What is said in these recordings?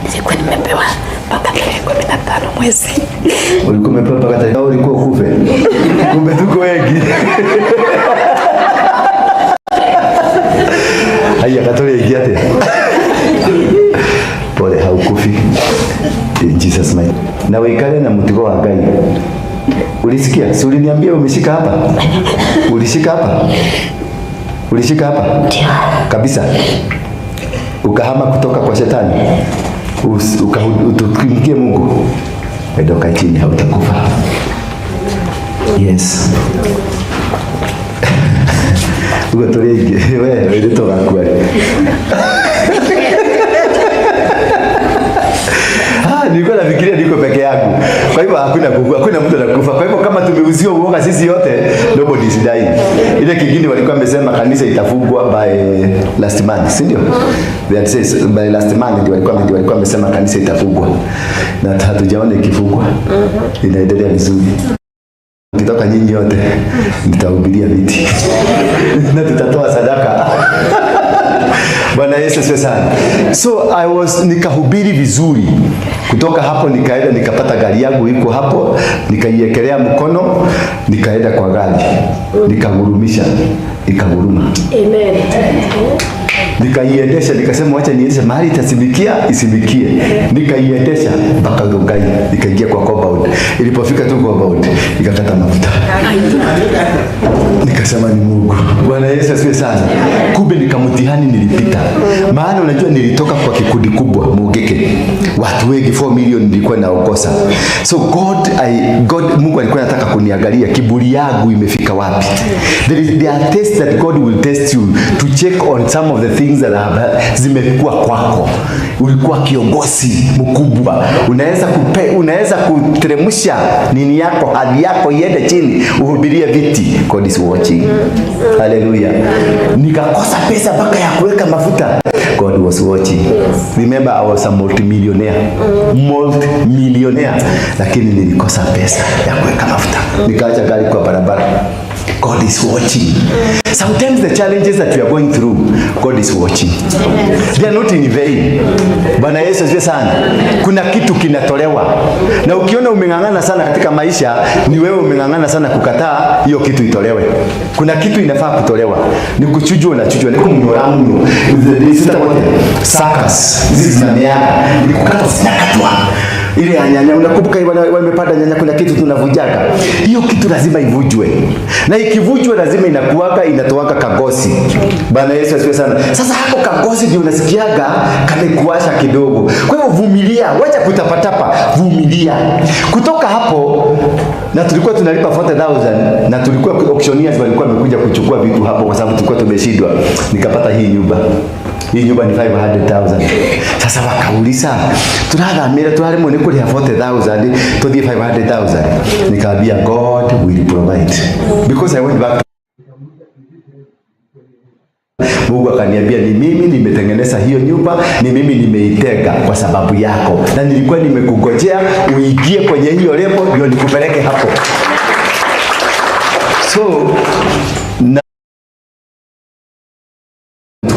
Nilikuwa nimepewa mpaka tarehe 15 mwezi. Ulikuwa umepewa mpaka tarehe, ulikuwa ukufe. Kumbe tuko wengi. Haya katole igiate. Pole haukufi. In Jesus name. Na wikale na mtigo wa Ngai. Ulisikia? Si uliniambia umeshika hapa? Ulishika hapa? Ulishika hapa? Kabisa. Ukahama kutoka kwa shetani. Utumikie Mungu. Edoka chini hautakufa. Yes. Ugo torege. Wewe ndio toka nilikuwa nafikiria niko peke yangu. Kwa hivyo hakuna mtu anakufa. Kwa hivyo kama tumeuziwa uoga sisi yote, nobody is dying. Ile kingine walikuwa wamesema kanisa itafungwa by last month, si ndio? They says by last month ndio walikuwa wamesema kanisa itafungwa. Na hatujaona ikifungwa. Inaendelea vizuri. Nikitoka nyinyi yote nitahubiria viti. Na tutatoa sadaka. Bwana Yesu asifiwe sana. So nikahubiri vizuri. Kutoka hapo nikaenda nikapata gari yangu iko hapo, nikaiekelea mkono, nikaenda kwa gari. Nikagurumisha, ikaguruma. Amen. Nikaiendesha, nikasema wacha niendeshe mahali itasibikia, isibikie. Nikaiendesha mpaka Rongai, nikaingia kwa compound. Ilipofika tu compound, nikakata mafuta. Nikasema ni Mungu. Bwana Yesu asifiwe sana. Kumbe nikamtihani nilipita. Maana unajua nilitoka kwa kikundi kubwa, Mugeke. Watu wengi 4 million nilikuwa naokosa. So God Mungu alikuwa anataka kuniangalia kiburi yangu imefika wapi. There are tests that God will test you to check on some of the things that zimekuwa kwako. Ulikuwa kiongozi mkubwa, unaweza kuteremsha nini yako, hadi yako iende chini, uhubirie viti. God is watching. Hallelujah. Nikakosa pesa mpaka ya kuweka mafuta. God was watching. Remember I was a multimillionaire. Lakini nilikosa pesa ya kuweka mafuta. Nikaacha gari kwa barabara. God is watching. Sometimes the challenges that we are going through, God is watching. They are not in vain. Bwana Yesu asifiwe sana. Kuna kitu kinatolewa. Na ukiona umeng'ang'ana sana katika maisha, ni wewe umeng'ang'ana sana kukataa hiyo kitu itolewe. Kuna kitu inafaa kutolewa. Ni kuchujwa na chujwa. Ni kumnyoramu. Sakas. Hizi zinamiaka. Ni kukata zinakatwa. Ile nyanya unakumbuka wamepanda nyanya, kuna kitu tunavujaga. Hiyo kitu lazima ivujwe. Na ikivujwe lazima inakuwaka inatoaka kagosi. Bwana Yesu asifiwe sana. Sasa hapo kagosi ndio unasikiaga kamekuasha kidogo. Kwa hiyo vumilia, wacha kutapatapa, vumilia. Kutoka hapo na tulikuwa tunalipa 40,000 na tulikuwa auctioneers walikuwa wamekuja kuchukua vitu hapo kwa sababu tulikuwa tumeshindwa. Nikapata hii nyumba. Hii nyumba ni 500,000. Sasa wakauliza, tunahamira tuharimo nikuri 40,000 to the 500,000. Nikaambia God will provide. Because I went back. Mungu akaniambia ni mimi nimetengeneza hiyo nyumba, ni mimi nimeitega kwa sababu yako. Na nilikuwa nimekungojea uingie kwenye hiyo level ndio nikupeleke hapo. So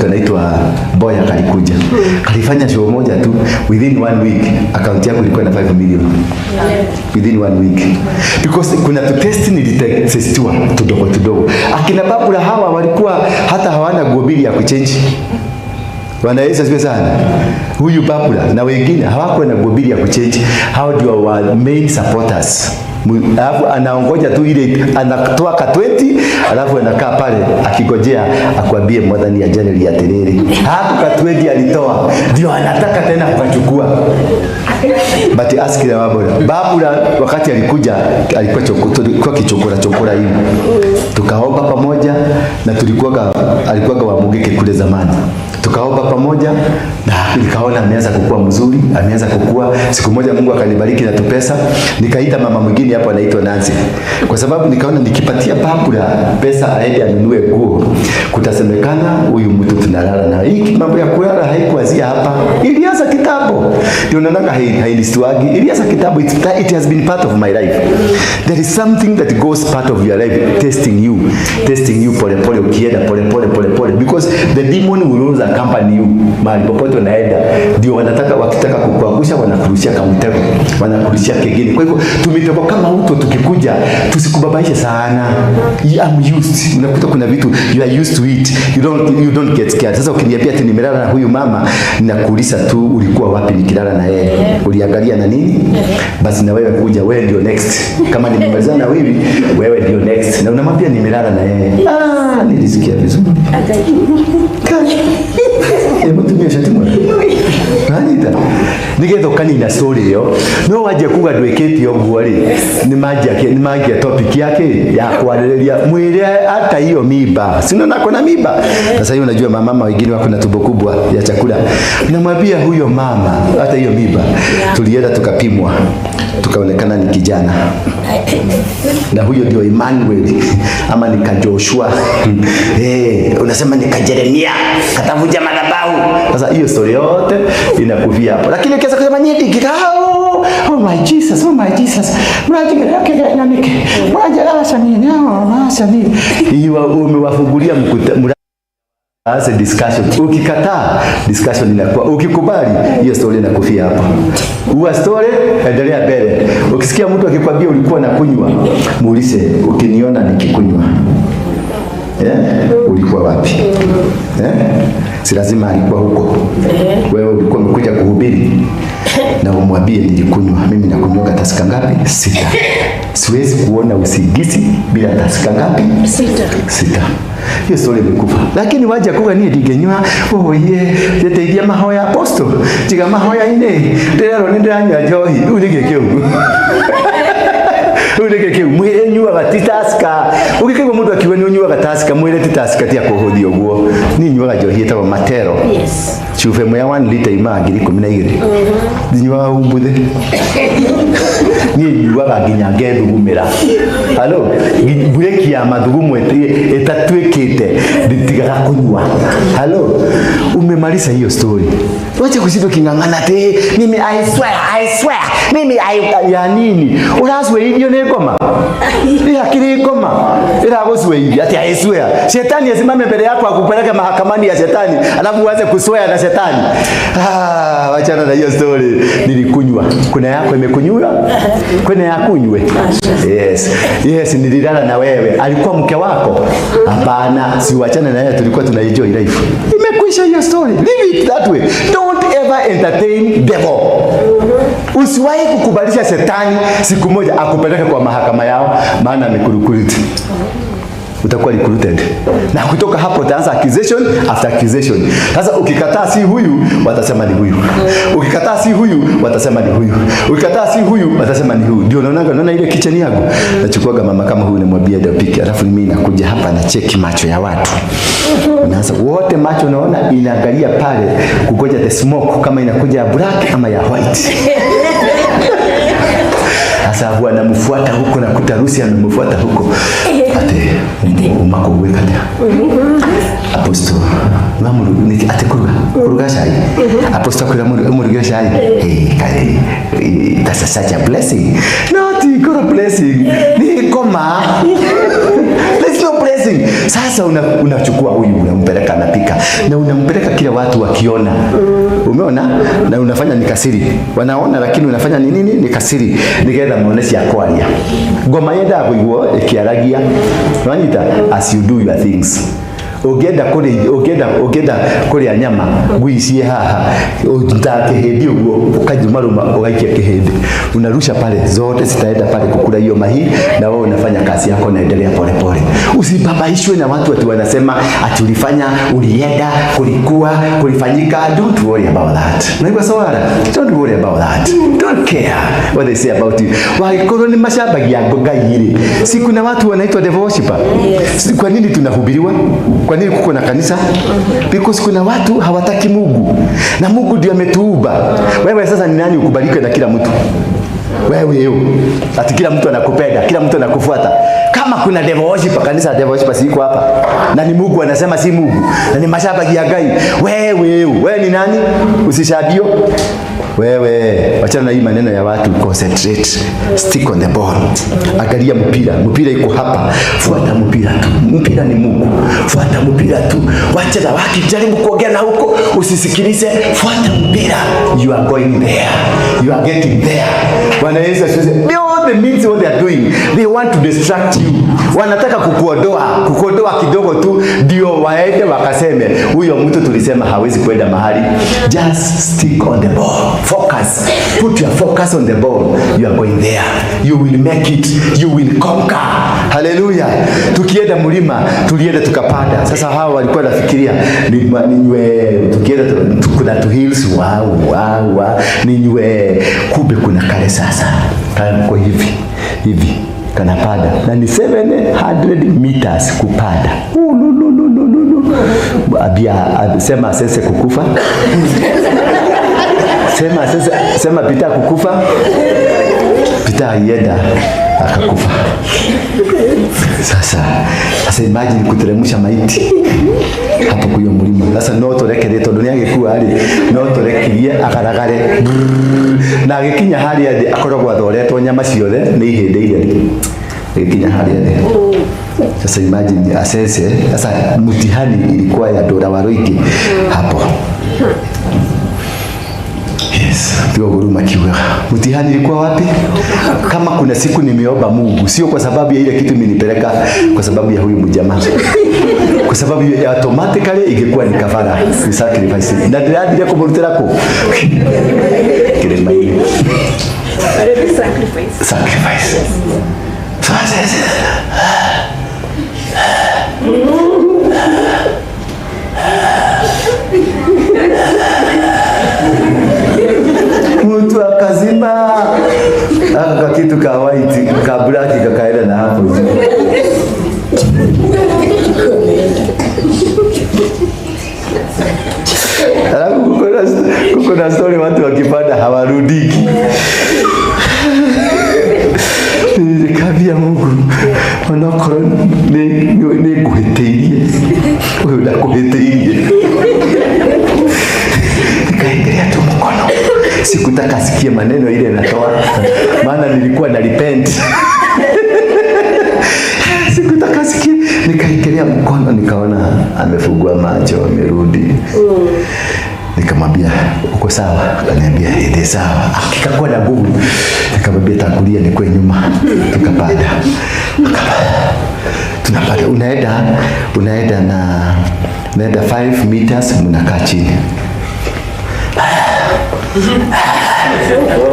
kanaitwa Boya kalikuja. Kalifanya show moja tu, within 1 week account yako ilikuwa na 5 million. Within 1 week. Because kuna test nilitestiwa tudogo. Akina Babula hawa walikuwa hata hawana gobili ya kuchange. Bwana Yesu asifiwe sana. Huyu Babula na wengine hawakuwa na gobili ya kuchange. Hao ndio wa main supporters. Alafu anaongoja tu ile anatoa ka 20, alafu anakaa pale akigojea akwambie mwadhani ya January ya terere. Hapo ka 20 alitoa ndio anataka tena kuchukua. But ask the Babula wakati alikuja alikuwa kichokora hivi. Tukaomba pamoja na alikuwa wa Mugeke kule zamani. Tukaomba pamoja na nikaona ameanza kukua mzuri, ameanza kukua. Siku moja Mungu akanibariki na tupesa. Nikaita mama mwingine mwingine hapa anaitwa Nancy. Kwa sababu nikaona nikipatia Barbara pesa aende anunue nguo, kutasemekana huyu mtu tunalala na hii mambo ya kulala haikuanzia hapa. Ilianza kitambo. Ndio naona hainistuagi. Ilianza kitambo. It has been part of my life. There is something that goes part of your life, testing you pole pole, ukienda pole pole, because the demon will always accompany you mahali popote unaenda. Ndio wakitaka kukuangusha, wanakurushia kamtego, wanakurushia kegeni. Kwa hivyo tumetoka kama mtu, tukikuja tusikubabaishe sana. I'm used. Unakuta kuna vitu you are used to it, you don't get scared. Sasa ukiniambia ati nimelala na huyu mama, ninakuuliza tu ulikuwa wapi nikilala na yeye? Uliangalia na nini? Basi na wewe kuja, wewe ndio next. Kama nimemalizana na wewe ndio next. Na unamwambia nimelala na yeye. Nilisikia vizuri. Hebu tumia shati mwana. Anita. Nigetho kanina story yo. No waje kuga ndweketi ogwori. Ni magia topic yake ya kualelia mwili hata hiyo miba. Sina nako na miba. Sasa hiyo unajua mama wengine wako na tumbo kubwa ya chakula. Namwambia huyo mama hata hiyo miba. Tulienda tukapimwa. Tukaonekana ni kijana. Na huyo ndio Emmanuel ama ni Joshua. Unasema ni Jeremia katavuja madhabahu. Sasa hiyo story yote inakuvia hapo. Lakini ukianza kusema nyeti kikao, oh my Jesus. Mraji yake nyanike. Mraji asa nini? Asa nini? Hiyo umewafungulia as a discussion. Ukikataa, discussion inakuwa. Ukikubali, hiyo story inakufia hapo. Uwa story, endelea mbele. Ukisikia mtu akikwambia ulikuwa na kunywa, muulize, ukiniona nikikunywa, ulikuwa wapi? Si lazima alikuwa huko. Wewe ulikuwa umekuja kuhubiri na umwambie nilikunywa. Mimi nakunywa tasika ngapi? 6. Siwezi kuona usigisi bila tasika ngapi? 6. Hiyo story imekufa. Lakini waje kuga ni digenywa, teteithia mahoya apostle. Tiga mahoya ine. Ndero ndanywa johi. Unigekeu. Mwire nyua gatitaska. Ukikego mundu akiwa ni nyua gataska, mwire titaska tia kuhuthia guo. Ni nyua johi etagwo matero. Yes. Chufe moya 1 liter imagiri 12. Nyua umbuthe. Ni nyua ginya ngendu gumira. Halo, bureki ya mathugumu etatwekete nditigaga kunywa. Halo, umemaliza hiyo story. Wacha kusito kingangana te, mimi I swear. Mimi ya nini? Unaswe hivyo ni ngoma. Ila kile ngoma. Ila goswe hivi ati I swear. Shetani asimame mbele yako akupeleke mahakamani ya shetani, alafu uanze kuswear na shetani. Wachana na hiyo story. Nilikunywa. Kuna yako imekunywa? Kuna ya kunywe. Yes, nililala na wewe. Alikuwa mke wako? Hapana, si wachana na yeye, tulikuwa tunaenjoy life. Imekwisha hiyo story. Leave it that way. Don't ever entertain devil. Usiwahi kukubalisha shetani siku moja akupeleke kwa mahakama yao, maana amekurukuriti. Utakuwa recruited. Na kutoka hapo utaanza accusation after accusation. Sasa ukikataa si huyu, watasema ni huyu. Ukikataa si huyu, watasema ni huyu. Ukikataa si huyu, watasema ni huyu. Ndio unaona ile kitchen yangu. Nachukuaga mama kama huyu namwambia dapiki. Alafu mimi nakuja hapa na cheki macho ya watu. Unaanza wote macho unaona inaangalia pale kugoja the smoke kama inakuja ya black ama ya white. Sasa huwa namfuata huko na kutarusi anamfuata huko. Ate umako wekata. Apostle mamuru ni atekuruga shai. Apostle kula muruga shai. That's such a blessing. Not a blessing. Ni koma. Let's no blessing. Sasa unachukua huyu unampeleka anapika na unampeleka kila watu wakiona. Umeona? Na unafanya nikasiri. Wanaona lakini unafanya nini? Nikasiri. Nikaenda maonesha ya kwalia. Ngoma yenda kuigwo ikiaragia. Wanyita as you do your things. Ogenda kuri nyama guicie haha utake hedi ugo ukajumaruma ugaikia kihedi unarusha pale zote zitaenda pale kukula hiyo mahi na wewe unafanya kazi yako naendelea pole pole. Usibabaishwe na watu wanasema ati ulifanya ulienda kulifanyika. Don't worry about that. Naigwa sawara. Don't worry about that. Don't care what they say about you. Waikoro ni mashabagi ya Ngai. Si kuna watu wanaitwa devil worshipper. Yes. Kwa nini tunahubiriwa? Kwa nini kuko na kanisa? Because kuna watu hawataki Mungu. Na Mungu ndiye ametuumba. Wewe sasa ni nani ukubalike na kila mtu? Wewe ati kila mtu anakupenda, kila mtu anakufuata. Kama kuna devil worship, kanisa devil worship siko hapa. Na ni Mungu anasema si Mungu. Na ni mashabiki ya gai. Wewe ni nani? Usishadio. Wewe wachana na hii maneno ya watu, concentrate. Stick on the ball. Angalia mpira iko hapa. Fuata mpira tu. Mpira ni Mungu. Fuata mpira tu. Wacha na wakijaribu kuongea na huko, usisikilize, fuata mpira. You are going there. You are getting there. Bwana Yesu asifiwe. The means what they are doing, they want to distract you. Wanataka kukuondoa kidogo tu ndio waende wakaseme huyo mtu tulisema hawezi kwenda mahali. Just stick on the ball. Focus. Put your focus on the ball. You are going there. You will make it. You will conquer. Hallelujah. Tukienda mlima, tulienda tukapanda. Sasa hawa walikuwa nafikiria tukienda kuna two hills ninywe kumbe kuna kale sasa. Kwa hivi kanapanda na ni 700 meters kupanda. Sema sasa kukufa. Sema Pita kukufa. Pita yenda akakufa. Sasa imagine kuteremsha maiti hapo kwa mlima. Sasa no torekere to dunia ngekuwa ali no torekirie akaragare na gikinya hari ade akoragwa thoretwo nyama ciothe ni ihinde ile gikinya hari ade. Sasa imagine asese. Sasa mtihani ilikuwa ya Waruinge hapo. Yes, ndio huruma kiwa. Mtihani ilikuwa wapi? Kama kuna siku nimeomba Mungu, sio kwa sababu ya ile kitu imenipeleka, kwa sababu ya huyu mjamaa. Kwa sababu ya automatically ingekuwa ni kafara, ni sacrifice. Na ndio kumrutira ko. Kile maili. Sacrifice. Mtu akazima aka kitu ka white ka black kakaenda na hapo. Alafu kuna story watu wakipanda hawarudiki. Nikabia Mungu onokoro ni kuheteirie. Wewe unakuheteirie. Nikaendelea tu mkono. Sikutaka sikie maneno ile natoa. Maana nilikuwa na repent. Sikutaka sikie. Nikaendelea mkono nikaona amefungua macho amerudi. Nikamwambia uko sawa? Akaniambia ende sawa. Akikakuwa na nguvu. Nikamwambia takulia nikwe nyuma. Tukapanda. Tunapanda. Unaenda na 5 meters mnakaa chini.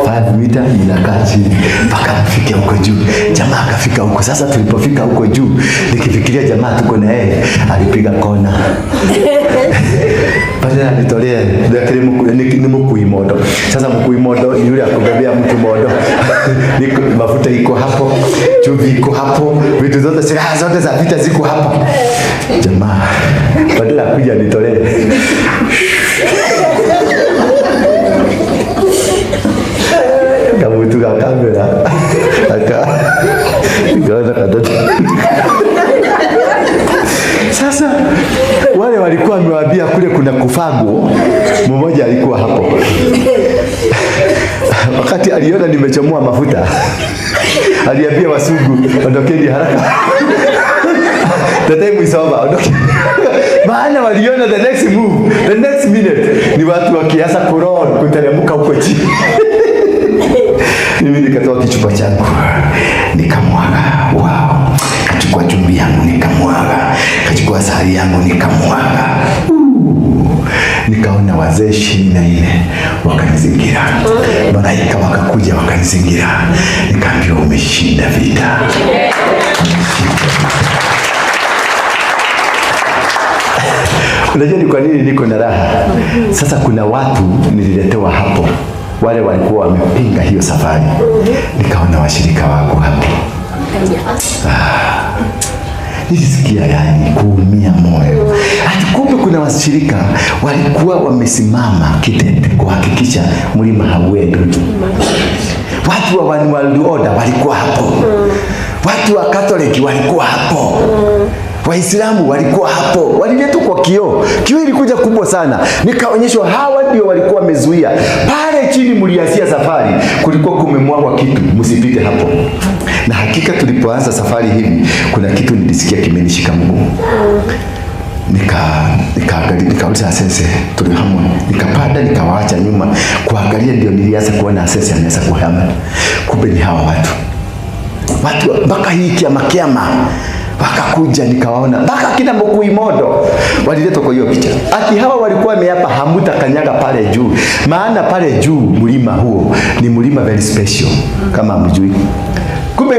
5 meters mnakaa chini mpaka mfike huko juu. Jamaa akafika huko. Sasa tulipofika huko juu, nikifikiria jamaa tuko na yeye, alipiga kona. Pale nitolea ni mkui modo. Sasa mkui modo ni yule akubebea mtu modo. Niko mafuta iko hapo, chumvi iko hapo, vitu zote silaha zote za vita ziko hapo. Jamaa badala kuja nitolee. Kamu itu kamera. Sasa wale walikuwa wamewaambia kule kuna kufago, mmoja alikuwa hapo. Wakati aliona nimechomoa mafuta, aliambia wasugu ondokeni haraka. The time is over, ondokeni. Maana waliona the next minute ni watu wakianza kuroll kuteremka huko chini. Mimi nikatoa kichupa changu nikamwaga. Wow. Kachukua chumvi yangu nikamwaga. Kachukua sahani yangu nikamwaga. Nikaona wazee 24 wakanizingira. Malaika wakakuja wakanizingira. Nikaambiwa umeshinda vita. Unajua ni kwa nini niko na raha? Sasa kuna watu nililetewa hapo. Wale walikuwa wamepinga hiyo safari. Nikaona washirika wako hapo. Nilisikia yani kuumia moyo. Kumbe kuna washirika walikuwa wamesimama kitete kuhakikisha mlima hauendi. watu wa One World Order walikuwa hapo, watu wa Catholic walikuwa hapo, Waislamu walikuwa hapo, waliletwa kwa kioo. Kioo ilikuja kubwa sana, nikaonyeshwa hawa ndio walikuwa wamezuia. Pale chini mliasia safari, kulikuwa kumemwagwa kitu, msipite hapo. Na hakika tulipoanza safari hivi, kuna kitu nilisikia kimenishika mguu. Nikauliza Asese, tulihamwa. Nikapanda nikawaacha nyuma kuangalia, ndio nilianza kuona Asese anaweza kuhama. Kumbe ni hawa watu mpaka hii kiama wakakuja, nikawaona mpaka kina Mkui Modo waliletwa kwa hiyo picha. Ati hawa walikuwa wameapa hamuta kanyaga pale juu, maana pale juu mlima huo ni mlima very special kama mjui. Kumbe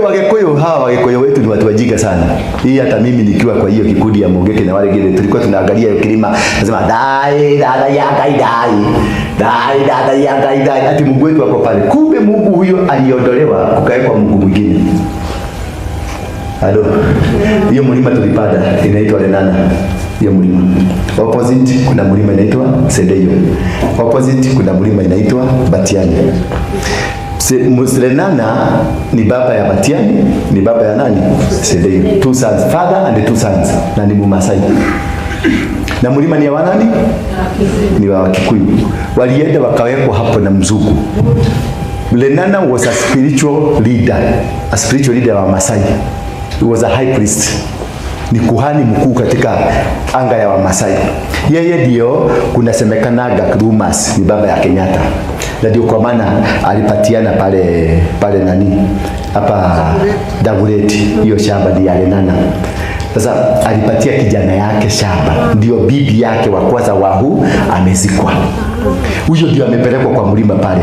hawa Wagikuyu wetu ni watu wajinga sana. Hii hata mimi nikiwa kwa hiyo kikundi ya Mogeke na wale gere tulikuwa tunaangalia hiyo kilima, nasema dai dada ya gaidai ati Mungu wetu wako pale. Kumbe Mungu huyo aliondolewa kukaekwa Mungu mwingine. Halo. Hiyo mlima tulipanda inaitwa Lenana. Hiyo mlima. Opposite kuna mlima inaitwa Sedeyo. Opposite kuna mlima inaitwa Batiani. Lenana ni baba ya Batiani, ni baba ya nani? Sedeyo. Two sons, father and two sons. Na ni Mumasai. Na mlima ni ya wanani? Ni wa Kikuyu. Walienda wakawekwa hapo na mzungu. Lenana was a spiritual leader wa Masai. He was a high priest. Ni kuhani mkuu katika anga ya Wamasai. Yeye ndio kunasemekanaga rumors ni baba ya Kenyatta. Na ndio kwa maana alipatiana pale nani? Hapa Dagoretti, hiyo shamba ni ya Lenana. Sasa alipatia kijana yake shamba, ndio bibi yake wa kwanza Wahu amezikwa. Huyo ndio amepelekwa kwa mlima pale.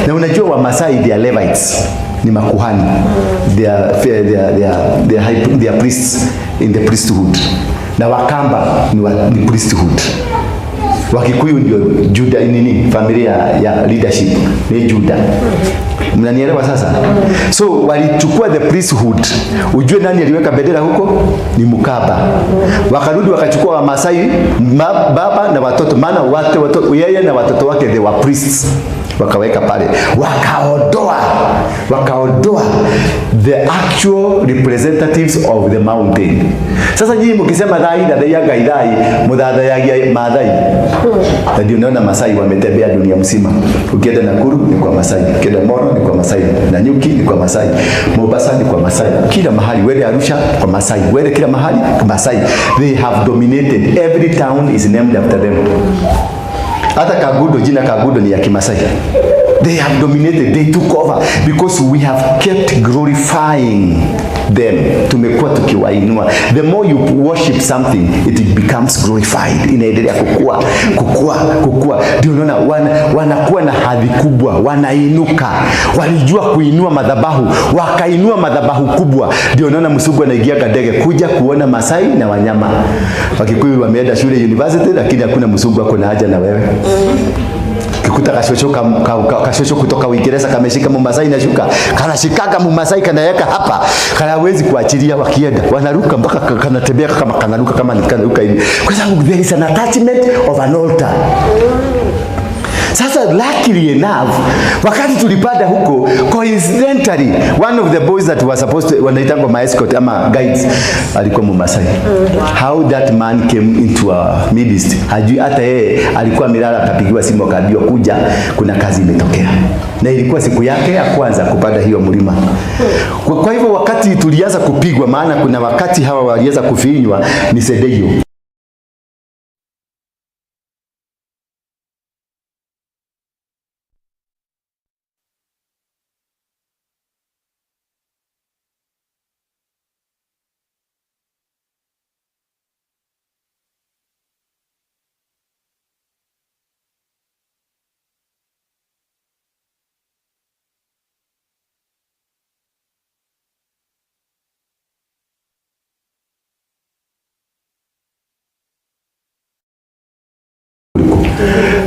Na unajua Wamasai they are Levites, ni makuhani. They are priests in the priesthood. Na Wakamba ni priesthood. Wakikuyu ndio Juda nini? Familia ya leadership ni Juda. Mnanielewa sasa? So walichukua the priesthood. Ujue nani aliweka bendera huko? Ni Mukaba. Wakarudi wakachukua Wamasai baba na watoto, maana watoto yeye na watoto wake they were priests. Wakaweka pale, wakaondoa the actual representatives of the mountain. Sasa nyinyi mkisema dai ya gaidai mudada ya madai, ndio unaona Masai wametembea dunia mzima. Ukienda Nakuru ni kwa Masai, ukienda Moro ni kwa Masai, Nanyuki ni kwa Masai, Mombasa ni kwa Masai, kila mahali, wele Arusha kwa Masai, wele kila mahali kwa Masai. They have dominated, every town is named after them. Hata Kagudo, jina Kagudo ni ya Kimasai. They have dominated, they took over because we have kept glorifying them. Tumekuwa tukiwainua. The more you worship something, it becomes glorified. Inaendelea kukua. Ndio unaona wanakuwa na hadhi kubwa, wanainuka. Walijua kuinua madhabahu, wakainua madhabahu kubwa. Ndio unaona Msugu anaingia ndege kuja kuona Masai na wanyama. Wakikuyu wameenda shule university, lakini hakuna Msugu ako na haja na wewe. Kikuta kashosho kutoka Uingereza kameshika Mumasai na shuka, kanashikaga Mumasai kanaweka hapa, kanawezi kuachilia, wakienda wanaruka mpaka kanatembea kama kanaruka kama nikaruka hivi, kwa sababu there is an attachment of an altar. Sasa luckily enough, wakati tulipanda huko, coincidentally one of the boys that was supposed to wanaitangwa my escort ama guides alikuwa Mumasai. How that man came into our midst, hajui hata yeye alikuwa milala, akapigiwa simu akaambiwa kuja, kuna kazi imetokea. Na ilikuwa siku yake ya kwanza kupanda hiyo mlima. Kwa hivyo wakati tulianza kupigwa, maana kuna wakati hawa walianza kufinywa, ni Sedeyo.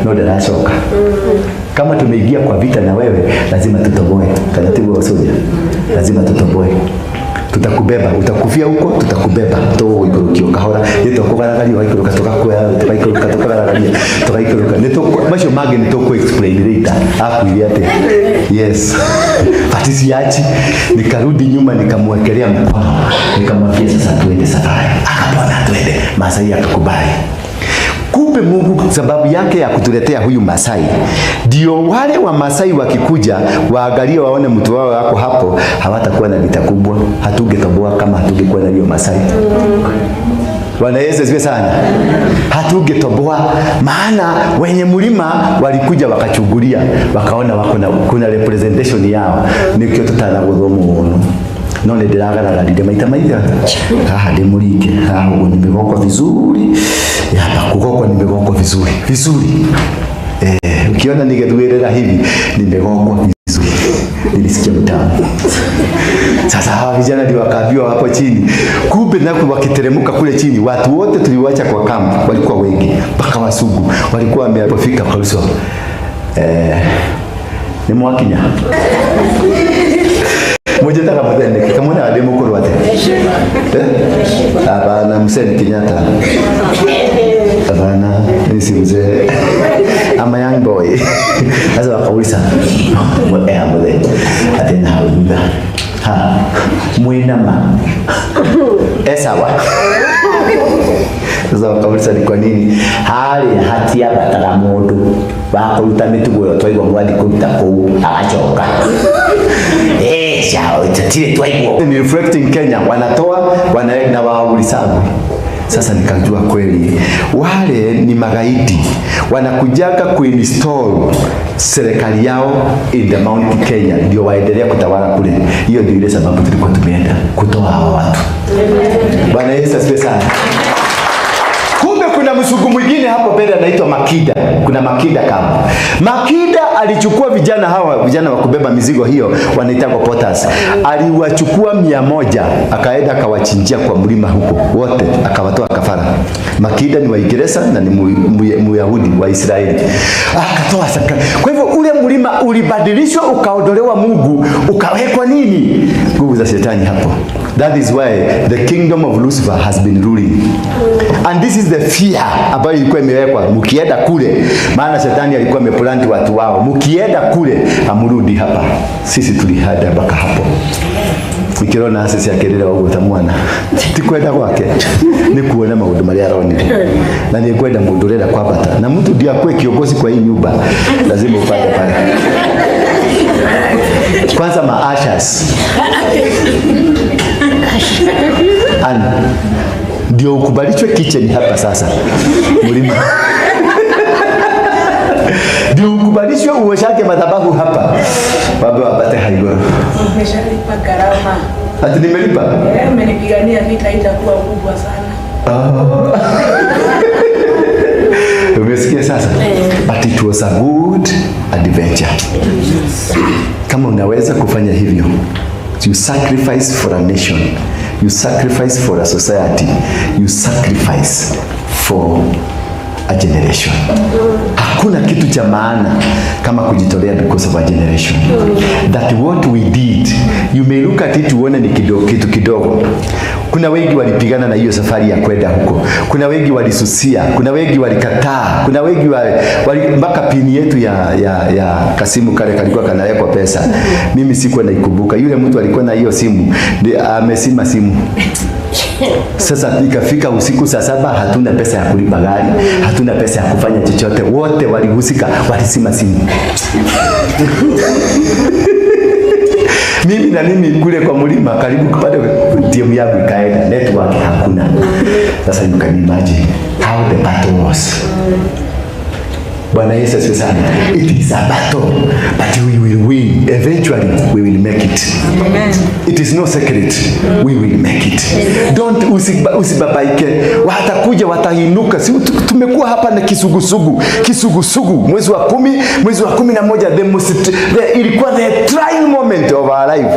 No darashoka. Kama tumeingia kwa vita na wewe, lazima tutoboe. Taratibu wa soja. Lazima tutoboe. Tutakubeba, utakufia huko, tutakubeba. Toa ikirukio kahora. Yeto kugaragaria waikoroka tokagaragaria. Tokaikoroka. Neto macho mage nitoko explain later. Akuiria ate. Yes. Patisiachi. Nikarudi nyuma nikamwekelea mkono. Nikamwambia sasa tuende safari. Akapona tuende. Masai akakubali. Kumbe Mungu sababu yake ya kutuletea huyu Masai, ndio wale wa Masai wakikuja waangalie waone mtu wao wako hapo, hawatakuwa na vita kubwa. Hatungetoboa kama hatungekuwa na hiyo Masai. Bwana Yesu asifiwe sana. Hatungetoboa, maana wenye mlima walikuja wakachungulia, wakaona wako na kuna representation yao. Nikio tutana guthomo none ndiragarara ndinde maita maitha haha ndi murike haha ugo nimegoko vizuri hapa kugoko nimegoko vizuri ukiona nigethwirira hivi nimegoko vizuri nilisikia mtamu. Sasa hawa vijana ndio wakaambiwa hapo chini, kumbe nako wakiteremka kule chini watu wote tuliwacha kwa kampu walikuwa wengi mpaka Wasugu walikuwa wamefika Karuso ni mwakinya moja taka mtende kama na demo kwa wate abana mseni Kenyatta abana nisi mzee ama young boy sasa wakauliza mbele atena hauda ha muinama esawa sasa wakauliza ni kwa nini hali hatia batala modu bakuruta mitugo yo twaigwa mwadi kuruta ko agachoka chao itatile twaigwa ni reflecting Kenya wanatoa wanaenda waulisabu. Sasa nikajua kweli wale ni magaidi wanakujaga kuinstall serikali yao in the Mount Kenya ndio waendelea kutawala kule. Hiyo ndio ile sababu tulikuwa tumeenda kutoa hao watu. Bwana Yesu asifiwe sana. Kuna msugu mwingine hapo mbele anaitwa Makida. Kuna Makida kama. Makida alichukua vijana hawa, vijana wa kubeba mizigo hiyo, wanaitwa porters. Aliwachukua 100, akaenda akawachinjia kwa mlima huko. Wote akawatoa kafara. Makida ni Waingereza na ni Myahudi wa Israeli. Akatoa saka. Kwa hivyo ule mlima ulibadilishwa ukaondolewa Mungu, ukawekwa nini? Nguvu za shetani hapo. That is why the kingdom of Lucifer has been ruling. And this is the fear ambayo ilikuwa imewekwa mkienda kule, maana shetani alikuwa ameplanti watu wao, mkienda kule amrudi hapa. Sisi tulihada mpaka hapo. Nikirona sisi akelele wa utamwana tikwenda kwake ni kuona maundu maria aronire na ni kwenda mundurera kwa bata na mtu ndio akwe kiongozi kwa hii nyumba lazima upande pale kwanza maashas ana ndio ukubalichwe kitchen hapa sasa mlima ndio ukubalishwe uoshake madhabahu hapa baba wapate haigoro nimeshalipa gharama ati nimelipa umenipigania vita itakuwa kubwa sana umesikia sasa but it was a good adventure kama unaweza kufanya hivyo you sacrifice for a nation you sacrifice for a society you sacrifice for a generation. Hakuna kitu cha maana kama kujitolea because of a generation. That what we did, you may look at it uone ni kitu kidogo. Kuna wengi walipigana na hiyo safari ya kwenda huko. Kuna wengi walisusia, kuna wengi walikataa, kuna wengi mpaka pini yetu ya kasimu kale kalikuwa kanawekwa pesa. Mimi sikuwa naikumbuka. Yule mtu alikuwa na hiyo simu, amesima simu. Sasa ikafika usiku saa 7 hatuna pesa ya kulipa gari, hatuna pesa ya kufanya chochote. Wote walihusika, walisima simu. Mimi kule kwa mlima karibu kupata timu yangu ikaenda, network hakuna. Sasa you can imagine how the battle was. Bwana Yesu asifiwe sana. It is a battle, but we will win. Eventually, we will make it. Amen. It is no secret. We will make it. Don't usibabaike. Watakuja watainuka. Si tumekuwa hapa na kisugusugu. Mwezi wa 10, mwezi wa 11, ilikuwa the trying moment of our life.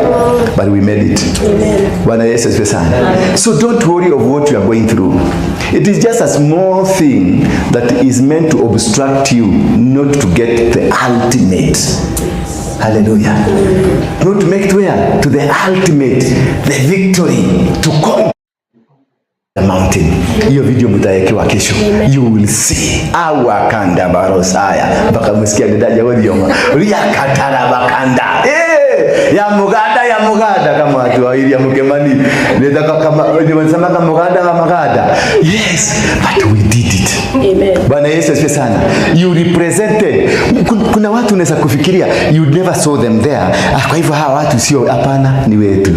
But we made it. Bwana Yesu asifiwe sana. So don't worry of what you are going through. It is just a small thing that is meant to obstruct you, not to get the ultimate. Hallelujah. Not to make it where? To the ultimate, the victory, to conquer. the mountain. Hiyo video mtawekewa kesho. You will see our kanda barosaya. Baka msikia nidaje walioma. Ulia katara bakanda. Ya mugada kama watu wa ili ya mkemani. Nitaka kama wanasema kama mugada. Yes, but we did it. Amen. Bwana Yesu asifiwe sana. You represented. Kuna watu unaweza kufikiria you never saw them there. Kwa hivyo hawa watu sio, hapana, ni wetu.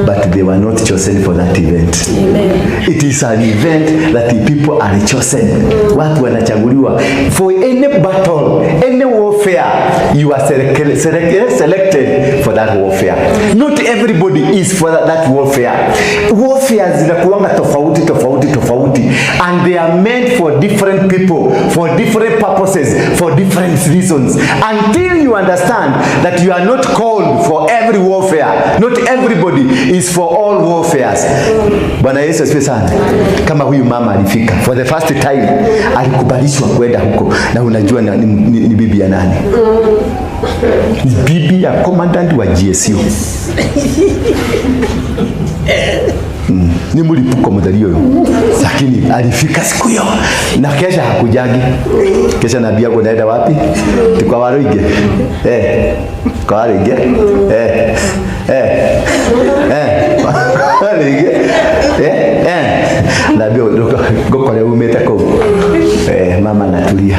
But they were not chosen for that event. Amen. It is an event that the people are chosen. Watu wanachaguliwa for any battle, any warfare. You are selected for that warfare. Not everybody is for that warfare. Warfare zinakuanga tofauti, and they are meant for different people, for different purposes, for different reasons. Until you understand that you are not called for every warfare, not everybody is for all warfares. Bwana Yesu asifiwe sana. Kama huyu mama alifika for the first time, alikubalishwa kwenda huko, na unajua ni bibi ya nani? Ni bibi ya commandant wa GSU. Ni mlipuko mdhalio huyo. Lakini alifika siku hiyo na kesha hakujagi. Kesha nabii yako naenda wapi? Kwa Waruinge. Kwa Waruinge. Waruinge. Nabii goko leo umeta kwa. Mama natulia.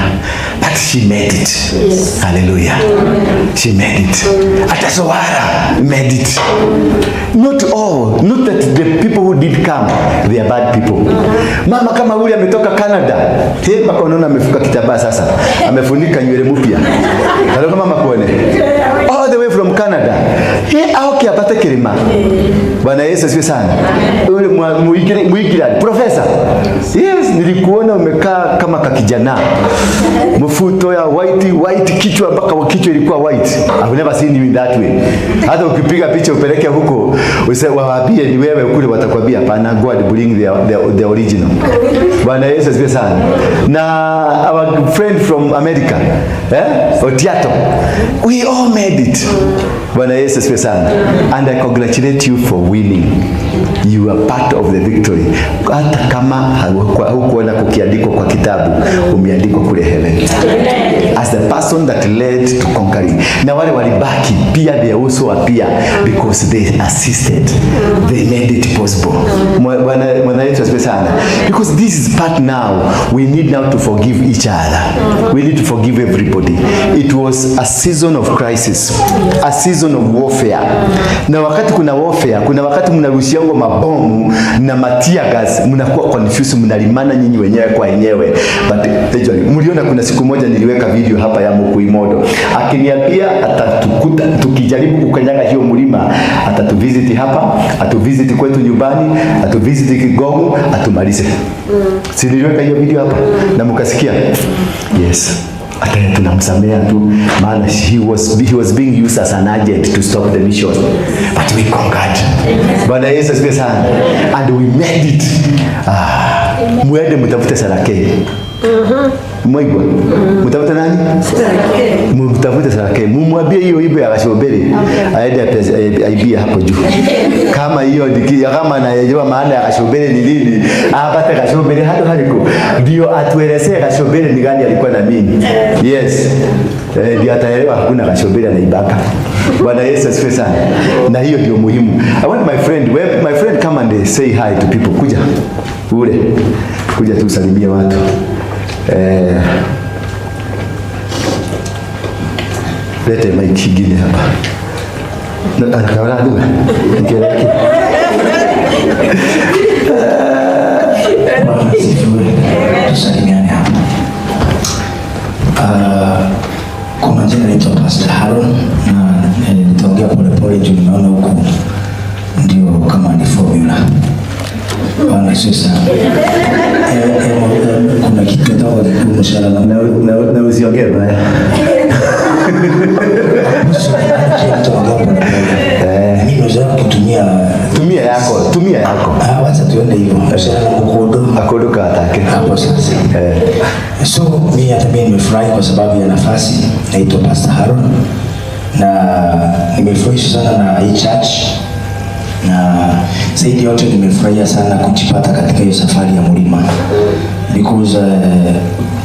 But she made it. Yes. Hallelujah. She made it. Atasowara made it. Not all, not that the people who did come, they are bad people. Mama kama huyu ametoka Canada. Mpaka unaona amefuka kitambaa sasa. Amefunika nywele mpya. Ndio kama mama kuone. All the way from Canada. Au kiapata kilima. Bwana Yesu asifiwe sana. Yule muigirani, professor. Yes, nilikuona umekaa kama kakijana. Mfuto ya white kichwa mpaka kichwa ilikuwa white. I've never seen you in that way. Hata ukipiga picha upeleke huko, waambie ni wewe kule, watakwambia hapana, God bring the original. Bwana Yesu asifiwe sana. Na our friend from America, Otiato, we all made it. Bwana Yesu asifiwe sana. And I congratulate you for winning. You are part of the victory. Hata kama hukuona kukiandikwa kwa kitabu, umeandikwa kule heaven. As the person that led to conquering. Na wale walibaki pia, they also appear because they assisted. They made it possible. Bwana Yesu asifiwe sana. Because this is part now. We need now to forgive each other. We need to forgive everybody. It was a season of crisis. A season of warfare. Na wakati kuna warfare, kuna wakati mnarushiango mabomu na matia gas, mnakuwa confused, mnalimana nyinyi wenyewe kwa wenyewe. But mliona kuna siku moja niliweka video hapa ya Mukuimodo. Akiniambia atatukuta tukijaribu kukanyaga hiyo mlima, atatuvisit hapa, atuvisit kwetu nyumbani, atuvisit Kigogo, atumalize. Si niliweka hiyo video hapa na mkasikia? Yes. Hata tunamsamea tu, maana he was being used as an agent to stop the mission, but we conquered. Bwana Yesu asifiwe sana. And we made it. Muende mtafute Sarake. Mwaigwa. Mtafute nani? Sarake. Mtafute Sarake. Mumwambie hiyo ibe ya Kashobere. Aende aibia hapo juu. Kama hiyo dikia, kama anayejua maana ya Kashobere ni nini, apate Kashobere hado haliko. Ndio atuelezee Kashobere ni gani alikuwa na mimi. Yes. Ndio ataelewa hakuna Kashobere anaibaka. Bwana Yesu asifiwe sana. Na hiyo ndio muhimu. I want my friend come and say hi to people. Kuja tu salimia watu. Lete mic kingine hapa. Na akaona ndio. Nikeleke. Tusalimiane hapa. Kwa majina naitwa Pastor Haron, na nitaongea polepole juu naona huko ndio kama ni formula. Bwana sasa. Kuna kitu nataka kukumbusha na usiongee baya. Mimi naweza kutumia yako. Wacha tuende hivyo. Akodoka atake. Hapo sasa. So mimi nimefurahi kwa sababu ya nafasi. Naitwa Pastor Haron na nimefurahi sana na hii church. na zaidi yote nimefurahia sana kujipata katika hiyo safari ya mlima, because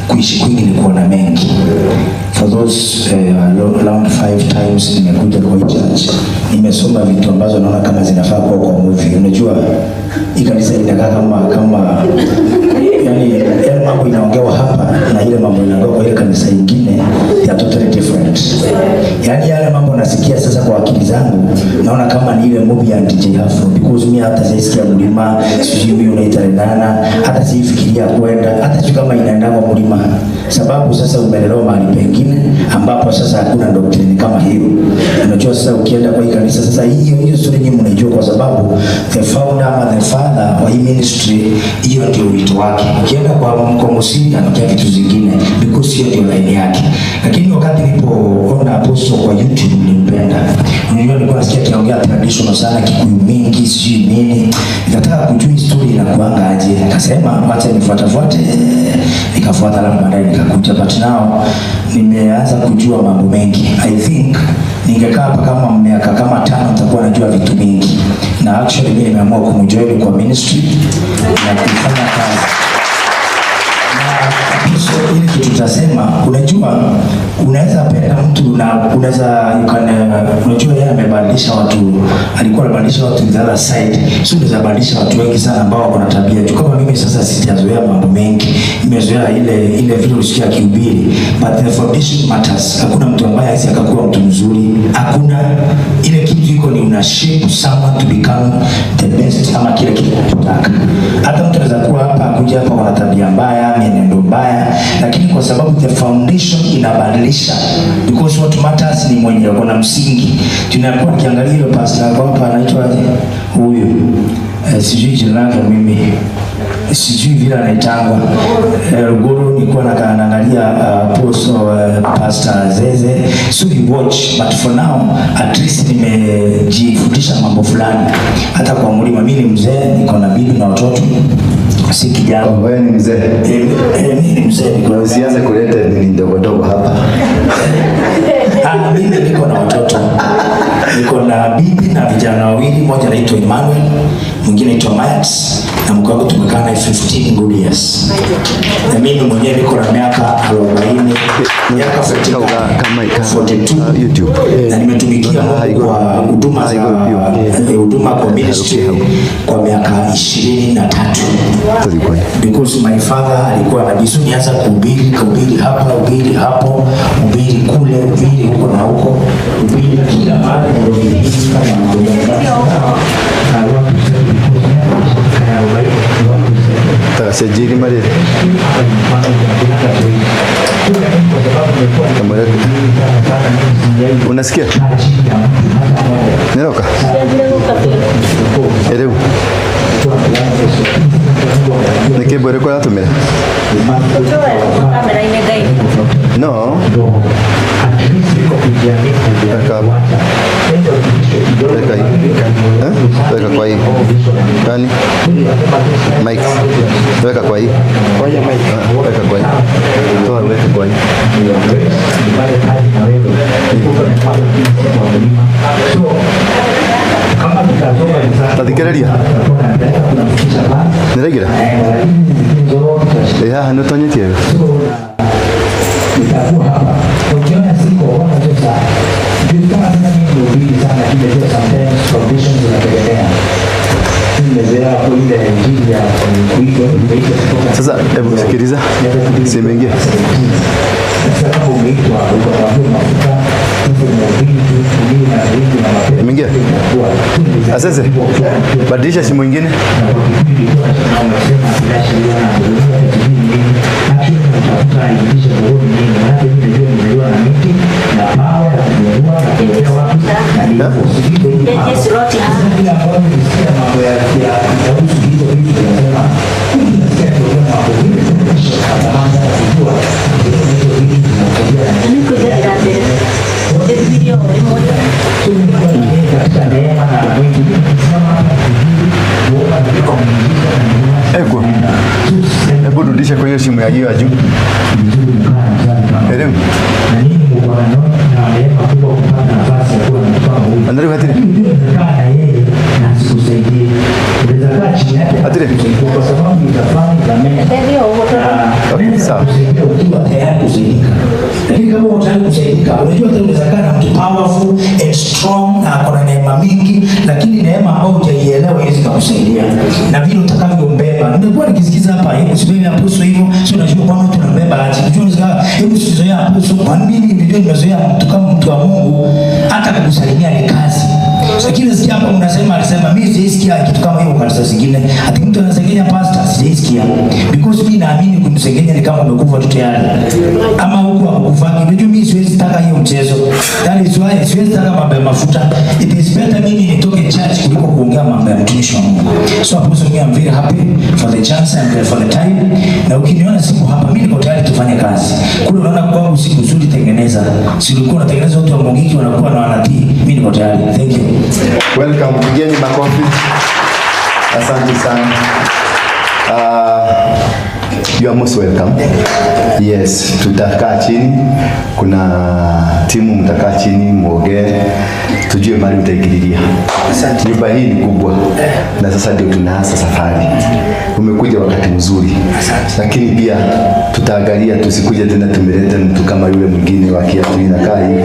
kuishi kwingi ni kuona mengi. For those around 5 times nimekuja kwa church, nimesoma vitu ambazo naona kama zinafaa kwa movie. Unajua hii kanisa inakaa kama yani mambo inaongewa hapa na ile mambo inaongewa kwa ile kanisa nyingine ya totally different. Yani yale mambo nasikia sasa kwa akili zangu naona kama ni ile movie ya DJ Afro, because mimi hata sisikia mlima, sijui mimi unaitaendana, hata sifikiria kwenda, hata sio kama inaenda kwa mlima, sababu sasa umelelewa mahali pengine ambapo sasa hakuna doctrine kama hiyo. Unajua sasa ukienda kwa kanisa sasa hiyo story nyingi mnaijua, kwa sababu the founder ama the father wa hii ministry hiyo ndio wito wake. Ukienda kwa msingi anakia vitu zingine because hiyo ndio line yake. Lakini wakati nilipoona apostle kwa YouTube nilimpenda. Unajua nilikuwa nasikia kiongea traditional sana, Kikuyu mingi sijui nini, nikataka kujua story inakuanga aje. Akasema acha nifuate, nikafuata, na baadaye nikakuja, but now nimeanza kujua mambo mengi. I think ningekaa hapa kama miaka kama 5 nitakuwa najua vitu mingi, na actually mimi nimeamua kumjoin kwa ministry na kufanya kazi. So ile kitu tutasema, unajua unaweza penda mtu na unajua yeye amebadilisha watu, alikuwa anabadilisha watu the other side, so unaweza badilisha watu wengi sana ambao wako na tabia tu. Kama mimi sasa sijazoea mambo mengi, nimezoea ile vile usikia kihubiri, but the foundation matters. Hakuna mtu ambaye hawezi akakuwa mtu mzuri, hakuna ile kitu iko ni una shape someone to become the best ama kile kitu unataka. Hata mtu anaweza kuwa hapa kuja hapa kwa tabia mbaya, mienendo mbaya, lakini kwa sababu the foundation inabadilisha, because what matters ni mwenye yuko na msingi. Tunakuwa tukiangalia ile pastor hapa anaitwa huyu sijui jina lake, mimi sijui vile anaitangwa Ruguru, nilikuwa naangalia apostle pastor Zeze, so you watch, but for now at least nimejifundisha mambo fulani. Hata kwa mlima mimi ni mzee, niko na bibi na watoto, si kijana. Wewe ni mzee? Mimi ni mzee. Usianze kuleta nini ndogo hapa. Mimi niko na watoto, niko na bibi na vijana wawili, mmoja anaitwa Emmanuel, mwingine anaitwa Max, na mke wangu tumekaa naye 15 good years. Na mimi mwenyewe niko na miaka 40, miaka 42 YouTube, na nimetumikia kwa huduma kwa ministry kwa miaka 23. Because my father alikuwa anabisu nianza kuhubiri hapa, kuhubiri hapo, kuhubiri kule, kuhubiri huko na huko, kuhubiri kila mahali, Tajiri Maria. Unasikia? Neroka? Ereu. Nikibore kwa natumira. No. Weka kwa hii. Kani? Mike. Weka kwa hii. Weka kwa hii. Toa weka kwa hii. Tathikiriria. Niragira. Ya no tonyetie. Nitakuwa hapa. Ukiona siko wana sasa. Ndio kama mimi ndio sana ile sometimes conditions zinategemea. Nimezoea kuile injili ya kuiko. Sasa hebu sikiliza. Simeingia. Sasa hapo umeitwa kwa mafuta. Imeingia. Asante. Badilisha simu nyingine. Ecco. Hebu rudisha kwa hiyo simu ya juu. Elimu. Na nini mwana na neema kubwa kupata nafasi ya kuwa mfano huyu. Angalia hatari. Kaa na yeye na asikusaidie. Unaweza kaa chini yake. Hatari. Kwa sababu utafanya zamani. Okay, sawa. Ukiwa tayari kusaidika. Lakini kama unataka kusaidika, unajua tena unaweza kaa na mtu powerful and strong na akona neema mingi, lakini neema ambayo hujaielewa hizi kukusaidia. Na vile utakavyombeba. Nimekuwa nikisikiza hapa, usimbebe hapo hivyo, sio unajua kwamba tunambeba aje. Unajua hebu sizoea hapo, kwa mimi ndio nimezoea mtu kama mtu wa Mungu hata kukusalimia ni kazi. Lakini sikia hapa alisema mimi sijaisikia kitu kama hiyo kanisa zingine. Ati mtu anasengenya pastor, sijaisikia. Because mimi naamini kumsengenya ni kama umekufa tu tayari. Ama huko hakukufa. Unajua mimi siwezi taka hiyo mchezo. That is why siwezi taka mambo ya mafuta. It is better mimi nitoke church kuliko kuongea mambo ya mtumishi wa Mungu. So I'm very happy for the chance and for the time. Na ukiniona siku hapa mimi niko tayari tufanye kazi. Kule unaona kwangu siku nzuri tengeneza. Si ulikuwa unatengeneza watu wa Mungiki wanakuwa na wanatii. Mimi niko tayari. Thank you. Welcome. Pigeni makofi. Asante sana. You are most welcome. Yes, tutakaa chini. Kuna timu mtakaa chini muongee. Tujue mali utaingililia. Nyumba hii ni kubwa. Na sasa ndio tunaanza safari. Umekuja wakati mzuri. Lakini pia tutaangalia tusikuje tena tumeleta mtu kama yule mwingine wa kiatu inakaa hivi.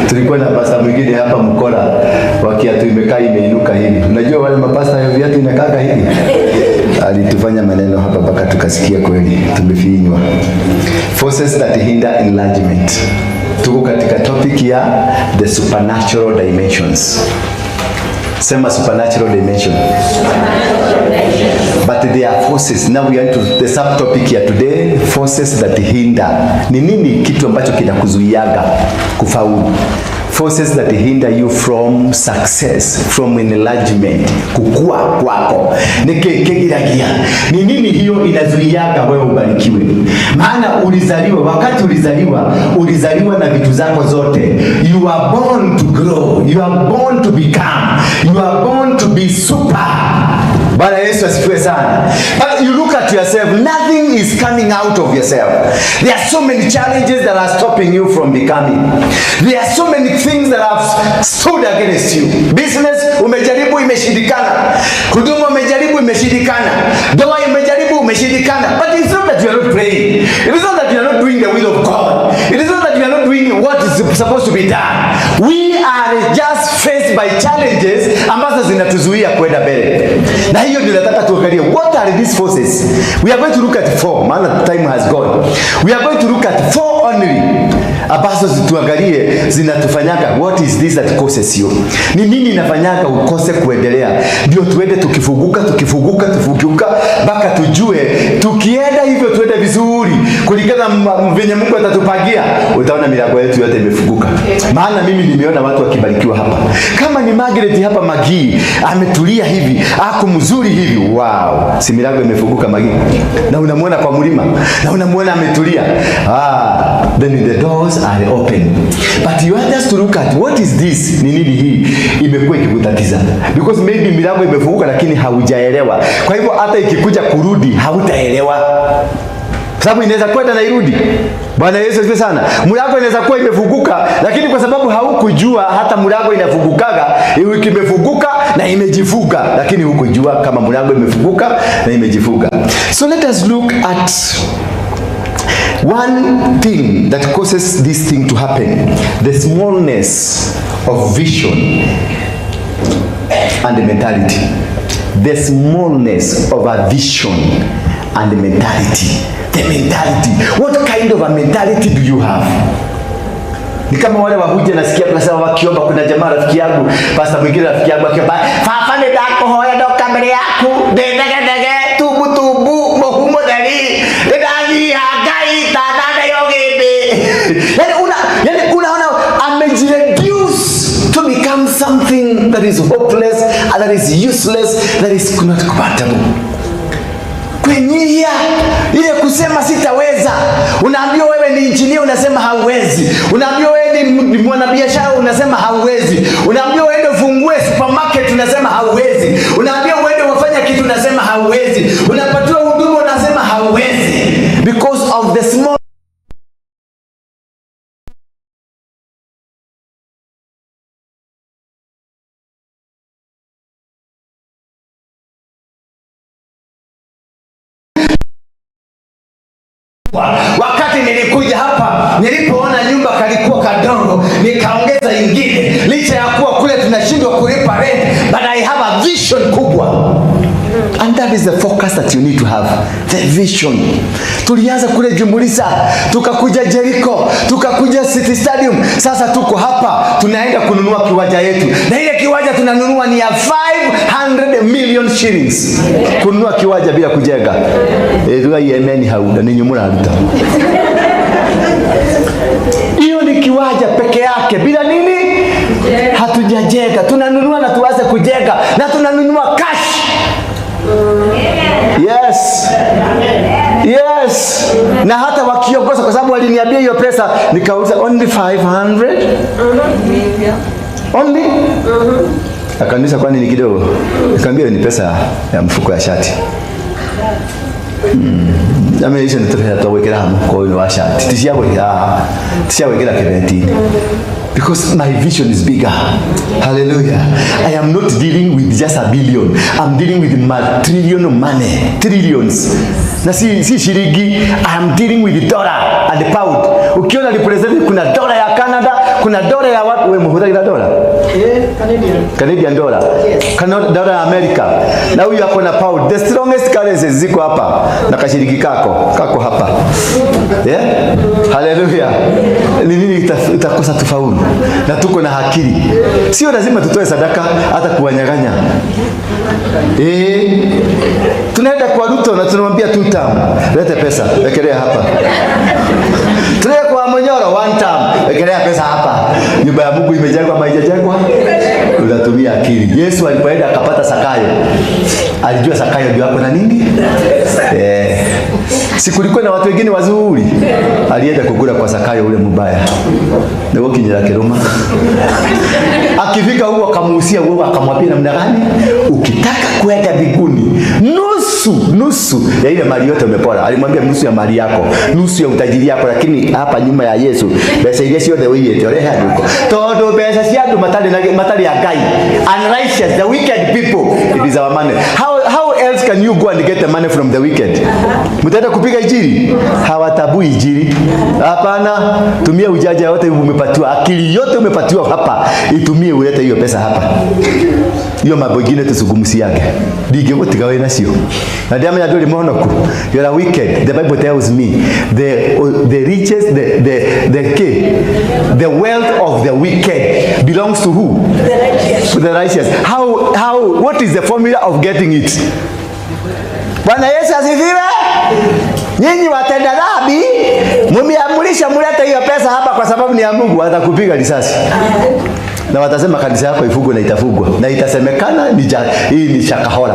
Tulikuwa na pasta mwingine hapa Mkora wa kiatu imekaa imeinuka hivi. Unajua wale mapasta ya viatu inakaa hivi. Alitufanya maneno hapa mpaka tukasikia kweli tumefinywa. Forces that hinder enlargement. Tuko katika topic ya the supernatural dimensions. Sema supernatural dimension. But there are forces. Now we are into the subtopic here today, forces that hinder. Ni nini kitu ambacho kinakuzuiaga kufaulu? Forces that hinder you from success, from enlargement, kukua kwako. Ni nini hiyo inazuiaga wewe ubarikiwe? Maana wakati ulizaliwa na vitu zako zote. You are born to grow, you are born to become, you are born to be super. Bwana Yesu asifiwe sana. But you look at yourself, nothing is coming out of yourself. There are so many challenges that are stopping you from becoming. There are so many things that have stood against you. Business umejaribu imeshindikana. Huduma umejaribu imeshindikana. Ndoa umejaribu umeshindikana. But it's not that you are not praying. It is not that you are not doing the will of God. It is not that you are not doing what is supposed to be done. We are just faced by challenges ambazo zinatuzuia kwenda mbele. Na hiyo ndio nataka tuangalie, what are these forces? We are going to look at 4, maana time has gone. We are going to look at 4 only. Ambazo tuangalie zinatufanyaga, what is this that causes you? Ni nini inafanyaga ukose kuendelea? Ndio tuende tukifunguka mpaka tujue tukienda hivyo tuende vizuri. Kulingana venye Mungu atatupangia, utaona milango yetu yote imefunguka. Maana mimi nimeona watu wakibarikiwa hapa. Kama ni Margaret hapa Magi, ametulia hivi, ako mzuri hivi. Wow, si milango imefunguka Magi. Na unamuona kwa mlima, na unamuona ametulia. Then the doors are open. But you want us to look at what is this? Ni nini hii imekuwa ikikutatiza? Because maybe milango imefunguka lakini haujaelewa. Kwa hivyo hata ikikuja kurudi hautaelewa. Sababu inaweza kwenda na irudi. Bwana Yesu asifiwe sana. Mlango inaweza kuwa imefunguka lakini kwa sababu haukujua hata mlango inafungukaga, imefunguka na imejifunga, lakini hukujua kama mlango imefunguka na imejifunga. So let us look at one thing that causes this thing to happen: the smallness of vision and the mentality. The smallness of a vision and the mentality. The mentality. What kind of a mentality do you have? Ni kama wale wahuja nasikia tunasema wakiomba, kuna jamaa rafiki yangu, pastor mwingine rafiki yangu akiomba, "Fafane dako hoya doka mbele yako, dege tubu mohumo dali, dedagi hagai tadada yogebe." Yani unaona amejireduce to become something that is hopeless, and that is useless, that is not compatible. Kwenyia ile kusema sitaweza. Unaambiwa wewe ni engineer, unasema hauwezi. Unaambiwa wewe ni mwanabiashara, unasema hauwezi. Unaambiwa uende ufungue supermarket, unasema hauwezi. Unaambiwa uende ufanye kitu, unasema hauwezi. Unapatiwa huduma unasema hauwezi because of the small. Wakati nilikuja hapa, nilipoona nyumba kalikuwa kadogo, nikaongeza ingine, licha ya kuwa kule tunashindwa kulipa rent, but I have a vision kubwa. And that is the focus that you need to have, the vision. Tulianza kule Jumulisa, tukakuja Jericho, tukakuja City Stadium, sasa tuko hapa, tunaenda kununua kiwanja yetu. Na ile kiwanja tunanunua ni ya 500 million shillings. Kununua kiwanja bila kujenga. Yemeni hauda, ninyi mnaruta. Hiyo ni kiwanja peke yake, bila nini? Hatujajenga. Tunanunua na tuanze kujenga, na tunanunua cash. Yes. Yes. Na hata wakiongoza, kwa sababu waliniambia hiyo pesa, nikauliza only 500? Only? Akaniuliza kwani ni kidogo? Nikamwambia ni pesa ya mfuko ya shati. Ame hizo nitokea tuwekera kwa hiyo wa shati. Tishawekera kibeti. Because my vision is bigger. Hallelujah. I am not dealing with just a billion. I'm dealing with trillion of money. Trillions. Na si shilingi. I am dealing with the dollar and the pound. Ukiona representative, kuna dola ya Canada, kuna dola ya watu. Wewe mhudhari na dola? Canadian dollar. Yes. Dola ya America. Na huyu hapo na pound. The strongest currencies ziko hapa. Na kashilingi kako hapa. Yeah? Hallelujah. Ni nini itakosa tufaulu? Na tuko na akili. Sio lazima tutoe sadaka hata kuwanyang'anya. Tunaenda kwa Ruto na tunamwambia 2 term. Lete pesa, wekelea hapa. Tunaenda kwa Monyoro 1 term, wekelea pesa hapa. Nyumba ya Mungu imejengwa ama haijajengwa? Unatumia akili. Yesu alipoenda akapata Sakayo, alijua Sakayo ndio hapo na nini? Si kulikuwa na watu wengine wazuri. Alienda kugura kwa Sakayo ule mbaya. Na wokinyira kiruma. Akifika huko akamuhusia wewe, akamwambia namna gani? Ukitaka kwenda mbinguni, nusu ya ile mali yote umepora. Alimwambia nusu ya mali yako, nusu ya utajiri yako, lakini hapa nyuma ya Yesu pesa ile sio the way it oreha huko. Todo pesa si adu matali ya Ngai. Unrighteous, the wicked people, it is our money. How else can you go and get the money from the wicked? Mtaenda kupiga injili? Hawatabui injili. Hapana, tumia ujanja wote umepatiwa, akili yote umepatiwa hapa, itumie ulete hiyo pesa hapa. Hiyo mambo mengine tusugumsiage. Dige gotigawe nacio. Na ndiamenya nduri monoku. You are wicked. The Bible tells me the riches, the wealth of the wicked belongs to who? The righteous. The righteous. What is the formula of getting it? Bwana Yesu asifiwe. Nyinyi watenda dhambi, mumeamurisha mulete hiyo pesa hapa kwa sababu ni ya Mungu, atakupiga risasi. Na watasema kanisa yako ifugwe na itafugwa. Na itasemekana hii ni shakahola.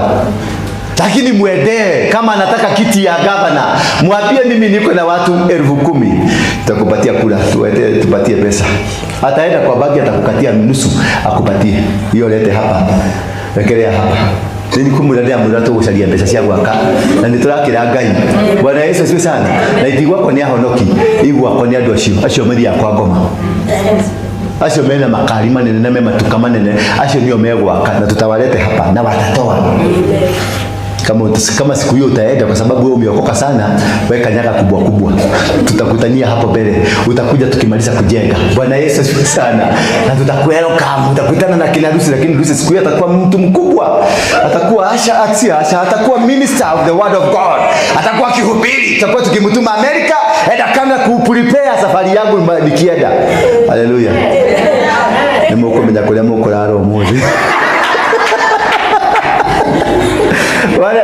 Lakini muendee, kama anataka kiti ya gavana, mwambie mimi niko na watu 10,000. Tutakupatia kula, tupatie pesa. Ataenda kwa bagi atakukatia nusu, akupatie. Hiyo lete hapa. Wekelea hapa. Nini kumulalia mulato gusharia pesa cia gwaka na niturakira Ngai. Bwana Yesu asifiwe sana. Na itigwa kwa ni ahonoki, igwa kwa ni andu acio meri akwa ngoma. Acio mena makari manene na mematuka manene, acio nio megwaka na tutawalete hapa na watatoa. Kama siku hiyo utaenda kwa sababu wewe umeokoka sana, weka nyaga kubwa. Tutakutania hapo mbele. Utakuja tukimaliza kujenga. Bwana Yesu asifiwe sana. Na tutakuelekea, utakutana na kina Lucy, lakini Lucy siku hiyo atakuwa mtu mkubwa. Atakuwa Asha, atakuwa minister of the word of God. Atakuwa kihubiri. Tutakuwa tukimtuma Amerika, enda kama kuprepare safari yangu nikienda. Haleluya. Nimoko menya kule moko raro mozi.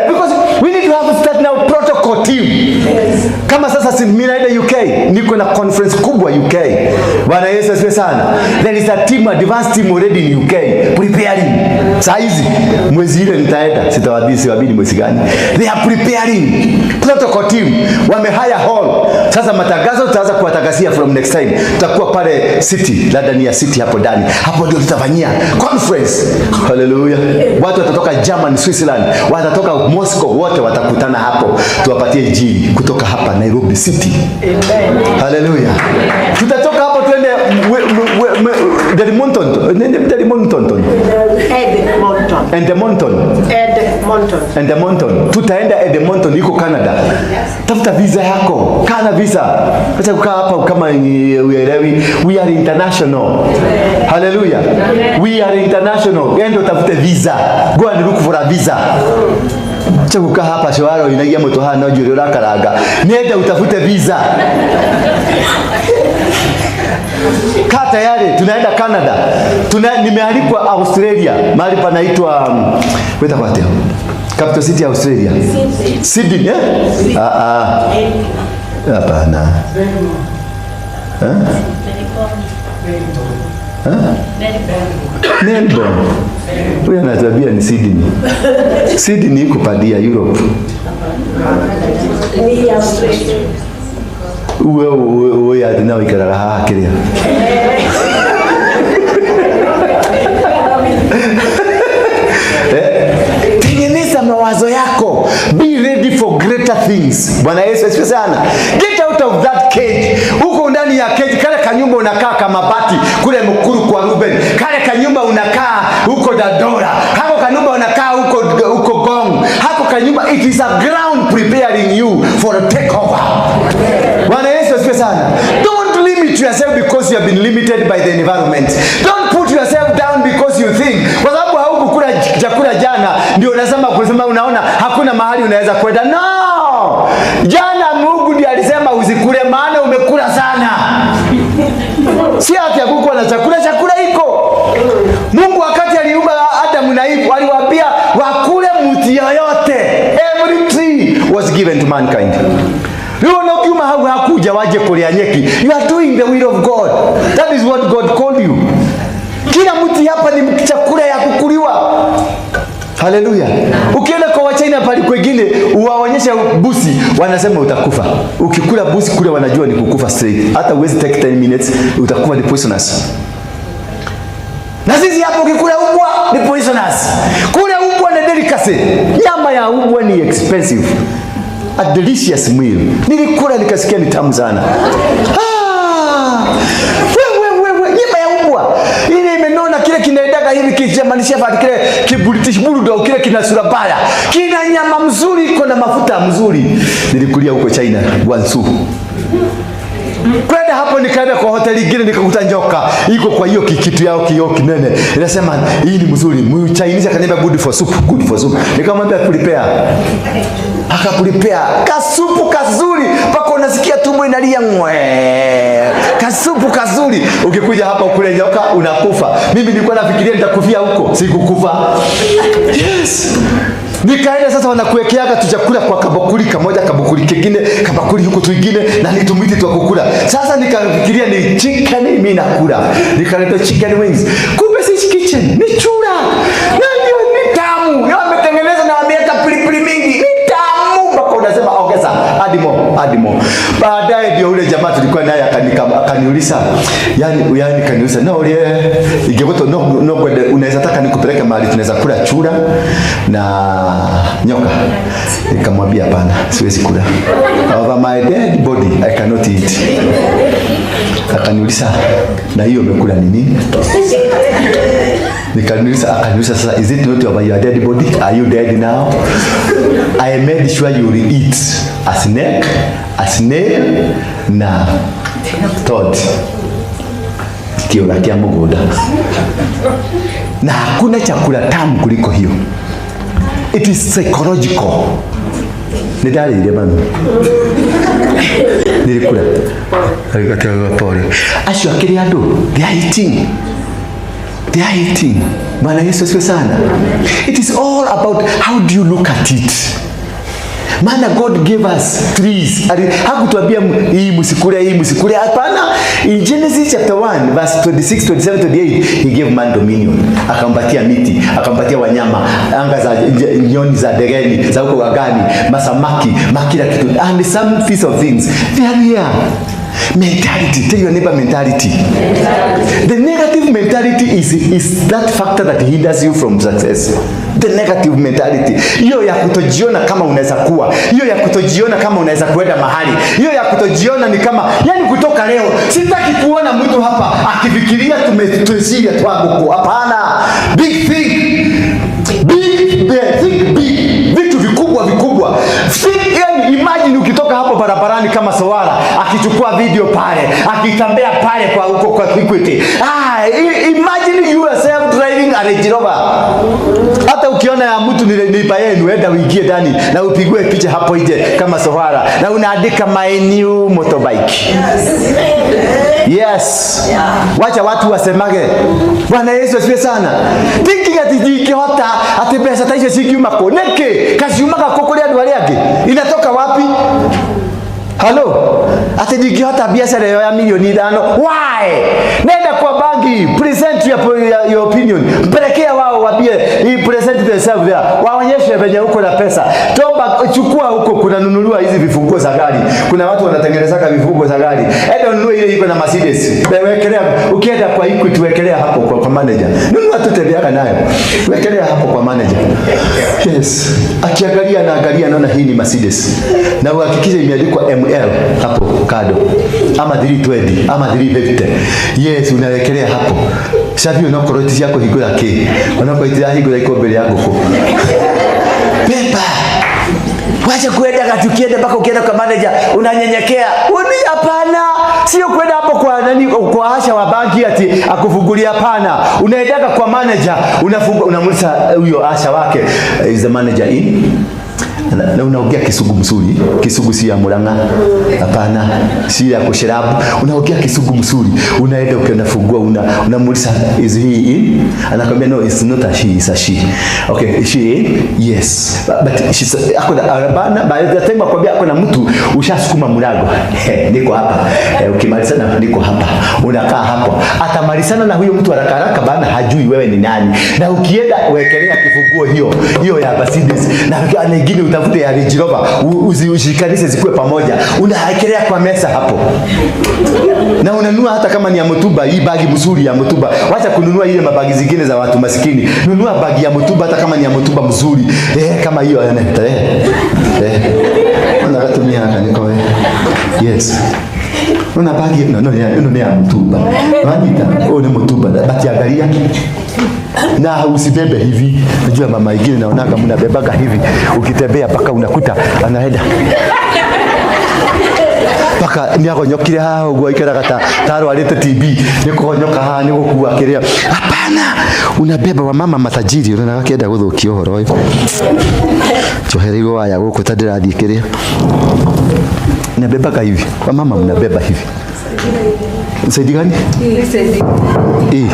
Because we need to have a start now protocol team. Yes. Kama sasa mimi naenda UK, niko na conference kubwa UK. Bwana Yesu asifiwe sana. There is a team, advanced team already in UK preparing. Saizi mwezi ile nitaenda, sitawadisi wabidi mwezi gani. They are preparing. Protocol team wamehire hall. Sasa matangazo tutaanza kuwatangazia from next time. Tutakuwa pale City, ndani ya City hapo ndani. Hapo ndio tutafanyia conference. Hallelujah. Watu watatoka Germany, Switzerland, watatoka Moscow, wote watakutana hapo. Tuwapatie injili kutoka hapa Nairobi City. Amen. Hallelujah. Tutatoka hapo twende Edmonton. Tutaenda Edmonton yuko Canada. Tafuta visa yako. Kana visa. Acha kukaa hapa kama uelewi. We are international. Hallelujah. We are international. Endo tafute visa. Go and look for a visa. Acha kukaa hapa shwaro inagia moto hana na juri rakaraga. Nenda utafute visa. Kaa tayari, tunaenda Canada. Nimealikwa Australia, mahali panaitwa weta wapi? Capital City Australia. Sydney, eh? Hapana. Melbourne. Huyo anatabia ni Sydney. Sydney iko padia Europe. Ni Australia. Uwe ya dinao ikarara hakiria. Tengeneza mawazo yako. Be ready for greater things. Bwana Yesu asifiwe sana. Get out of that cage. Huko ndani ya cage, kale kanyumba unakaa kama bati kule Mukuru kwa Ruben. Kale kanyumba unakaa huko Dadora. Hako kanyumba unakaa huko Gong. Hako kanyumba, it is a ground preparing you for a takeover. Bwana Yesu asifiwe sana. Don't limit yourself because you have been limited by the environment. Don't put yourself down because you think kwa sababu haukukula chakula jana ndio unasema unaona hakuna mahali unaweza kwenda. No! Jana Mungu ndiye alisema usikule maana umekula sana. Si ati hakukuwa na chakula iko. Mungu wakati aliumba Adam na Eve aliwaambia wakule mti yoyote. Every tree was given to mankind. Ukiuma hakuja waje kulia nyeki. You are doing the will of God. That is what God called you. Kila mti hapa ni chakula ya kukuliwa. Hallelujah. Ukienda kwa Wachina pale kwingine uwaonyesha busi wanasema utakufa. Ukikula busi kule wanajua ni kukufa straight. Hata uwezi take 10 minutes utakufa ni poisonous. Na sisi hapo ukikula ubwa ni poisonous. Kule ubwa ni delicacy. Nyama ya ubwa ni expensive. A delicious meal. Nilikula nikasikia ni tamu sana. Nyama ya ubwa. Ile imenona kile kinaendaga hivi kijamanisha fa kile kibulitish buludo kile kina sura baya. Kina nyama mzuri iko na mafuta mzuri. Nilikulia huko China, Guangzhou. Kwenda hapo nikaenda kwa hoteli nyingine nikakuta njoka iko kwa hiyo kitu yao kioo kinene. Inasema hii ni mzuri. Chinese akaniambia good for soup. Nikamwambia prepare. Akaprepare kasupu kazuri mpaka unasikia tumbo inalia ngwe. Kasupu kazuri. Ukikuja hapa ukule nyoka unakufa. Mimi nilikuwa nafikiria nitakufia huko, sikukufa. Yes. Nikaenda sasa wanakuwekeaga tuchakula kwa kabakuli kamoja, kabakuli kingine, kabakuli huko twingine na nitumiti tu kukula. Sasa nikafikiria ni chicken mimi nakula. Nikaleta chicken wings. Kumbe si kitchen, ni chura. Na ndio ni tamu. Wametengeneza na wameweka pilipili mingi. Ni tamu mpaka unasema ongeza adimo. Baadaye ndio ule jamaa tulikuwa naye akaniuliza. Yani kaniuliza, "No, ingegoto no unaweza taka nikupeleke mahali tunaweza kula chura na nyoka." Nikamwambia hapana, siwezi kula. Over my dead body I cannot eat. Akaniuliza, "Na hiyo umekula nini?" Akaniuliza sasa, "Is it not over your dead body? Are you dead now?" I made sure you will eat a snake, a snail na toad. Kiora kia mugunda. Na hakuna chakula tamu kuliko hiyo. It is psychological. Nidalile mami. Nilikula. Alikataa pole. Asho akili ando, they are eating. Bwana Yesu asifiwe sana. It is all about how do you look at it. Maana God gave us trees. Hakutuambia hii msikule. Hapana. In Genesis chapter 1 verse 26, 27, 28, he gave man dominion. Akampatia miti, akampatia wanyama, anga za nyoni za degeni, za huko wagani, masamaki, makila kitu. And some piece of things. They are here. Mentality. Tell your neighbor mentality. The negative mentality is that factor that hinders you from success. The negative mentality. Hiyo ya kutojiona kama unaweza kuwa. Hiyo ya kutojiona kama unaweza kwenda mahali. Hiyo ya kutojiona ni kama, yani kutoka leo, sitaki kuona mtu hapa akifikiria tumetuishia twago. Hapana. Big thing. Vitu vikubwa. Imagine ukitoka hapo barabarani kama Sawara, akichukua video pale, akitembea pale kwa huko kwa Equity. Imagine yourself driving a Range Rover. Hata ukiona ya mtu nilipa yenu, enda uingie ndani na upigwe picha hapo nje kama Sawara na unaandika my new motorbike. Yes. Wacha watu wasemage. Bwana Yesu asifiwe sana. Thinking ikihota ati pesa taisha sikiuma koneke. Kazi umaka kokolia ndwali yake. Inatoka wapi? Hello? Ati ikihota biashara ya milioni 5. Why? Nenda kwa banki, present your opinion. Mpelekea wao waambie, present yourself there. Waonyeshe venye uko na pesa. Toba chukua huko kunanunuliwa hizi vifunguo za gari. Kuna watu wanatengeneza vifunguo za gari. Enda ununue ile iko na Mercedes. Wekelea ukienda kwa Equity wekelea hapo kwa manager. Nunua tu tembea nayo. Wekelea hapo kwa manager. Yes. Akiangalia naona hii ni Mercedes. Na uhakikishe imeandikwa ML hapo kado. Ama 320 ama 350. Yes, unawekelea hapo. Safi unakoroti yako higo yake. Unakoitira higo yako mbele yako. Pepa. Wacha kuenda katukienda mpaka ukienda kwa manager unanyenyekea. Hapana. Sio kwenda hapo kwa nani kwa Asha wa banki ati akufungulia, hapana. Unaendaka kwa manager, unamuuliza huyo Asha wake, is the manager in? Na unaongea Kisugu mzuri. Kisugu si ya Murang'a. Hapana, si ya kushirabu. Unaongea Kisugu mzuri. Unaenda ukinafungua unamuuliza is he in? Anakwambia no, it's not a she, it's a she. Okay, is she in? Yes. But she's hapana, by the time akwambia kuna mtu ushasukuma mlango. Niko hapa. Ukimalizana niko hapa. Unakaa hapo. Atamalizana na huyo mtu haraka bana, hajui wewe ni nani. Na ukienda wekelea kifunguo hiyo ya Mercedes na nyingine utafute ya Range Rover, ushikanishe zikuwe pamoja. Unaekelea kwa mesa hapo. Na unanunua hata kama ni ya Mutumba, hii bagi mzuri ya Mutumba. Wacha kununua ile mabagi zingine za watu maskini. Nunua bagi ya Mutumba hata kama ni ya Mutumba mzuri. Kama hiyo yanapita. Unagatumia haka niko wewe. Yes. Una bagi no ya Mutumba. Wanita, ni Mutumba. Bati angalia. Na usibebe hivi. Najua mama ingine naonaga mnabebaga hivi. Ukitembea paka unakuta anaenda. Paka niagonyokire hao gwa ikara taro alete TB. Nikugonyoka nikukuwa kiria. Hapana. Unabeba wa mama matajiri unaona kienda guthukia uhoro uyu. Chohereirwo waya guku tandirathie kiria. Nabebaga hivi. Kwa mama mnabeba hivi. Saidi gani? Saidi.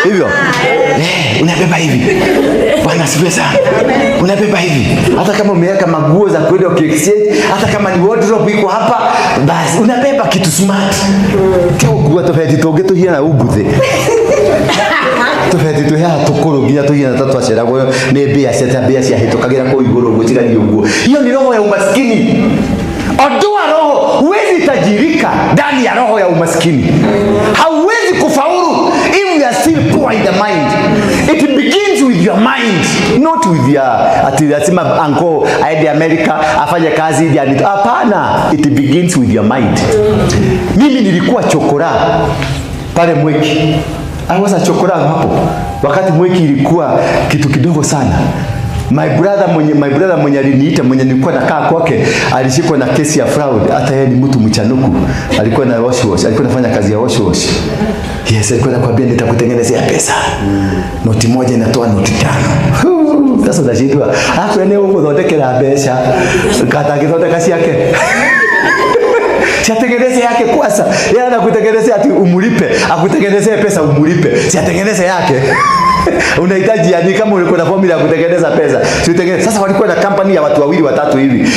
Hivyo. Unabeba hivi. Bwana asifiwe sana. Unabeba hivi. Hata kama umeweka maguo za kwenda exchange, hata kama ni wardrobe iko hapa, basi unabeba kitu smart. Kio kuwa tofauti togeto hiana ubuthe. Tofauti tu ya tukuru nginya tu hiana tatu acera go ne bia cia hitukagira ko iguru gutigani uguo. Hiyo ni roho ya umaskini. Ondoa roho, huwezi tajirika ndani ya roho ya umaskini. Hauwezi kufaulu if you are still poor in the mind. It begins with your mind, not with your atima uncle aende America afanye kazi ili anitu. Hapana, it begins with your mind. Mimi nilikuwa chokora pale Mweki. I was a chokora hapo. Wakati Mweki ilikuwa kitu kidogo sana. My brother mwenye aliniita, mwenye nilikuwa nakaa kwake, alishikwa na kesi ya fraud. Hata yeye ni mtu mchanuku. Alikuwa na wash, alikuwa anafanya kazi ya wash. Yes, alikuwa anakuambia nitakutengenezea pesa. Noti moja inatoa noti 5. Sasa unashindwa. Hapo eneo huko zotekera pesa. Kata kizote kasi yake. Siatengeneze yake kwanza. Yeye anakutengenezea ati umulipe, akutengenezee pesa umulipe. Siatengeneze yake. Unahitaji yani kama ulikuwa na formula ya kutengeneza pesa. Si utengeneze. Sasa walikuwa na company ya watu 2 3 hivi.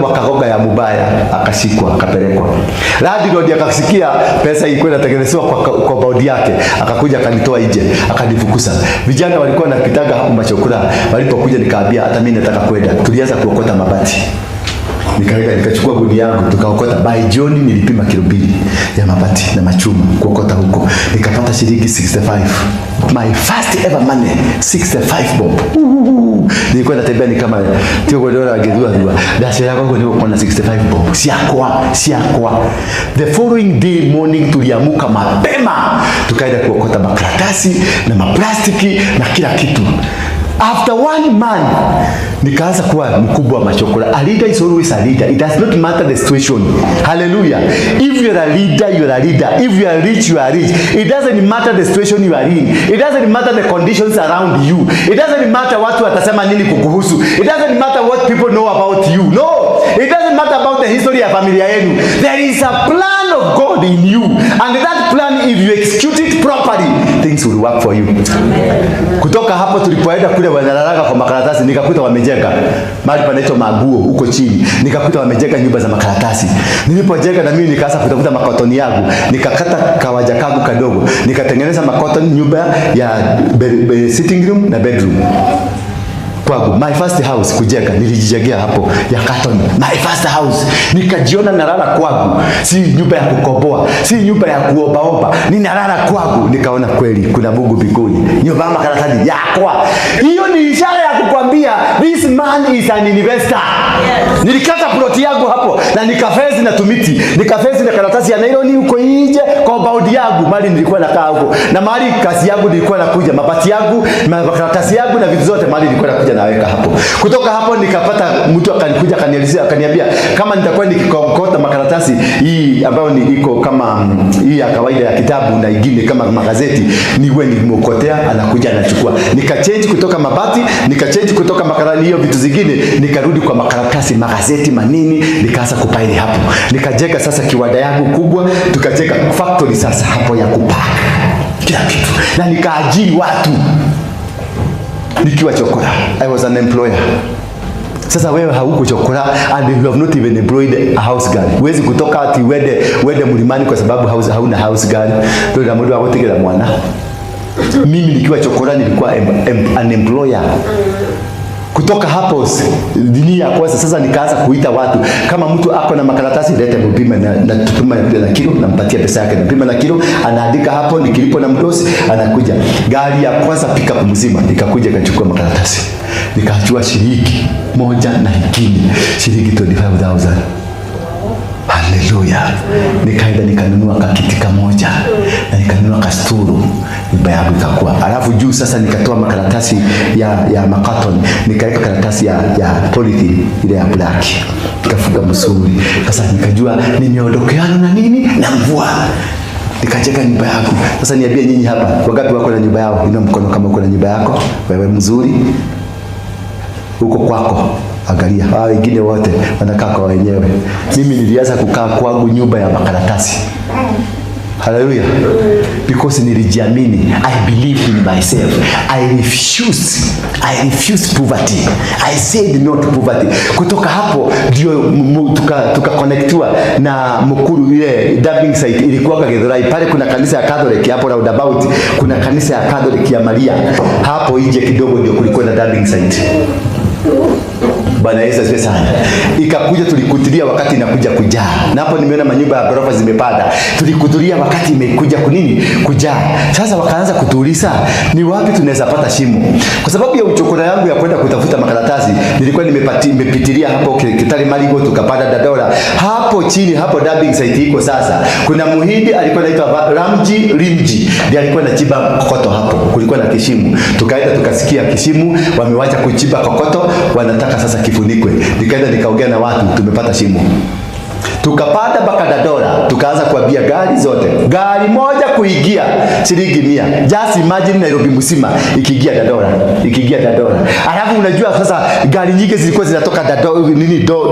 Wakagoga ya mubaya, akashikwa, akapelekwa. Landlord akasikia pesa ilikuwa inatengenezwa kwa bodi yake. Akakuja akanitoa nje, akanifukuza. Vijana walikuwa wanakitaga hapo machokora. Walipokuja nikaambia hata mimi nataka kwenda. Tulianza kuokota mabati. Nikachukua gunia yangu tukaokota. By jioni nilipima kilo 2 ya mabati na machuma kuokota huko. Nikapata shilingi 65. My first ever money, 65 bob. Nilikuwa natembea ni kama tio godora agedua dua. Dasha yako ndio kwa 65 bob. Siakwa. The following day morning tuliamuka mapema. Tukaenda kuokota makaratasi na maplastiki na kila kitu. After 1 month, nikaanza kuwa mkubwa wa machokora. A leader is always a leader. It does not matter the situation. Hallelujah. If you are a leader, you are a leader. If you are rich, you are rich. It doesn't matter the situation you are in. It doesn't matter the conditions around you. It doesn't matter watu watasema nini kukuhusu. It doesn't matter what people know about you. No. It doesn't matter about the history ya familia yenu. There is a plan of God in you. And that plan, if you execute it properly, things will work for you. Amen. Kutoka hapo tulipoenda kule wanalalaga kwa makaratasi, nikakuta wamejenga mahali panaitwa Maguo huko chini. Nikakuta wamejenga nyumba za makaratasi. Nilipojenga na mimi nikaanza kutafuta makotoni yangu. Nikakata kawaja kangu kadogo. Nikatengeneza makotoni nyumba ya sitting room na bedroom. Kwangu, my first house kujenga nilijijengea hapo ya carton. My first house nikajiona nalala kwangu, si nyumba ya kukoboa, si nyumba ya kuomba, ninalala kwangu. Nikaona kweli kuna Mungu mbinguni, nyumba ya makaratasi yakwa. Hiyo ni ishara ya kukwambia this man is an investor. Yes. Nilikata ploti yangu hapo na nikafezi na tumiti, nikafezi na karatasi ya nylon huko nje kwa baudi yangu, mali nilikuwa nakaa huko, na mali kazi yangu nilikuwa nakuja, mabati yangu, makaratasi yangu na vitu zote mali nilikuwa nakuja naweka hapo. Kutoka hapo nikapata mtu akanikuja akaniambia kama nitakuwa nikikokota makaratasi hii ambayo ni iko kama hii ya kawaida ya kitabu na ingine kama magazeti, niwe nimokotea, anakuja anachukua. Nikachange kutoka mabati, nikachange kutoka makaratasi hiyo vitu zingine, nikarudi kwa makaratasi, magazeti, manini, nikaanza kupaili hapo. Nikajenga sasa kiwanda yangu kubwa, tukajenga factory sasa hapo ya kupaka kila kitu. Na nikaajiri watu. Nikiwa chokora. I was an employer. Sasa wewe hauko chokora and you have not even employed a house girl. Huwezi kutoka ati wende mlimani kwa sababu hauna house girl. Ndio na mtu akotegela mwana. Mimi nikiwa chokora nilikuwa an employer. Kutoka hapo dunia ya kwanza sasa nikaanza kuita watu. Kama mtu ako na makaratasi lete mpima na tupima na kilo, nampatia pesa yake, napima na kilo, anaandika hapo, nikilipo na mdosi anakuja. Gari ya kwanza pick up mzima nikakuja nikachukua makaratasi. Nikachukua shilingi moja na hikini, shilingi 25,000. Hallelujah. Nikaenda nikanunua kakiti kamoja na nikanunua kasturu, nyumba yangu ikakuwa. Alafu juu sasa nikatoa makaratasi ya makaton, nikaweka karatasi ya polythene ile ya black, nikafunga msuri. Sasa nikajua nimeondokeana na nini na mvua. Nikajenga nyumba yangu. Sasa niambie nyinyi hapa, wangapi wako na nyumba yao? Inua mkono kama uko na nyumba yako, wewe mzuri. Huko kwako angalia, hao wengine wote wanakaa kwa wenyewe. Mimi nilianza kukaa kwangu nyumba ya makaratasi. Hallelujah. Because nilijiamini. I believed in myself. I refused poverty. I said no to poverty. Kutoka hapo ndio tuka na mkuru ile dubbing site ilikuwa Githurai. Pale kuna kanisa ya Catholic hapo roundabout, kuna kanisa ya Catholic ya Maria. Hapo nje kidogo ndio kulikuwa na dubbing site. Bwana Yesu asifiwe sana. Ikakuja tulikutilia wakati inakuja kujaa. Na hapo nimeona manyumba ya ghorofa zimepanda. Tulikutulia wakati imekuja kunini? Kujaa. Sasa wakaanza kutuuliza ni wapi tunaweza pata shimo. Kwa sababu ya uchokora yangu ya kwenda kutafuta makaratasi, nilikuwa nimepitilia hapo Kitale Marigo tukapanda Dadora. Hapo chini hapo dubbing site iko sasa. Kuna Muhindi alikuwa anaitwa Rimji. Ndiye alikuwa anachimba kokoto hapo. Kulikuwa na kishimo. Tukaenda tukasikia kishimo, wamewacha kuchimba kokoto, wanataka sasa kifunikwe. Nikaenda nikaongea na watu, tumepata shimo. Tukapanda mpaka Dandora, tukaanza kuambia gari zote, gari moja kuingia shilingi 100. Just imagine Nairobi mzima ikiingia Dandora. Alafu unajua sasa gari nyingi zilikuwa zinatoka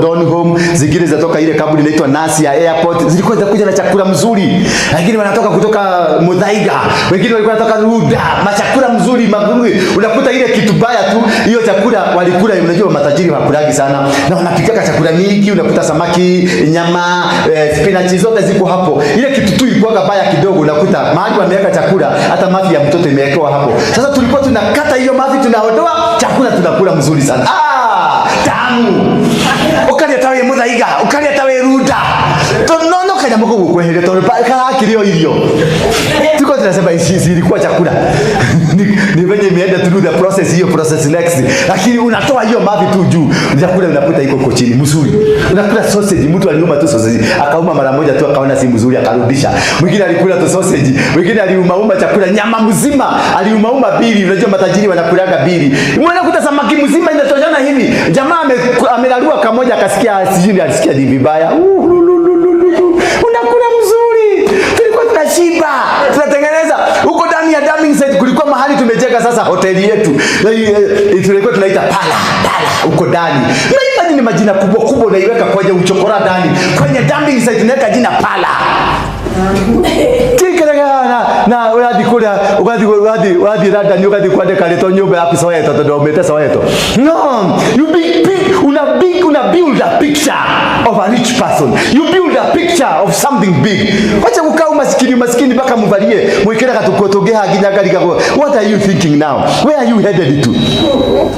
Donholm, zingine zinatoka ile kampuni inaitwa Nasi ya airport, zilikuwa zinakuja na chakula mzuri. Lakini wanatoka kutoka Muthaiga, wengine walikuwa wanatoka Ruda, machakula mzuri maguri. Unakuta ile kitu baya tu, hiyo chakula walikula, unajua matajiri wakulagi sana. Na wanapika chakula mingi, unakuta samaki, nyama, spinach zote ziko hapo. Ile kitu tu ilikuwa baya kidogo, unakuta mahali wameweka chakula, hata mavi ya mtoto imewekewa hapo. Sasa tulikuwa tunakata hiyo mavi, tunaondoa chakula, tunakula mzuri sana. Tamu. Ukaleta wewe Muthaiga, ukaleta wewe Ruda. Tonono kanya mko kwehere to kala kilio hiyo. Tuko tunasema ilikuwa chakula. Ni venye imeenda through the process, hiyo process next. Lakini unatoa hiyo mavi tu juu. Chakula unakuta iko chini mzuri. Unakula sausage, mtu aliuma tu sausage. Akauma mara moja tu akaona si mzuri akarudisha. Mwingine alikula tu sausage, mwingine aliuma chakula nyama mzima, aliuma bili. Unajua matajiri wanakulaga bili. Unakuta samaki mzima inatoshana hivi. Jamaa amelalua kamoja akasikia sijui alisikia ni vibaya. Unakula mzuri. Tulikuwa tunashiba. Tunatengeneza huko ndani ya dumping site, kulikuwa mahali tumejenga sasa hoteli yetu. Tulikuwa tunaita pala huko ndani. Na ni majina kubwa unaiweka kwenye uchokora ndani. Kwenye dumping site unaweka jina pala. Na uradi kula uradi rada nyugadi kwande kaleto nyumba ya Soweto to domete Soweto. No, you una build a picture of a rich person. You build a picture of something big. Wacha kukaa maskini mpaka mvalie mwekera katukotogea ginyagari kako. What are you thinking now? Where are you headed to?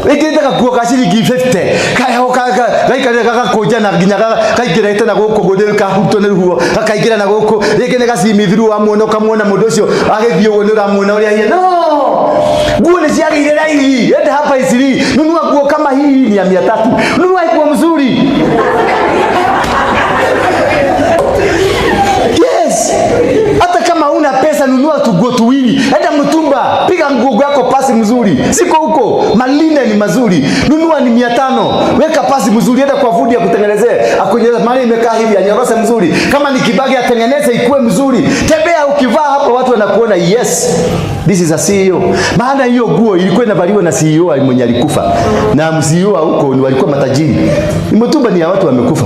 Ekitaka kuoka shilingi 50. Kaka koja na ginyaga kaikireta na goko godel ka huto ne huo. Kaikira na goko rekene kasimithuru amuona kamwona mundu ucio agithio wonera muona uria hiye. No! Nguo ni cia girera hii. Ende hapa isiri. Nunua nguo kama hii ni ya 300. Nunua nguo mzuri. Yes. Hata kama una pesa nunua tuguo tuwili. Enda mtumba, piga nguo yako pasi mzuri. Siko huko, maline ni mazuri. Nunua ni 500. Weka pasi mzuri, enda kwa fundi ya kutengenezea. Akunyeza mali imekaa hivi, anyoroshe mzuri. Kama ni kibagi atengeneze ikuwe mzuri. Tembea ukivaa hapo watu wanakuona yes. This is a CEO. Maana hiyo nguo ilikuwa inavaliwa na CEO mwenye alikufa. Na CEO huko ni walikuwa matajiri. Mtumba ni ya watu wamekufa.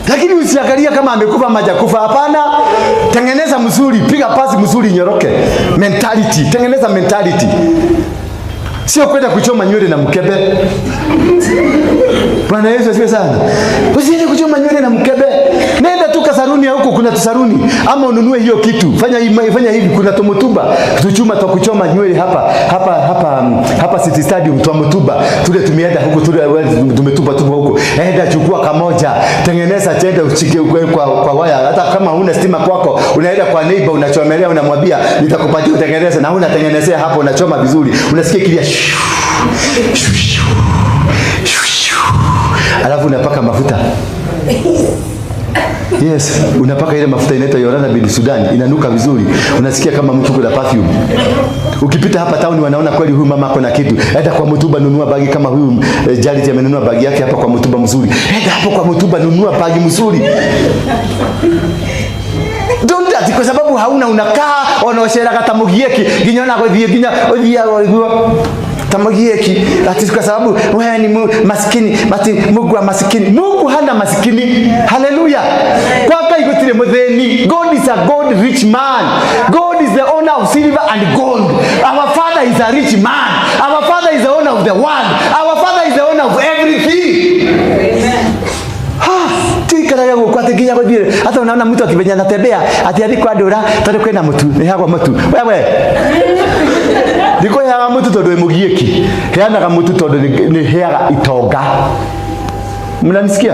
Lakini usiangalia kama amekufa ama hajakufa, hapana. Tengeneza mzuri, piga pasi mzuri, nyoroke. Mentality, tengeneza mentality. Sio kwenda kuchoma nywele na mkebe. Bwana Yesu asifiwe sana. Usiende kuchoma nywele na mkebe. Nenda tu kasaruni huko, kuna tusaruni, ama ununue hiyo kitu. Fanya hivi, kuna tomotuba. Tuchuma tu kuchoma nywele hapa City Stadium tomotuba. Tule tumeenda huko, tumetuba huko. Enda chukua kamoja, tengeneza chenda uchike kwa waya. Hata kama huna stima kwako, unaenda kwa neighbor unachomelea, unamwambia nitakupatia utengeneze, na unatengenezea hapo, unachoma vizuri. Unasikia kilia. Alafu unapaka mafuta. Yes, unapaka ile mafuta inaitwa Yorana bin Sudan, inanuka vizuri. Unasikia kama mtu kuna perfume. Ukipita hapa town wanaona kweli huyu mama ako na kitu. Enda kwa mtumba nunua bagi kama huyu Jalit amenunua bagi yake hapa kwa mtumba mzuri. Enda hapo kwa mtumba nunua bagi mzuri. Don't that, kwa sababu hauna unakaa onoshera katamugieki ginyona gothie ginya othia tamagieki ati kwa sababu wewe ni maskini ati Mungu wa maskini. Mungu hana maskini. Hallelujah. Kwa igotire mutheni. God is a God rich man. God is the owner of silver and gold. Our Father is a rich man. Our Father is the owner of the world. Our Father is the owner of everything. Tikaraga kwa teginya gothire. Hata unaona mtu akibenya anatembea ati aliko Ndura tatu kwenda mtu. Ni hagwa mtu. Wewe. Ndiko ya mtu todo emugieki. Heana mtu todo ni heaga itonga. Mnanisikia?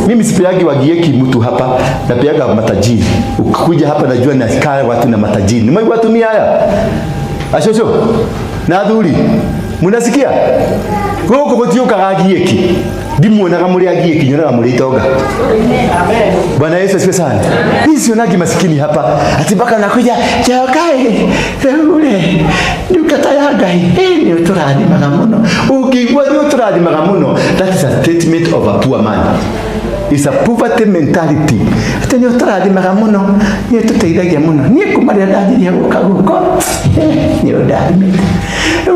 Mimi sipeagi wagieki mtu hapa, napeaga matajiri. Ukikuja hapa najua nasikaya watu na matajiri. Ni mimi watumia haya. Ashosho. Na adhuri. Mnasikia? Huko kotio kagieki. Ndimuonaga muri agie kinyonaga muri itoga. Amen. Bwana Yesu asifiwe sana. Mimi sionagi maskini hapa. Ati mpaka nakuja chakae. Ule dukata ya gai. Ni uturadi magamuno. Ukigwa ni uturadi magamuno. That is a statement of a poor man. It's a poverty mentality. Ati ni uturadi magamuno. Ni tuteithagia muno. Ni kumaria ndani ya gukaguko. Ni udadi.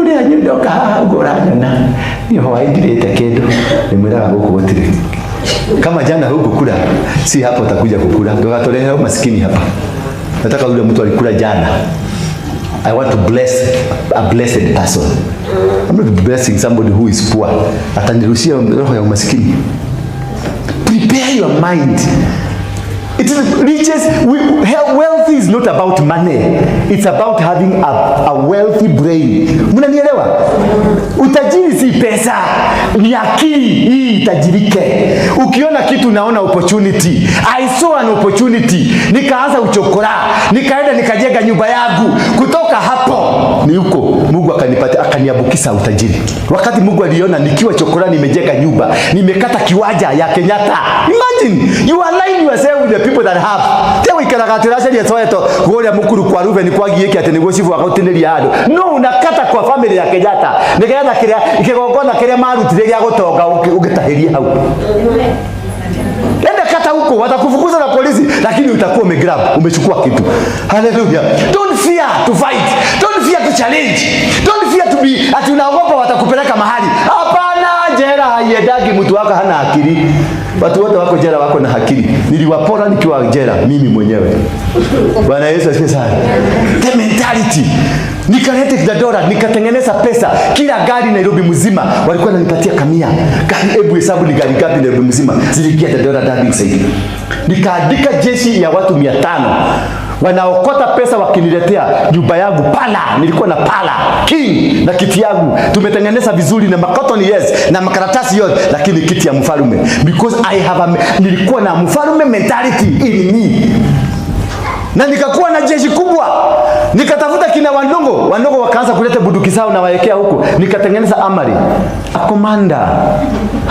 Ule anyodoka agorana na. Ni hawaidileta kedo. Ni mwiraga guku gotire. Kama jana huko kula, si hapo utakuja kukula. Ndio atolea maskini hapa. Nataka yule mtu alikula jana. I want to bless a blessed person. I'm not blessing somebody who is poor. Atanirushia roho ya umaskini. Prepare your mind. It is riches. Wealth is not about money. It's about having a wealthy brain. Mnanielewa? Utajiri si pesa, ni akili hii itajirike. Ukiona kitu naona opportunity. I saw an opportunity. Nikaanza uchokora. Nikaenda nikajenga nyumba yangu. Kutoka hapo ni huko Mungu akanipatia akaniabukisa utajiri. Wakati Mungu aliona nikiwa chokora nimejenga nyumba, nimekata kiwanja ya Kenyatta. Imagine you align yourself with the people that have. Tewe ikaragatira ya soeto gole mukuru kwa ruve ni kwa gieke ati nigo sifu akotineri ado. No, unakata kwa family ya Kenyatta. Nikaenda kile ikigongona kile marutire ya gotonga ugetahiria hau. Enda kata huko watakufukuza na polisi lakini utakuwa umegrab umechukua kitu. Hallelujah. Don't fear to fight. Don't fear to challenge. Don't fear to be ati unaogopa watakupeleka mahali. Hapana, jela haiendagi mtu wako hana akili. Watu wote wako jela wako na akili. Niliwapora nikiwa jela mimi mwenyewe. Bwana Yesu asifiwe sana. The mentality. Nikalete $1, nikatengeneza pesa. Kila gari Nairobi mzima walikuwa wananipatia kamia. Gari hebu hesabu ni gari gapi Nairobi mzima zilikia $1 daddy said. Nikaandika jeshi ya watu 500. Wanaokota pesa wakiniletea nyumba yangu pala, nilikuwa na pala king na kiti yangu tumetengeneza vizuri na cotton yes na makaratasi yote, lakini kiti ya mfalme because I have nilikuwa na mfalme mentality in me. Na nikakuwa na jeshi kubwa. Nikatafuta kina Wandongo wakaanza kuleta bunduki zao na waekea huko. Nikatengeneza amari. A commander.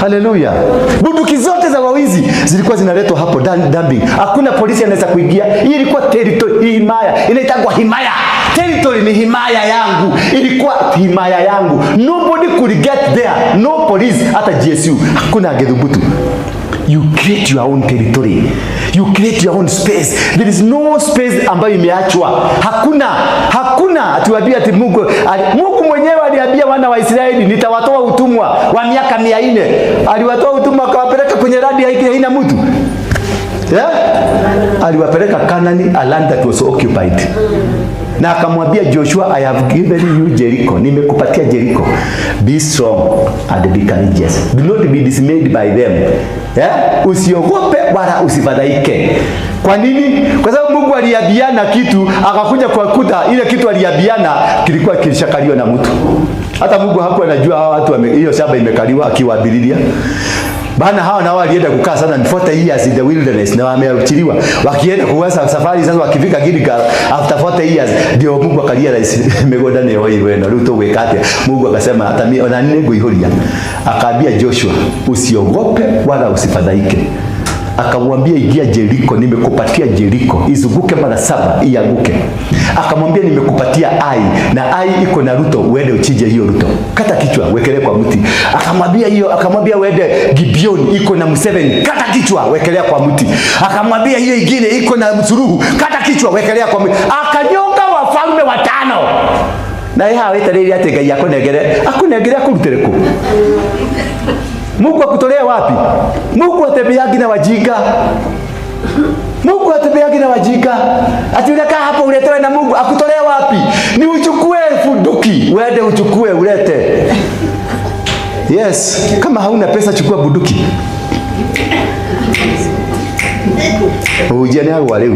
Hallelujah. Bunduki zote za wawizi zilikuwa zinaletwa hapo dumping. Hakuna polisi anaweza kuingia. Hii ilikuwa territory, himaya. Inaitwa himaya. Territory ni himaya yangu. Ilikuwa himaya yangu. Nobody could get there. No police hata GSU. Hakuna agedhubutu. You create your own territory. You create your own space. There is no space ambayo imeachwa. Hakuna atuambia ati Mungu mwenyewe aliambia wana wa Israeli nitawatoa utumwa wa miaka 400. Aliwatoa utumwa akawapeleka kwenye radi haina mtu. Yeah? Aliwapeleka Canaan, a land that was occupied. Na akamwambia Joshua, I have given you Jericho. Nimekupatia Jericho. Be strong and be courageous. Do not be dismayed by them. Yeah? Usiogope wala usifadhaike. Kwa nini? Kwa sababu Mungu aliabiana kitu, akakuja kwa kuta ile kitu aliabiana kilikuwa kilishakaliwa na mtu. Hata Mungu hakuwa anajua hawa watu hiyo shamba imekaliwa akiwaabilia. Bana hawa nao walienda kukaa sana 40 years in the wilderness na wameachiliwa. Wakienda kuanza safari sasa wakifika Gilgal after 40 years ndio Mungu akalia rais megoda ne wewe na ruto wekate. Mungu akasema hata mimi ona nini nguihuria. Akaambia Joshua usiogope wala usifadhaike. Akamwambia ingia Jericho, nimekupatia Jericho, izunguke mara 7 ianguke. Akamwambia nimekupatia Ai na Ai iko na ruto, uende uchije hiyo ruto. Kata kichwa wekelee kwa mti. Akamwambia uende Gibeon iko na Museveni, kata kichwa wekelea kwa mti. Akamwambia hiyo ingine iko na Msuruhu, kata kichwa wekelea kwa mti. Akanyonga wafalme 5. Na yeye hawetereri ate Ngai akonegere, akunegere akurutereko. Mungu akutolea wapi? Mungu atembeagi na wajinga. Mungu atembeagi na wajinga. Ati unakaa hapo uletewe na Mungu akutolea wapi? Ni uchukue bunduki, uende uchukue ulete. Yes, kama hauna pesa chukua bunduki. Ujane wangu leo.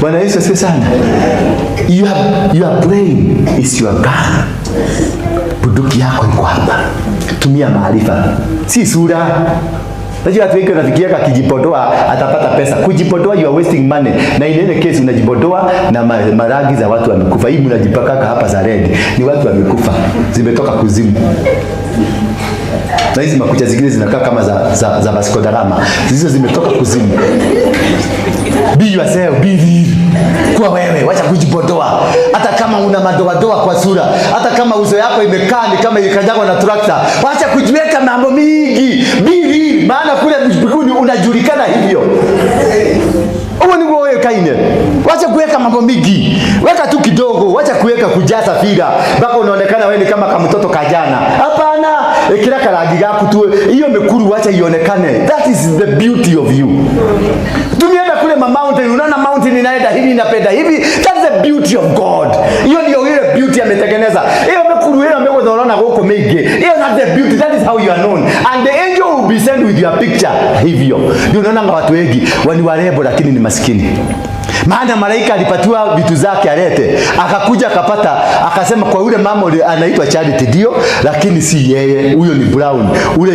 Bwana Yesu asifiwe sana. Your brain is your gun. Bunduki yako iko hapa. Tumia maarifa. Si sura. Unajua watu wengi wanafikiria akijipodoa atapata pesa. Kujipodoa you are wasting money. Na in any case unajipodoa na maragi za watu wamekufa. Hii mnajipakaka hapa za red. Ni watu wamekufa. Zimetoka kuzimu. Na hizi makucha zingine zinakaa kama za Vasco da Gama. Hizo zimetoka kuzimu. Be yourself, be real. Kwa wewe, wacha kujipodoa. Hata kama una madoadoa kwa sura, hata kama uso yako imekaa ni kama ilikanyagwa na trakta, wacha kujiweka mambo mingi. Be real, maana kule mbinguni unajulikana hivyo. Wewe kaine. Wacha kuweka mambo mingi. Weka tu kidogo, wacha kuweka kujaza fira. Mpaka unaonekana wewe ni kama mtoto kajana. Hapana, kila karangi yako tu hiyo mekuru wacha ionekane. That is the beauty of you. Tumienda kule mountain, unaona mountain inaenda hivi inapenda hivi. That's the beauty of God. Hiyo ndio ile beauty ametengeneza. Hiyo mekuru ile ambayo unaona huko mege. Hiyo that's the beauty. That is how you are known. And the angel will be sent with your picture hivyo. Ndio unaona watu wengi wani warembo lakini ni maskini. Maana malaika alipatiwa vitu zake alete, akakuja akapata, akasema kwa yule mama anaitwa Charity ndio, lakini si yeye, huyo ni brown.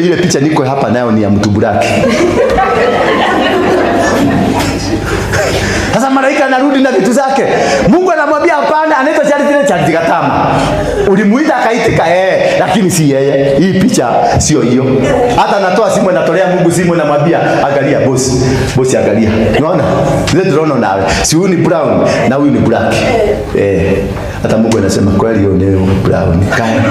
Ile picha niko hapa nayo ni ya mtu black. Sasa malaika anarudi na vitu zake. Mungu anamwambia hapana, anaitwa Charity na Charity katama. Ulimuita akaitika lakini si yeye. Hii picha sio hiyo. Hata natoa simu natolea Mungu simu na mwambia angalia boss. Boss angalia. Unaona? Zile drone nawe. Si huyu ni brown na huyu ni black. Hata Mungu anasema kweli hiyo ndio brown. Kaya.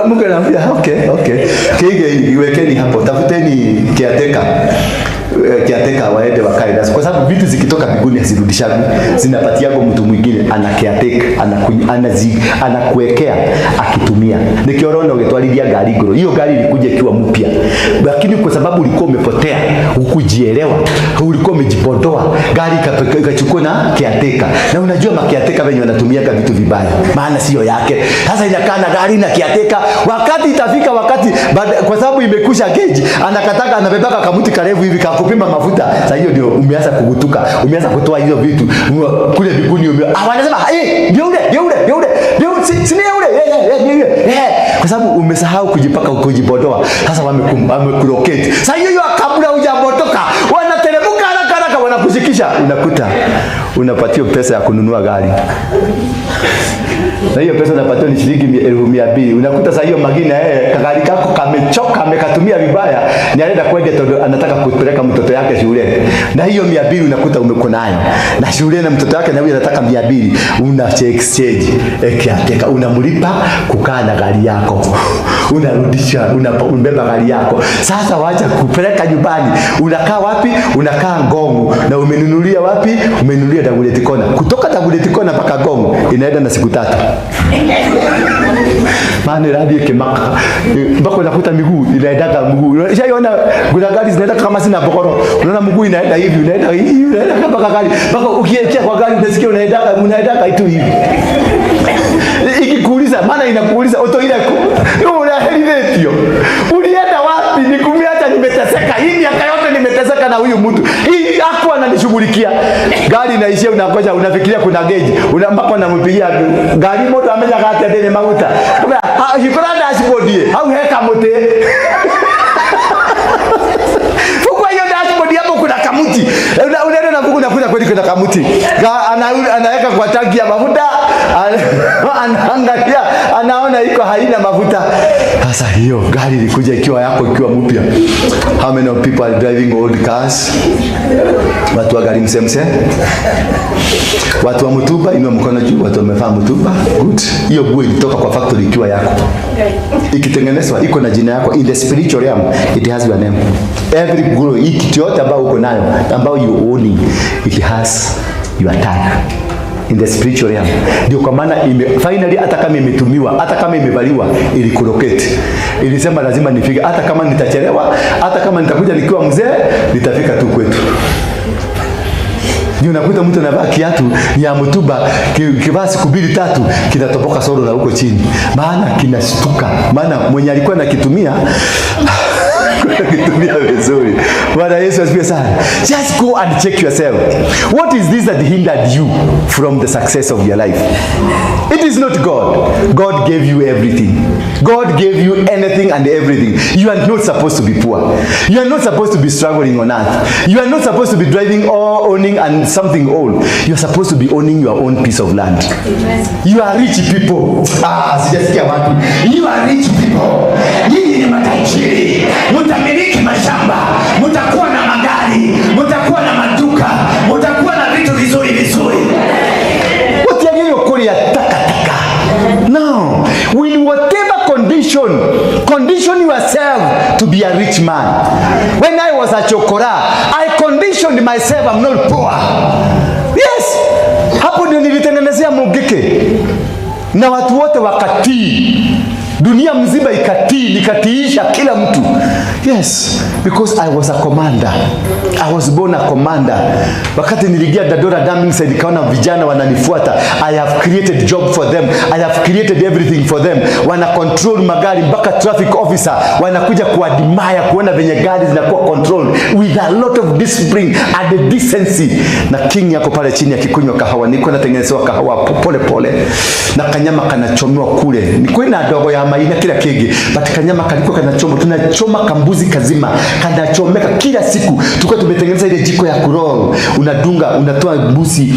Mungu anambia okay. Kige iwekeni hapo. Tafuteni kiateka waende wakae nasi, kwa sababu vitu zikitoka mbinguni hazirudishaji, zinapatiaga mtu mwingine anakiateka, anakuwekea akitumia. Nikiona ungetwalithia gari goro, hiyo gari ilikuja ikiwa mpya, lakini kwa sababu ulikuwa umepotea, hukujielewa, ulikuwa umejipodoa, gari ikachukua na kiateka. Na unajua makiateka wenye wanatumiaga vitu vibaya, maana sio yake. Sasa inakaa na gari na kiateka, wakati itafika kwa sababu imekusha geji, anakataka anabebaka kamuti karevu hivi kupima mafuta. Sasa hiyo ndio umeanza kugutuka, umeanza kutoa hizo vitu kule biguni. Wanasema ndio ule, kwa sababu umesahau kujipaka kujipodoa. Sasa wamekuroketi. Sasa hiyo kabla hujabotoka wanateremka haraka wanakushikisha, unakuta unapatiwa pesa ya kununua gari. Na hiyo pesa unapatiwa ni shilingi 200. Unakuta sasa hiyo magina kagari kako kamechoka, amekatumia vibaya, ni anaenda kwenda todo, anataka kupeleka mtoto yake shule. Na hiyo 200 unakuta umekunayo. Na shule na mtoto yake na huyo anataka 200, una exchange kiateka, unamlipa kukaa na gari yako. Unarudisha, unabeba gari yako. Sasa wacha kupeleka nyumbani. Unakaa wapi? Unakaa Ngongo. Na umenunulia wapi? Umenunulia Dagoretti Corner. Kutoka Dagoretti Corner mpaka Ngongo inaenda na siku 3. Maana hadi Kimaka mpaka unakuta miguu inaenda mguu. Unaiona kuna gari zinaenda kama sina bokoro. Unaona mguu inaenda hivi, unaenda mpaka gari. Mpaka ukielekea kwa gari unasikia unaenda itu hivi. Ikikuuliza, maana inakuuliza otoile unahelitio. Ulienda wapi? Nikumiacha nimeteseka. Hii miaka yote nimeteseka na huyu mtu. Hii hakuwa ananishughulikia. Gari inaishia, unakoja, unafikiria kuna geji. Mpaka unampigia gari moto amenya kati ndene maguta. Hikora dashboardie. Au heka mote. Fukwa hiyo dashboard hapo kuna kamuti. Unaenda na fuku unakuta kweli kuna kamuti. Anaweka kwa tanki ya mafuta. Anaangalia, anaona iko haina mafuta. Sasa hiyo gari ilikuja ikiwa yako, ikiwa mpya. How many people are driving old cars? Watu wa gari msemse. Watu wa mtuba, inua mkono juu. Watu wamevaa mtuba. Good. Hiyo nguo ilitoka kwa factory ikiwa yako. Ikitengenezwa iko na jina yako. In the spiritual realm, it has your name. Every glow, kitu yote ambao uko nayo, ambao you owning, it has your tag. In the spiritual realm. Ndio kwa maana finally hata kama imetumiwa, hata kama imevaliwa, ilikuroketi. Ilisema lazima nifike, hata kama nitachelewa, hata kama nitakuja nikiwa mzee, nitafika tu kwetu. Ndio unakuta mtu anavaa kiatu ya mtuba, kivaa siku 2-3 kinatoboka soro na huko chini. Maana kinashtuka. Maana mwenye alikuwa anakitumia Unakitumia vizuri. Bwana Yesu asifiwe sana. Just go and check yourself. What is this that hindered you from the success of your life? It is not God. God gave you everything. God gave you anything and everything. You are not supposed to be poor. You are not supposed to be struggling on earth. You are not supposed to be driving or owning and something old. You are supposed to be owning your own piece of land. You are rich people. Sijasikia watu. You are rich people. Nyinyi ni matajiri. Mtamiliki mashamba. Mtakuwa na magari. Mtakuwa na maduka. Mtakuwa na vitu vizuri vizuri. Utiagiri okuri ya takataka. No. With whatever condition yourself to be a rich man. When I was a chokora, I conditioned myself I'm not poor. Yes. Hapo ndio nilitengenezea mugike. Na watu wote wakatii. Dunia mzima ikatii, nikatiisha kila mtu. Yes, because I was a commander. I was born a commander. Wakati niligia Ndura damming side, nikaona vijana wananifuata. I have created job for them. I have created everything for them. Wana control magari mpaka traffic officer wanakuja kuadmire kuona venye gari zinakuwa control with a lot of discipline and decency. Na king yako pale chini akikunywa kahawa, niko natengenezewa kahawa pole pole. Na kanyama kanachomewa kule. Niko na dogo ya maina kila kege, but kanyama kaliko kanachoma, tunachoma kambuzi kazima, kanachomeka kila siku. Tuko tumetengeneza ile jiko ya kuroll, unadunga, unatoa mbuzi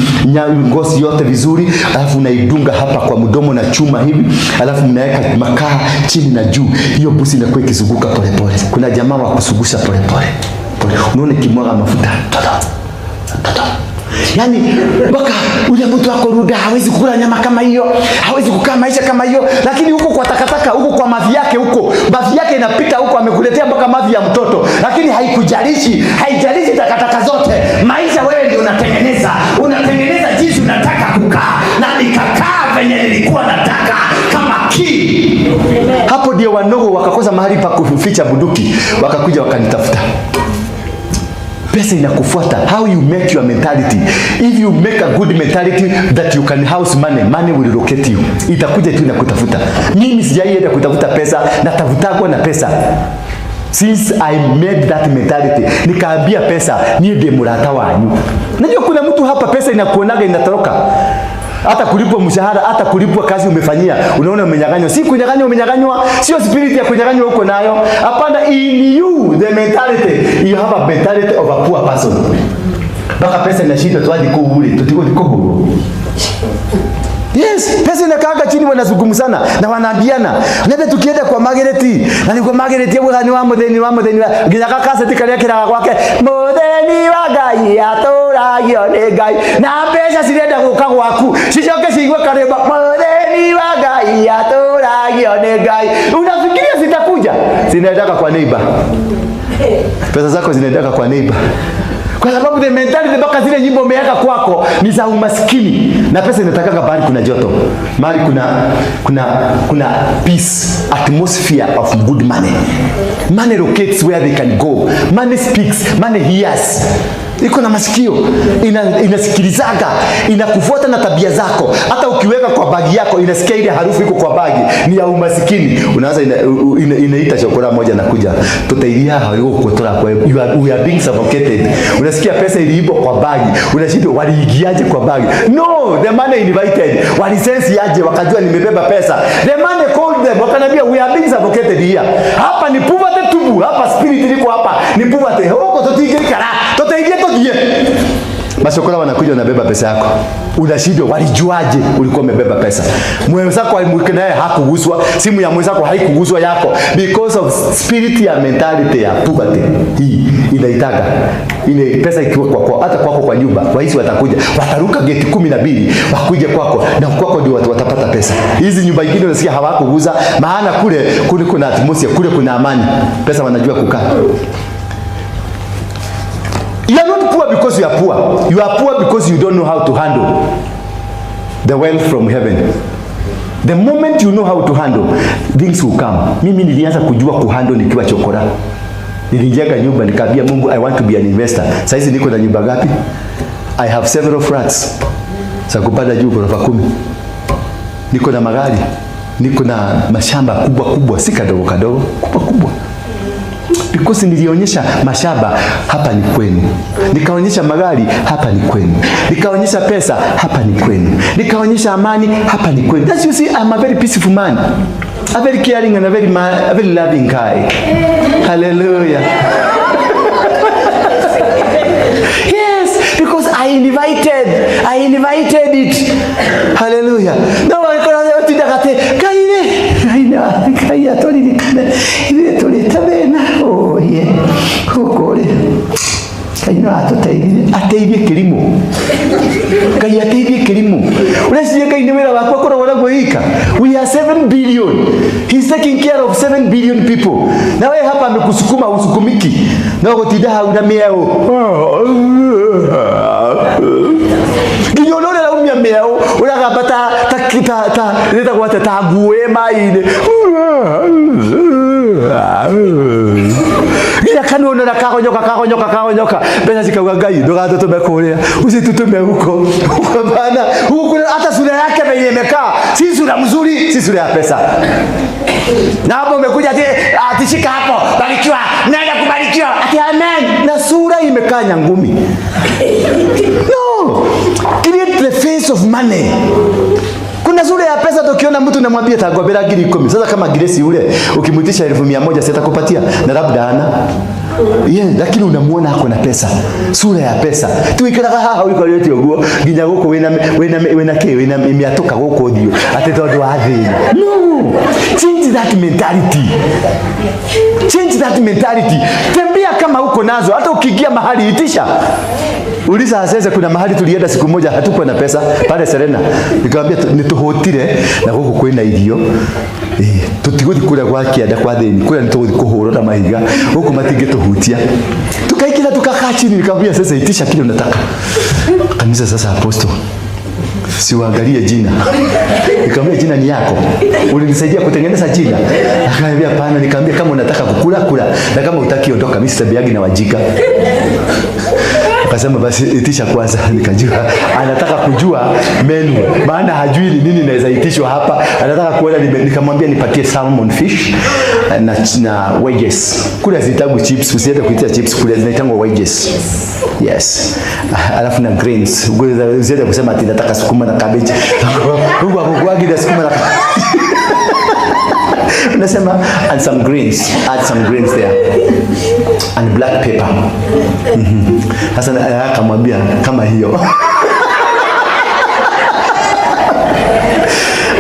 ngozi yote vizuri, alafu unaidunga hapa kwa mdomo na chuma hivi, alafu mnaweka makaa chini na juu, hiyo mbuzi inakuwa ikizunguka pole pole. Kuna jamaa wa kusugusha pole pole. Unaona kimwaga mafuta. Yani mpaka ule mtu wako ruda hawezi kukula nyama kama hiyo, hawezi kukaa maisha kama hiyo, lakini huko kwa takataka, huko kwa mavi yake, huko mavi yake inapita huko, amekuletea mpaka mavi ya mtoto, lakini haijalishi takataka zote. Maisha wewe ndio unatengeneza jinsi unataka kukaa, na nikakaa venye nilikuwa nataka kama kii. Hapo ndio wanogo wakakosa mahali pa kuficha bunduki, wakakuja wakanitafuta. Pesa inakufuata. How you make your mentality. If you make a good mentality that you can house money will locate you. Itakuja tu na kutafuta. Mimi sijaenda kutafuta pesa, natafutagwa na pesa. Since I made that mentality, nikaambia pesa ni ndiye murata wanyu. Najua kuna mtu hapa pesa inakuonaga inatoroka. Hata kulipwa mshahara, hata kulipwa kazi umefanyia, unaona umenyang'anywa. Si umenyang'anywa, sio spirit ya kunyang'anywa huko nayo. Hapana, in you the mentality, you have a mentality of a poor person. Baka pesa inashinda tu hadi kuhuri, tutiko huru. Yes, pesa inakaaga chini, wanazungumzana na wanaambiana. Nende tukienda kwa Margareti, na niko Margareti yeye ni wa mudeni gizaka kasa tikalia kira kwake. Mudeni wa gai atora yone gai. Na pesa sirenda kuka kwaku. Sichoke sigwe kareba. Mudeni wa gai atora yone gai. Unafikiria zitakuja? Zinaendaka kwa neighbor. Pesa zako zinaendaka kwa neighbor. Kwa sababu the mentality mpaka zile nyimbo umeweka kwako ni za umaskini, na pesa inatakanga bahari kuna joto, mahali kuna peace, atmosphere of good money. Money locates where they can go. Money speaks, money hears. Iko na masikio, inasikilizaga, inakufuata na tabia zako. Hata ukiweka kwa bagi yako inasikia ile harufu iko kwa bagi, ni ya umasikini. Unaanza inaita chokora moja na kuja. Tutailia hayo kutola kwa we are being suffocated. Unasikia pesa iliibo kwa bagi, unashindwa waliingiaje kwa bagi? No, the money invited. Walisense yaje wakajua nimebeba pesa. The money called them, wakanambia we are being suffocated here. Hapa ni poverty tubu, hapa spirit liko hapa ni poverty. Huko tutigekara, tutaingia masokora wanakuja wanabeba pesa yako. Unashindwa walijuaje ulikuwa umebeba pesa? Mwenzako naye hakuguswa, simu ya mwenzako haikuguswa yako, because of spirit ya mentality ya poverty. Hii inaitaga ile pesa ikiwa kwako, hata kwako kwa nyumba, waizi watakuja, wataruka geti 12 wakuje kwako, na kwako ndio watapata pesa. Hizi nyumba nyingine unasikia hawakuguza, maana kule kuna atmosphere, kule kuna amani, pesa wanajua kukaa. You are not poor because you are poor. You are poor because you don't know how to handle the wealth from heaven. The moment you know how to handle, things will come. Mimi nilianza kujua kuhandle nikiwa chokora. Nilijenga nyumba, nikaambia Mungu, I want to be an investor. Sasa hizi niko na nyumba ngapi? I have several flats. Sasa kupanda juu ghorofa 10. Niko na magari. Niko na mashamba kubwa, si kadogo, kubwa. Because nilionyesha mashamba, hapa ni kwenu. Nikaonyesha magari, hapa ni kwenu. Nikaonyesha pesa, hapa ni kwenu. Nikaonyesha amani, hapa ni kwenu. As you see, I'm a very peaceful man. A very caring and a very loving guy. Hallelujah. Yes, because I invited it. Hallelujah. No one can do that. Kaya toli ile toli tabena. Oh yeah. Kokole. Kaya ateithie kilimo. Kaya ateithie kilimo. Unasikia kai niwera wako kora wala kuika. We are 7 billion. He's taking care of 7 billion people. Na wewe hapa amekusukuma usukumiki. Na ukotinda hauna miao. Ginyonole la umia miao. Unakapata nita kwa tague maine. Ila kanona na kagonyoka bena zikawa gai ndo gato tumekolea usitutume huko bana huko hata sura yake venye imekaa si sura mzuri, si sura ya pesa. Na hapo umekuja atishika hapo barikiwa naenda kubarikiwa ati amen na sura imekaa nyangumi. No, create the face of money. Kuna sura ya pesa tukiona mtu namwambia tagobera giri 10. Sasa kama Grace ule ukimuitisha 1,100 sitakupatia na labda ana. Lakini unamuona hako na pesa. Sura ya pesa. Tuikaraga haha uko leti oguo ginya guko wena miatoka guko dio. Ate tondu wa thina. No. Change that mentality. Change that mentality. Tembea kama uko nazo hata ukiingia mahali itisha. Ulisa sasa kuna mahali tulienda siku moja hatuko na pesa pale Serena. Nikamwambia nituhotire na guko kwena irio. Tutigodi kula kwa kiada kwa theni. Kula nituhodi kuhorora mahiga. Huko matige tuhutia. Tukaikira tukakaa chini nikamwambia sasa itisha kile unataka. Kanisa sasa apostle. Siwaangalie jina. Nikamwambia jina ni yako. Ulinisaidia kutengeneza jina. Akaniambia hapana, nikamwambia kama unataka kukula na kama utaki ondoka, mimi sitabiagi na wajika. Akasema basi itisha kwanza. Nikajua anataka kujua menu, maana hajui ni nini naweza itishwa hapa. Anataka kuona nikamwambia nipatie salmon fish na wedges. Kula zitabu chips, usiende kuitia chips, kula zinaitangwa wedges. Yes. Alafu na greens. Usiende kusema ati nataka sukuma na cabbage. Huko hakuagi na sukuma na unasema and some greens, add some greens there and black pepper. Sasa akamwambia kama hiyo.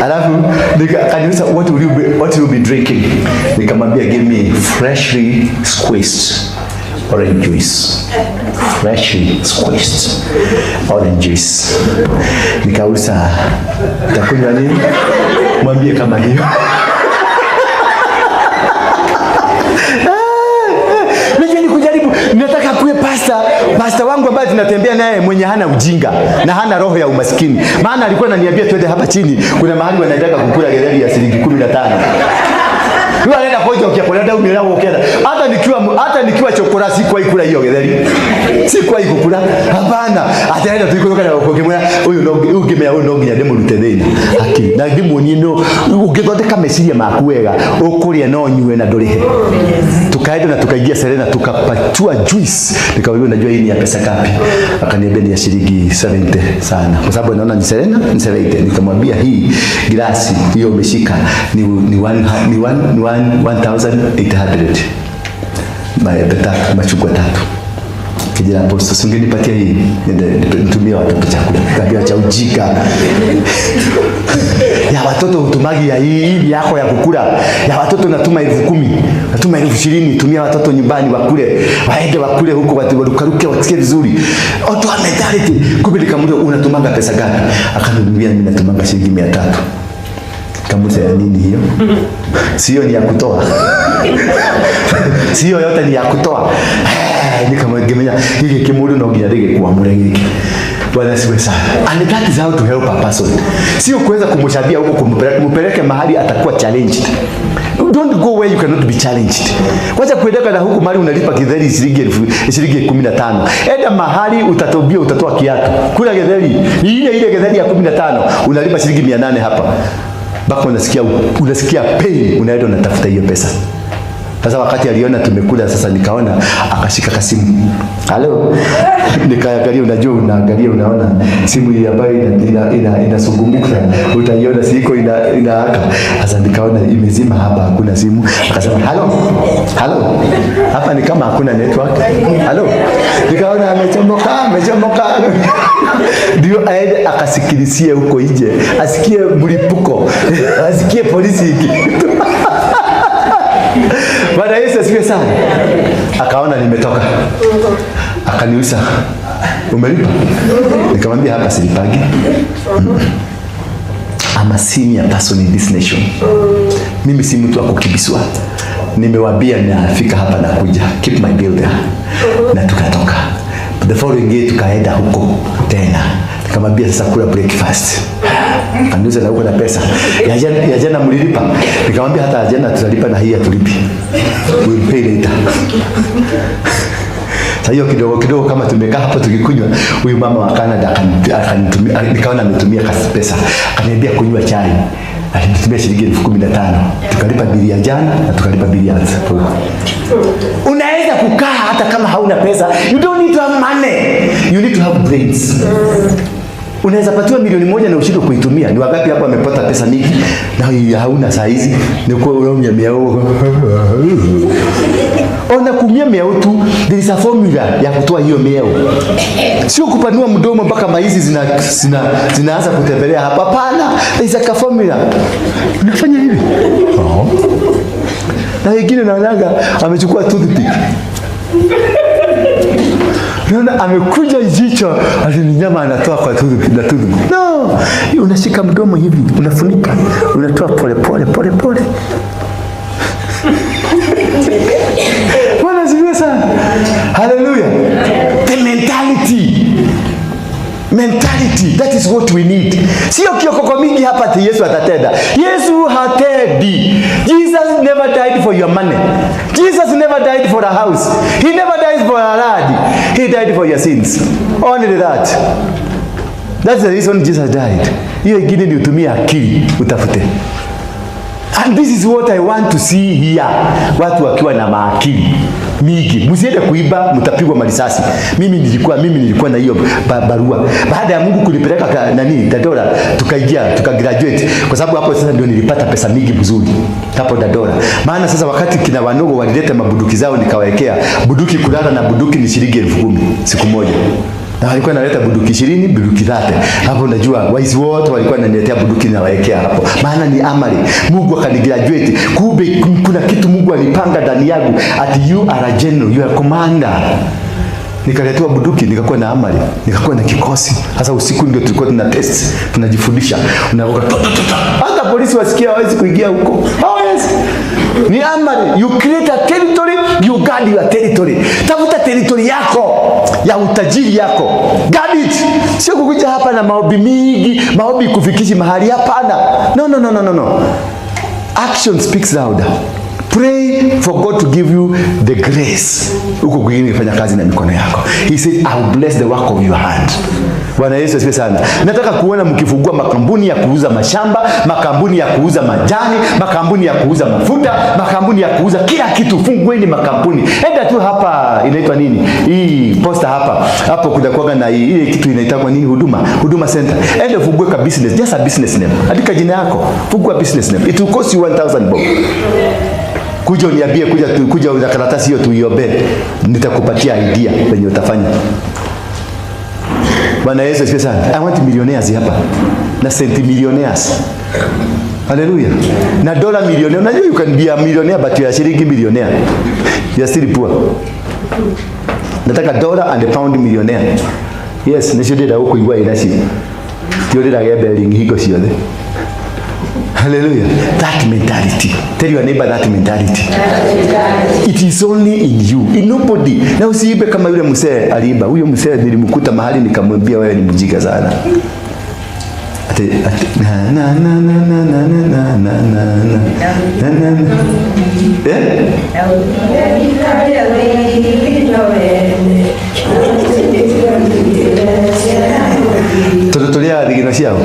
Alafu akaniuliza what will you be drinking? Nikamwambia give me freshly squeezed orange juice. Freshly squeezed orange juice. Nikauliza utakunywa nini? Mwambie kama hiyo. Nataka kuwe pasta wangu ambaye tunatembea naye mwenye hana ujinga na hana roho ya umaskini. Maana alikuwa ananiambia twende hapa chini kuna mahali wanataka kukula gari ya shilingi 15. Huwa anaenda koja ukiakolea umela ukenda. Hata nikiwa chokora sikuwa ikula hiyo gari. Sikuwa ikukula. Hapana. Ataenda tuikoka na ukokemwa huyu ukimea huyu nginya demo rutetheni. Haki. Na demo nyino ugethondeka meciria maku wega ukuria no nyue na ndurihe. Tukaenda na tukaingia Serena tukapachua juice. Nikamwambia unajua hii ni ya pesa ngapi? Akaniambia ni ya shilingi 70 sana. Kwa sababu naona ni Serena ni 70. Nikamwambia hii glasi hiyo umeshika ni 1800 Bethel machukua 3. Kijana apostle singenipatia hii nitumie watoto chakula kabla cha ujika ya watoto utumagi ya hii yako ya kukula ya watoto natuma 10,000 natuma 20,000 tumia watoto nyumbani wakule waende wakule huko warukaruke wasikie vizuri auto mentality kubili kama unatumanga pesa gani akaniambia mimi natumanga shilingi 300 kamuza ya nini hiyo? Sio ni ya kutoa. Sio yote ni ya kutoa. Nikamwambia hiki kimudu na ungijadege kwa murenge. Bwana siwe sana. And that is how to help a person. Sio kuweza kumshabia huko kumpeleke mahali atakuwa challenged. Don't go where you cannot be challenged. Wacha kuendeka na huko mahali unalipa githeri shilingi 15. Enda mahali utatoa kiatu. Kula githeri, ile githeri ya 15 unalipa shilingi 800 hapa. Bako unasikia pain, unaenda unatafuta hiyo pesa. Sasa wakati aliona tumekula sasa, nikaona akashika kasimu. Halo. Nikaangalia, unajua unaangalia unaona simu hii ambayo inasungumuka, utaiona siko inaaka. Sasa nikaona imezima hapa, hakuna simu. Akasema halo. Hapa ni kama hakuna network. Halo. Nikaona amechomoka. Ndio aende akasikilizie huko nje. Asikie mlipuko. Asikie polisi hiki. Bwana Yesu asifiwe sana. Akaona nimetoka. Akaniuliza, umelipa? Nikamwambia hapa silipagi. I'm a senior person in this nation. Mimi si mtu wa kukibiswa. Nimewaambia nafika hapa na kuja. Keep my bill there. Na tukatoka. The following day tukaenda huko tena. Nikamwambia sasa kula breakfast. Kaniuliza na huko na pesa. Ya jana mlilipa? Nikamwambia hata jana tutalipa na hii hatulipi. We'll pay later. Sasa hiyo kidogo kama tumekaa hapo tukikunywa, huyu mama wa Canada akanitumia, nikaona ametumia pesa. Akaniambia kunywa chai. Alinitumia shilingi 15,000. Tukalipa bili ya jana na tukalipa bili ya leo. Unaweza kukaa hata kama hauna pesa. You don't need to have money. You need to have brains. Unaweza patiwa milioni 1 na ushindwe kuitumia. Ni wangapi hapo amepata pesa mingi na hauna saa hizi? Ni kwa unaumia miao. Ona kumia miao tu, there is a formula ya kutoa hiyo miao. Sio kupanua mdomo mpaka maizi zinaanza kutembelea hapa. Hapana, there is a formula. Unafanya hivi. Na wengine naonaga amechukua toothpick. Unaona amekunja jicho, ni nyama anatoa kwa toothpick. No, unashika mdomo hivi, unafunika, unatoa pole. Bwana asifiwe sana. Hallelujah. The mentality, that is what we need. Sio kiokoko mingi hapa ati Yesu atatenda. Yesu hatendi. Jesus never died for your money. Jesus never died for a house. He never died for a land. He died for your sins. Only that. That's the reason Jesus died. Hiyo ingine ni utumie akili utafute. And this is what I want to see here. Watu wakiwa na maakili mingi. Msiende kuiba, mtapigwa marisasi. Mimi nilikuwa na hiyo barua. Baada ya Mungu kunipeleka Ndura, tukagraduate. Kwa sababu hapo sasa ndio nilipata pesa mingi mzuri. Hapo Ndura. Maana sasa wakati kina wanogo walileta mabuduki zao nikawawekea. Buduki kulala na buduki ni shilingi 10,000 siku moja. Na walikuwa naleta buduki 20, buduki 30. Hapo unajua waizi wote walikuwa wananiletea buduki na waekea hapo. Maana ni amali. Mungu akanigraduate. Kumbe kuna kitu Mungu alipanga ndani yangu. Ati you are a general, you are a commander. Nikaletewa buduki, nikakuwa na amali, nikakuwa na kikosi. Sasa usiku ndio tulikuwa tuna test, tunajifundisha. Unavuka hata polisi wasikia hawezi kuingia huko. Hawezi. Ni amali. You create a territory, you guard your territory. Tafuta territory yako, ya utajiri yako. Guard it. Sio kukuja hapa na maombi mingi, maombi kufikishi mahali hapana. No. Action speaks louder. Pray for God to give you the grace. Uko kwingine fanya kazi na mikono yako. He said, I will bless the work of your hand. Bwana Yesu asifiwe sana. Nataka kuona mkifungua makampuni ya kuuza mashamba, makampuni ya kuuza majani, makampuni ya kuuza mafuta, makampuni ya kuuza kila kitu. Fungueni makampuni. Enda tu hapa, inaitwa nini? Hii posta hapa. Hapo kutakuwa na ile kitu inaitwa nini? Huduma center. Enda fungue ka business, just a business name. Andika jina yako. Fungua business name. It will cost you 1,000 bob. Kuja uniambie, kuja una karatasi hiyo tuiombe. Nitakupatia idea venye utafanya. Bwana Yesu asifiwe sana. I want millionaires hapa. Na cent millionaires. Hallelujah. Na dola millionaire. Unajua you can be a millionaire but you are shilingi millionaire. You are still poor. Nataka dollar and a pound millionaire. Yes, nishudira huko iwa inashi. Tiodira gebeling hiko siode. Hallelujah. That mentality. Tell your neighbor that mentality. It is only in you. In nobody. Na usiibe kama yule mzee aliiba. Huyo mzee nilimkuta mahali nikamwambia wewe ni mjinga sana. Tutotolia digino ciao.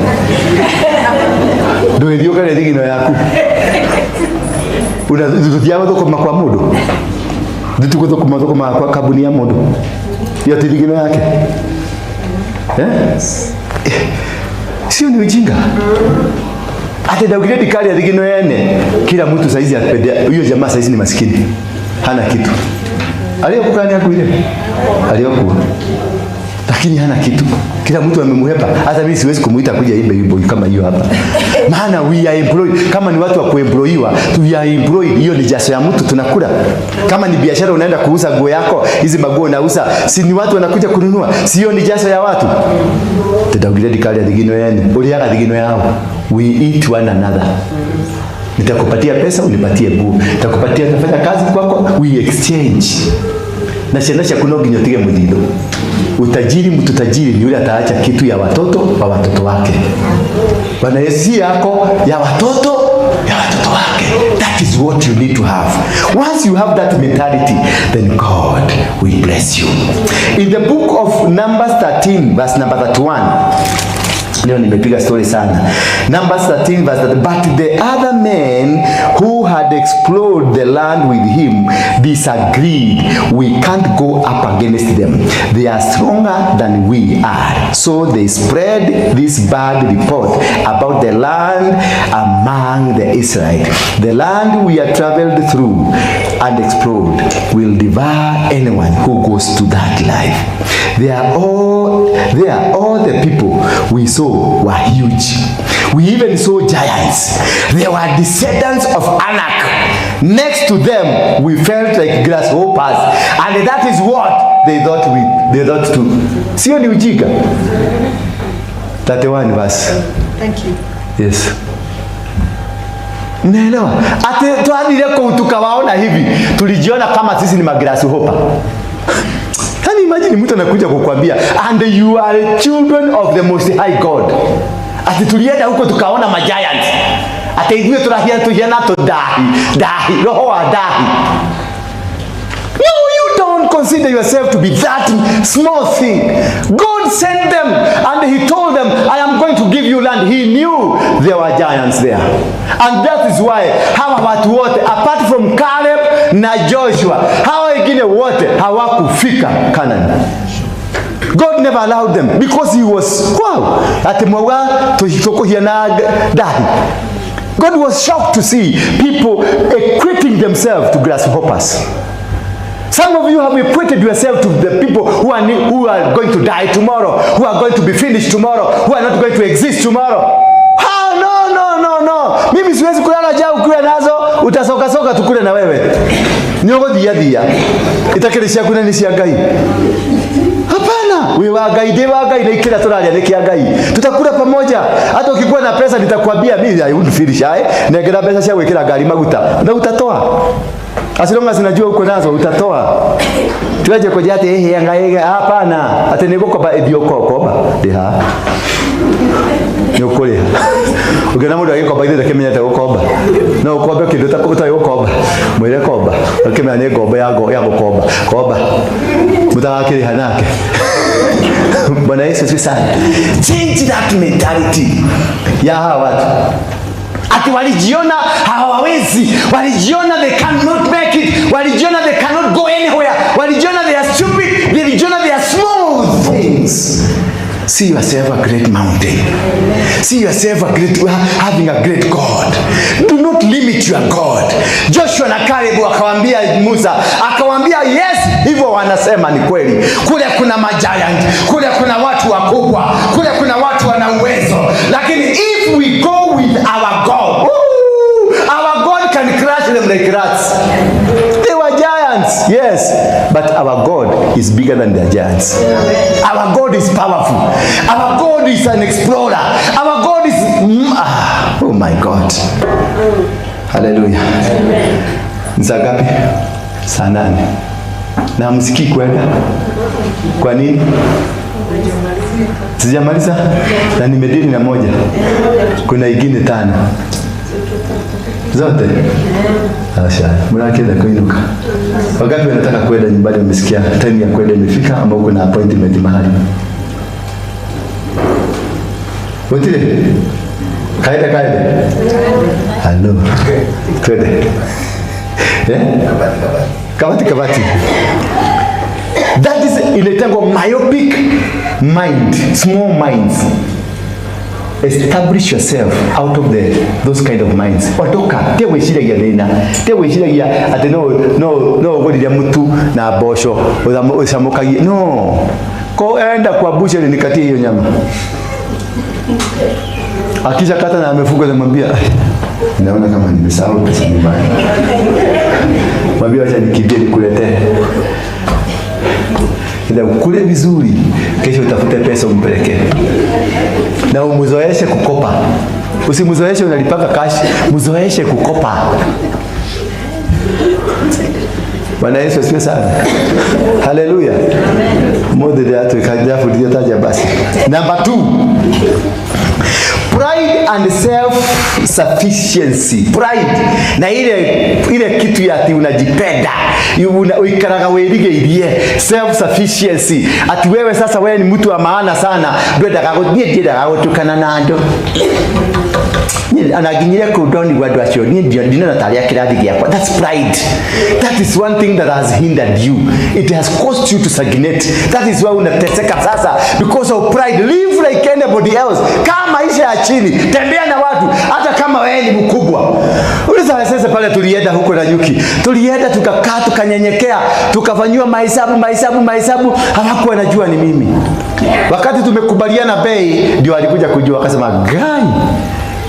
Ndio ndio kale digino yaku. Unathiaga thoko kwa mundu. Ndituko thoko kwa kabuni ya mundu. Ya tirigino yake. Sio ni ujinga. Hata daugire dikali ya thigino yene. Kila mtu saizi atapendea. Huyo jamaa saizi ni maskini. Hana kitu. Aliyokuwa ni akuile. Aliyokuwa. Lakini hana kitu. Kila mtu amemhepa. Hata mimi siwezi kumuita kuja imbe wimbo kama hiyo hapa. Maana we are employed. Kama ni watu wa kuemployiwa, we are employed. Hiyo ni jasho ya mtu tunakula. Kama ni biashara unaenda kuuza nguo yako, hizi maguo unauza, si ni watu wanakuja kununua. Sio ni jasho ya watu. Tutaugire dikali ya thigino yene. Uliaga thigino yao. We eat one another. Nitakupatia pesa, unipatie nguo. Nitakupatia nafanya kazi kwako, we exchange. Na shenasha kuno ginyotige mudhido. Utajiri mtu tajiri ni yule ataacha kitu ya watoto wa watoto wake. Bwana Yesu yako ya watoto wake. That is what you need to have. Once you have that mentality, then God will bless you. In the book of Numbers 13 verse number 31. Leo nimepiga story sana. Numbers 13 verse 30. But the other men who had explored the land with him disagreed. We can't go up against them. They are stronger than we are. So they spread this bad report about the land among the Israelites. The land we have traveled through and explored will devour anyone who goes to that life. They are all the people we saw were huge. We even saw giants. They were descendants of Anak. Next to them, we felt like grasshoppers, and that is what they thought too. Sio ni ujinga. 31 verse. Thank you. Yes. Unaelewa? Ate tuanile kwa tukawaona hivi, tulijiona kama sisi ni magrasshopper. Can you imagine mtu anakuja kukwambia and you are children of the most high God. Ati tulienda huko tukaona giants. Ati hivyo tunahiana to dahi, roho wa dahi. No, you don't consider yourself to be that small thing. God sent them and he told them, I am going to give you land. He knew there were giants there. And that is why hawa watu wote apart from Caleb na Joshua, hawa wengine wote hawakufika Canaan. God never allowed them because he was God was shocked to see people equating themselves to grasshoppers. Some of you have equated yourself to the people who are going to die tomorrow, who are going to be finished tomorrow, who are not going to exist tomorrow. No. Mimi siwezi kulala jao ukiwa nazo, utasoka tukule na wewe. Nyogo dia. Itakeleshia kuna nisia gai. Hapana, wewe wagai na ikila tolalia nikia gai. Tutakula pamoja. Hata ukikuwa na pesa nitakwambia mimi I wouldn't finish negera pesa cia gwekera gari maguta. Na utatoa. Asilonga sinajua uko nazo utatoa. Tuaje koja ate yanga hapana. Ate nigukoba idiokoba. Deha. Nyokole. Ugena mundu agikoba ithe kemenyete gukomba. No ukombe kindu ta gukomba. Mwire komba. Akemenya ni ngombe ya gukomba. Komba. Mutagakiri hanake. Bwana Yesu sana. Change that mentality. Ya hawa watu. Ati walijiona hawawezi. Walijiona they cannot make it. Walijiona they cannot go anywhere. Walijiona they are stupid. Walijiona they are small things. See yourself a great mountain. See yourself having a great God. Do not limit your God. Joshua na Caleb akawaambia Musa, akawaambia yes, hivyo wanasema ni kweli. Kule kuna giant, kule kuna watu wakubwa, kule kuna watu wana uwezo. Lakini if we go with our God, our God can crush them like rats. They were giants, yes, but our God is bigger than their giants. Our God is powerful. Our God is an explorer. Our God is oh my God. Hallelujah. Nzagapi? Saa 8. Na msikii kwenda. Kwa nini? Sijamaliza na nimedili na moja. Kuna ingine 5. Zote. Asha, mnakenda kuinuka. Wakati unataka kwenda nyumbani umesikia time ya kwenda imefika ama uko na appointment mahali. Wotile. Kaida. Hello. Kwende. Kabati. That is inaitangwa myopic mind, small minds. Establish yourself out of those kind of minds. Watoka tewishiragia thina, tewishiragia ati no goriria mutu na bosho usamukagie. No, ko enda kwa busheri nikatie hiyo nyama. Akisha kata na amefuga na mwambia, naona kama nimesahau pesa nyumbani. Mwambia acha nikimbie nikuletee. Ila ukule vizuri, kesho utafute pesa umpeleke. Na umuzoeshe kukopa. Usimuzoeshe unalipaka cash, muzoeshe kukopa. Bwana Yesu asifiwe sana. Hallelujah. Mode de atu kajafu ndio taja basi. Number 2. Pride and self-sufficiency. Pride na ile kitu ya ati unajipenda. Uikaraga werigeirie. Self-sufficiency. Ati wewe sasa wewe ni mtu wa maana sana. Ndwenda gagutukana nando. Anaginyire kudoni gwadwa cio ndio na taria kirathi giakwa. That's pride. That is one thing that has hindered you. It has caused you to stagnate. That is why unateseka sasa because of pride. Live like anybody else. Kama maisha ya chini, tembea na watu hata kama wewe ni mkubwa. Uliza sasa pale tulienda huko na nyuki. Tulienda tukakaa tukanyenyekea, tukafanywa mahesabu, hawakuwa wanajua ni mimi. Wakati tumekubaliana bei ndio alikuja kujua akasema gani?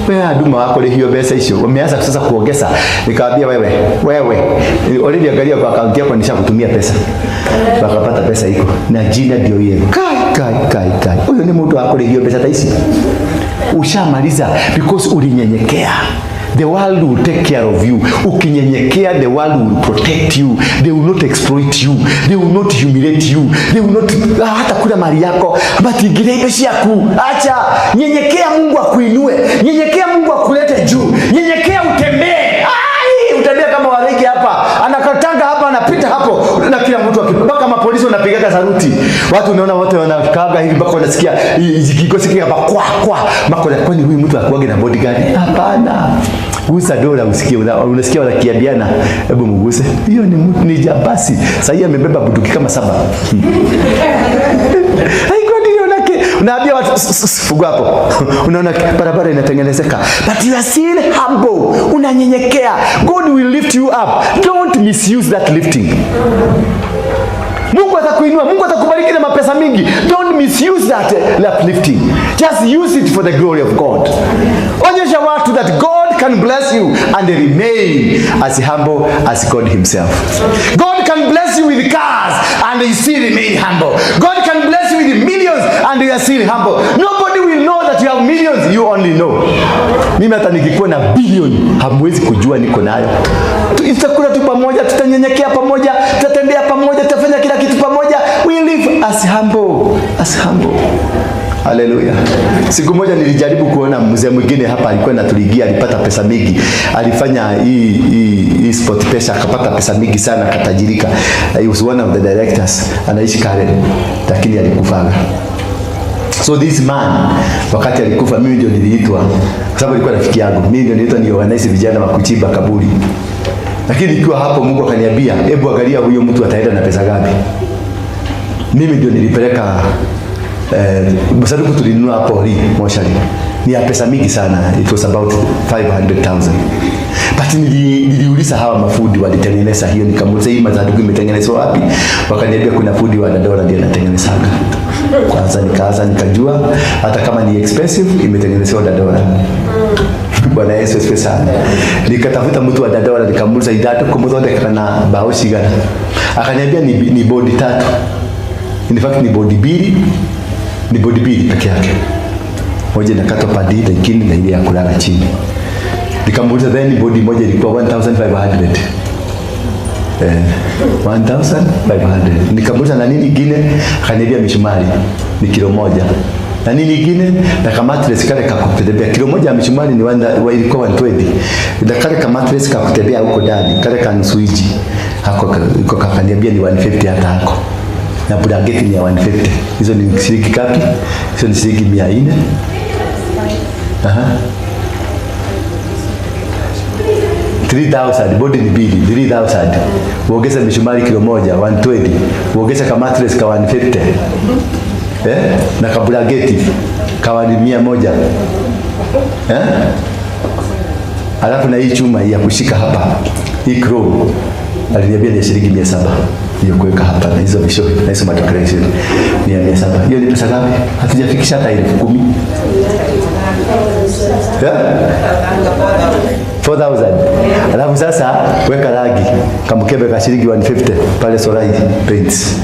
Wewe aduma wako hiyo pesa hiyo. Wameanza sasa kuongeza. Nikamwambia wewe already angalia kwa account yako nishakutumia pesa. Wakapata pesa iko. Na jina ndio hiyo. Kai. Huyo ni mtu wako hiyo pesa taisi. Ushamaliza because ulinyenyekea. The world will take care of you. Ukinyenyekea, the world will protect you. They will not exploit you. They will not humiliate you. They will not hata kula mali yako. Batigire pesa yako. Acha nyenyekea, Mungu akuinue. Nyenyekea, Mungu akulete juu. Nyenyekea, utembee. Utembea kama Waruinge hapa. Anakatanga hapa, anapita hapo. Na kila mtu akipaka mapolisi wanapigaga saruti. Watu unaona wote wanakaaga hivi mpaka wanasikia kikosi hapa kwa. Mako kwani huyu mtu akuage na bodyguard? Hapana. Gusa dola usikie, unasikia wanakiambiana, hebu mguse. Hiyo ni jabasi. Sasa yeye amebeba bunduki kama 7. Haiko ndio nake. Unaambia watu fuga hapo. Unaona barabara inatengenezeka. But you are still humble. Unanyenyekea. God will lift you up. Don't misuse that lifting. Mungu atakuinua, Mungu atakubariki na mapesa mingi. Don't misuse that uplifting. Just use it for the glory of God. Onyesha watu that God can bless you and remain as humble as God himself. God can bless you with cars and you still remain humble. God can bless you with millions and you are still humble. Nobody will know that you have millions, you only know. Mimi hata nikikuwa na bilioni hamwezi kujua niko nayo. Tutakula tu pamoja, tutanyenyekea pamoja, tutatembea pamoja, tutafanya kila kitu pamoja. We live as humble. Hallelujah. Siku moja nilijaribu kuona mzee mwingine hapa alikuwa anatuligia, alipata pesa mingi. Alifanya hii sport pesa, akapata pesa mingi sana, akatajirika. He was one of the directors, anaishi Karen, lakini alikufaga. So this man, wakati alikufa mimi ndio niliitwa, kwa sababu alikuwa rafiki yangu. Mimi ndio niliitwa ni organize vijana wa kuchimba kaburi. Lakini ikiwa hapo Mungu akaniambia, hebu angalia huyo mtu ataenda na pesa ngapi. Mimi ndio nilipeleka sanduku tulinunua hapo moshari. Ni ya pesa mingi sana. It was about 500,000. But niliuliza hawa mafundi walitengeneza hiyo, nikamuuliza hii sanduku imetengenezwa wapi? Wakaniambia kuna fundi wa $1 ndiye anatengenezaga. Kwanza nikaanza nikajua hata kama ni expensive imetengenezwa $1. Bwana Yesu asifiwe sana. Nikatafuta mtu wa $1 nikamuuliza idadi kumudhondeka na bao shigana. Akaniambia ni bodi 3. In fact ni bodi 2. Ni bodi 2 peke yake. Moja inakatwa padi, nyingine na ile ya kulala chini. Nikamuuliza then bodi moja ilikuwa 1,500. 1,500. Nikamuuliza na nini nyingine? Akaniambia mishumari ni kilo 1. Na nini nyingine? Na kama mattress kale kakutembea kilo 1 ya mishumari ni ilikuwa 120. Na kale kama mattress kakutembea huko ndani, kale kanusu inchi. Hako kakaniambia ni 150 hata hako. Na blanketi ni ya 150. Hizo ni shilingi ngapi? Hizo ni shilingi 400. 3,000, bodi ni bili 3,000. Uongeza mishumari kilo moja 120. Uongeza ka mattress ka 150. Na kabulageti kawa ni 100. Alafu na hii chuma ya kushika hapa, hii chrome aliniambia ni shilingi 700. Hiyo kuweka hapa na hizo visho na hizo decoration ni 700. Hiyo ni pesa ngapi? Hatujafikisha hata 10,000. 4,000. Alafu sasa weka rangi kama kebe ka shilingi 150 pale Solai paints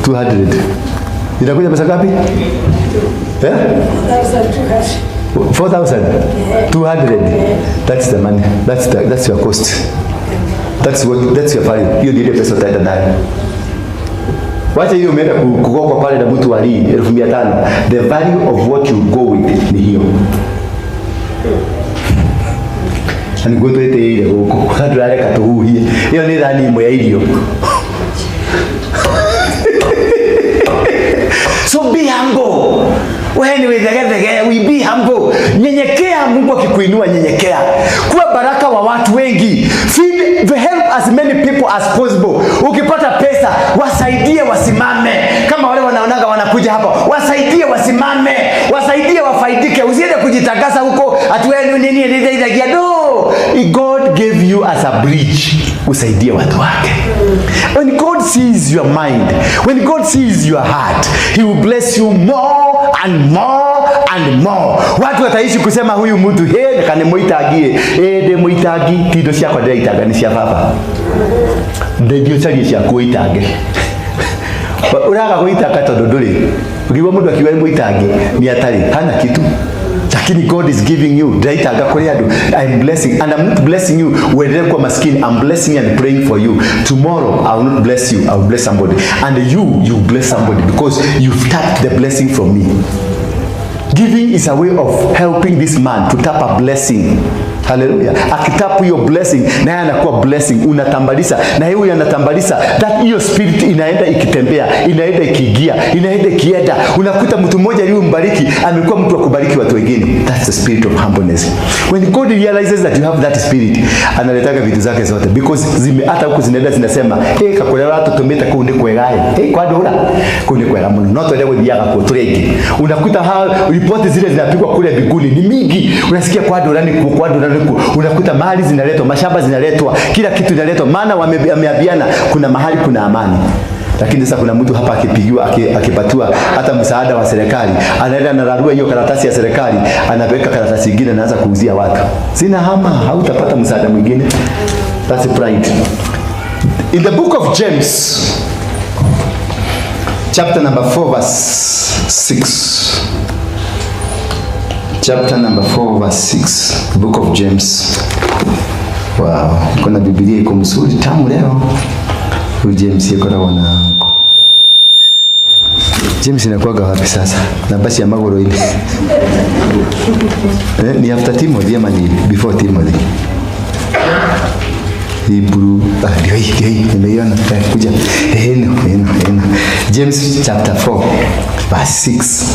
200. Inakuja pesa ngapi? 4,200. That's the money. That's your cost. That's your value. Hiyo ndio pesa utaenda nayo. Wacha hiyo umeenda kukokwa pale na mtu wa 1,500. The value of what you go with ni hiyo. Ani goto ete ile huko. Hadi wale katuhuhie. Hiyo ni ndani moya ilio. So be humble. When we be humble. Nyenyekea, Mungu akikuinua nyenyekea. Kuwa baraka wa watu wengi. Help as many people as possible. Ukipata pesa, wasaidie wasimame. Kama wale wanaonaga wanakuja hapa, wasaidie wasimame. Wasaidie wafaidike. Usiende kujitangaza huko ati wewe nini ndio. No. God gave you as a bridge. Usaidie watu wake. When God sees your mind, when God sees your heart, he will bless you more and more and more. Watu wataishi kusema huyu mtu kanemuitagie de muitagi tindo cia kwa ndaitaga ni cia baba ndio chali cia kuitage uraga kuitaka tondu nduri ukiwa mundu akiwa muitage ni atari hana kitu. Lakini God is giving you ndaitaga kuri andu. I'm blessing and I'm not blessing you when kwa maskini. I'm blessing and praying for you. Tomorrow I will not bless you, I will bless somebody, and you bless somebody because you've tapped the blessing from me. Giving is a way of helping this man to tap a blessing. Hallelujah. Akitapu your blessing, na yeye anakuwa blessing, unatambalisa, na yeye anatambalisa, that your spirit inaenda ikitembea, inaenda ikiingia, inaenda ikienda. Unakuta mtu mmoja aliyembariki amekuwa mtu wa kubariki watu wengine. That's the spirit of humbleness. When God realizes that you have that spirit, analetaka vitu zake zote because hata huko zinaenda zinasema, kakolera watu tumeta kundi kwegae. Kwa dola kundi kwega mno. Not wale wendiaga kwa turege. Unakuta ripoti zile zinapigwa kule biguni ni mingi. Unasikia kwa dola ni kwa dola. Unakuta mali zinaletwa, mashamba zinaletwa, kila kitu zinaletwa, maana wameabiana kuna mahali kuna amani. Lakini sasa kuna mtu hapa akipigiwa akipatiwa hata msaada wa serikali, anaenda anararua hiyo karatasi ya serikali, anaweka karatasi nyingine anaanza kuuzia watu. Sina hama, hautapata msaada mwingine. That's pride. In the book of James, chapter number 4 verse 6. Chapter number 4 verse 6. The book of James. Wow, kuna Biblia iko mzuri tamu leo. James yuko na wanako. James inakuwaga wapi sasa? Na basi ya magoro ile. Ni after Timothy ama ni before Timothy? Hebrew, hii nimeiona kuja. Eno. James chapter 4 verse 6.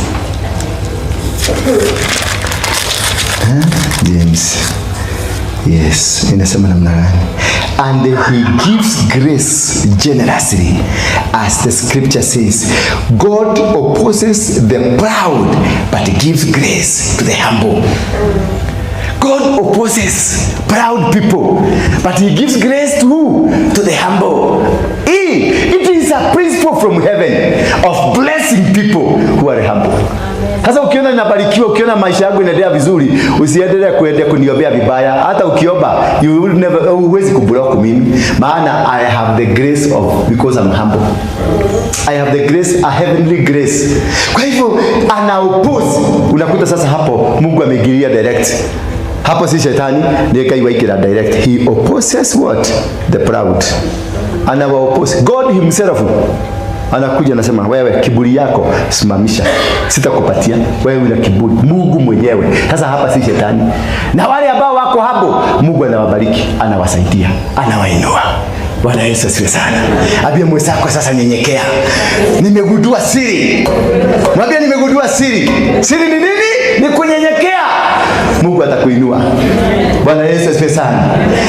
James. Yes, inasema namna gani? And he gives grace generously, as the scripture says, God opposes the proud, but gives grace to the humble. God opposes proud people, but he gives grace to who? To the humble. It is a principle from heaven of blessing people who are humble. Sasa ukiona ninabarikiwa, ukiona maisha yangu inaendelea vizuri, usiendelee kuniombea vibaya. Hata ukiomba, you will never, huwezi kublock mimi. Maana I have the grace of, because I'm humble. I have the grace, a heavenly grace. Kwa hivyo, anaoppose. Unakuta sasa hapo, Mungu amegiria direct. Hapo si shetani, ndiye kaiwaikira direct. He opposes what? The proud. Anawa-oppose. God himself anakuja anasema, wewe kiburi yako simamisha, sitakupatia. Wewe una kiburi. Mungu mwenyewe. Sasa hapa si shetani. Na wale ambao wako hapo, Mungu anawabariki, anawasaidia, anawainua. Bwana Yesu asifiwe sana. Abia mwenzako sasa nyenyekea. Nimegundua siri. Mwambie nimegundua siri. Siri ni nini? Ni kunyenyekea. Mungu atakuinua. Bwana Yesu asifiwe sana.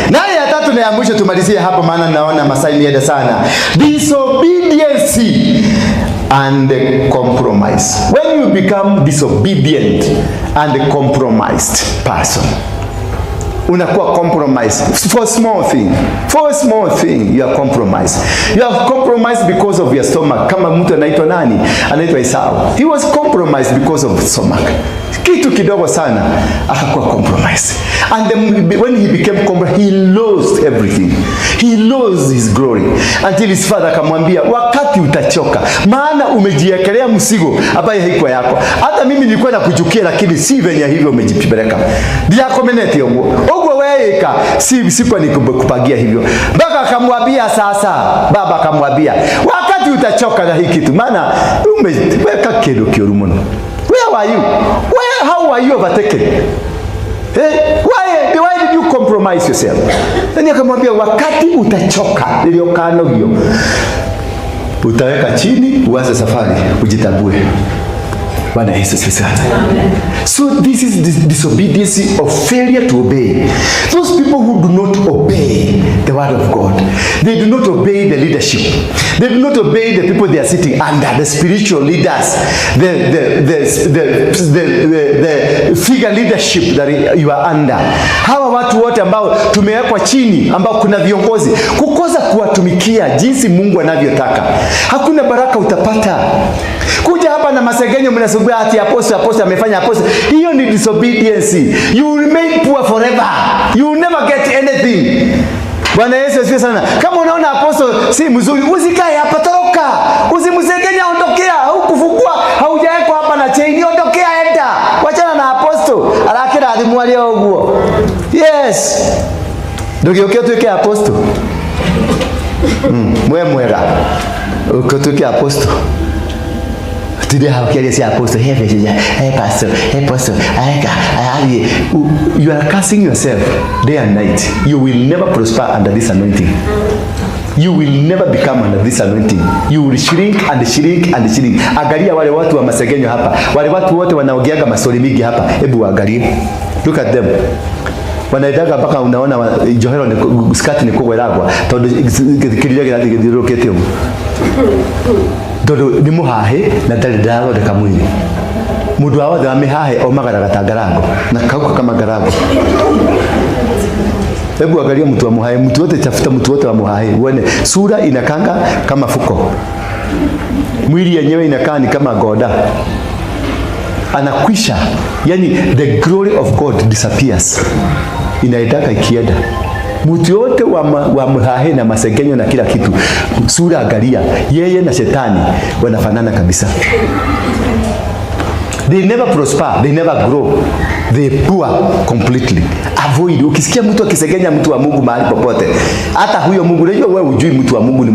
Naye ya tatu na ya mwisho tumalizie hapo, maana naona masaa imeenda sana. Disobedience and compromise. When you become disobedient and a compromised person, unakuwa compromised for small thing. For a small thing you are compromised. You are compromised because of your stomach. Kama mtu anaitwa nani? Anaitwa Esau. He was compromised because of stomach. Kitu kidogo sana akakuwa compromised. And then when he became compromised, he lost everything. He lost his glory until his father akamwambia, wakati utachoka, maana umejiekelea mzigo ambaye haikuwa yako. Hata mimi nilikuwa nakuchukia, lakini si venye hivyo umejipeleka. Ndio komeneti yangu. Ogwo weika si kwa nikupagia hivyo. Baba akamwambia sasa, baba akamwambia, wakati utachoka na hiki kitu, maana umeweka kidogo kiorumuno. Where were you? How were you overtaken? Why did you compromise yourself? Nani akamwambia wakati utachoka, niliokano hiyo. Utaweka chini, uanze safari, ujitambue. Bwana Yesu asifiwe. So this is disobedience of failure to obey. Those people who do not obey the word of God, they do not obey the leadership. They do not obey the people they are sitting under, the spiritual leaders, the figure leadership that you are under. Hawa watu wote ambao tumewekwa chini, ambao kuna viongozi, kukosa kuwatumikia jinsi Mungu anavyotaka, hakuna baraka utapata. Kuja hapa na masegenyo mnasubiri ati apostle amefanya apostle. Hiyo ni disobedience. You remain poor forever. You will never get anything. Bwana Yesu asifiwe sana. Kama unaona apostle si mzuri, usikae hapa, toroka. Usimsegenya, ondokea. Hukufungua, haujawekwa hapa na chain, ondokea, enda. Wachana na apostle. Arakira alimwali ogwo. Yes. Ndogioke tuike apostle. Mwera. Ukotuke apostle. Today how can you say apostle? Hey pastor, you are cursing yourself day and night. You will never prosper under this anointing. You will never become under this anointing. You will shrink and shrink and shrink. Angalia wale watu wa masegenyo hapa. Wale watu wote wanaogeaga mastori mingi hapa. Hebu angalia. Look at them. Wanaidaga mpaka unaona johero ni skati ni kugweragwa. Tondu kiriria girathirukite ugu. Tondu ni muhahe na ndari ndathondeka mwiri. Mundu wothe wa mihahe omagaraga ta ngarango na kauka kama ngarango. Hebu angalia mtu wa muhahe, mtu wote tafuta mtu wote wa muhahe uone sura inakanga kama fuko. Mwili yenyewe inakaa ni kama goda. Anakwisha. Yani the glory of God disappears. Inaitaka ikienda. Mtu yote wa muhahe na masegenyo na kila kitu, sura angalia, yeye na shetani wanafanana kabisa. They never prosper, they never grow. They poor completely. Avoid. Ukisikia mtu akisegenya mtu wa Mungu mahali popote, hata huyo Mungu, unajua wewe hujui mtu wa Mungu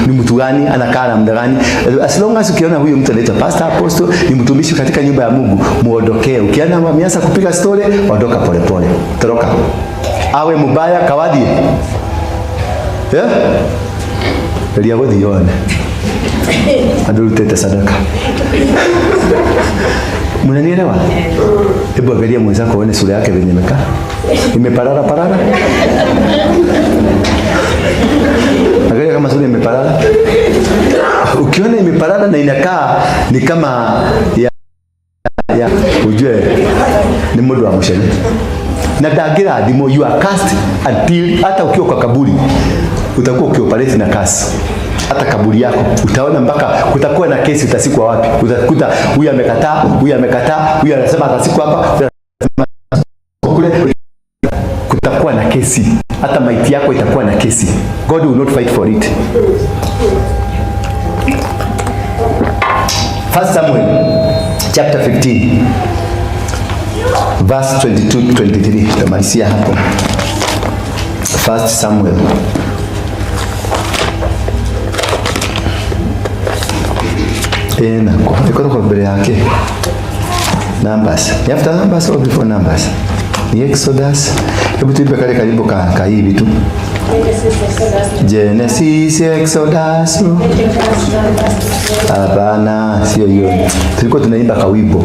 ni mtu gani, anakaa namna gani. As long as ukiona huyo mtu anaitwa pastor, apostle, ni mtumishi katika nyumba ya Mungu, muondokee. Ukiona wameanza kupiga story, ondoka pole pole. Toroka. Awe mubaya kawadi. Elia wodi yone. Adulu tete sadaka. Mnanielewa? Hebu angalia mwenzako uone sura yake venye imekaa. Imeparara. Angalia kama sura imeparara. Ukiona imeparara na inakaa ni kama ya ujue ni mundu wa mshene. Na dagira dimo you are cast until hata ukiwa kwa kaburi utakuwa ukioperate na kasi. Hata kaburi yako utaona mpaka kutakuwa na kesi, utasikwa wapi. Utakuta huyu amekataa, huyu anasema atasikwa hapa. Kule kutakuwa na kesi. Hata maiti yako itakuwa na kesi. God will not fight for it. 1 Samuel chapter 15 verse 22-23. Tutamalizia hapo. 1 Samuel iko kwa mbele yake. Numbers. After Numbers or before Numbers? Ni Exodus. Hebu tuipe kale karibu ka hivi tu. Genesis, Exodus. Hapana, sio hiyo. Tulikuwa tunaimba kawimbo.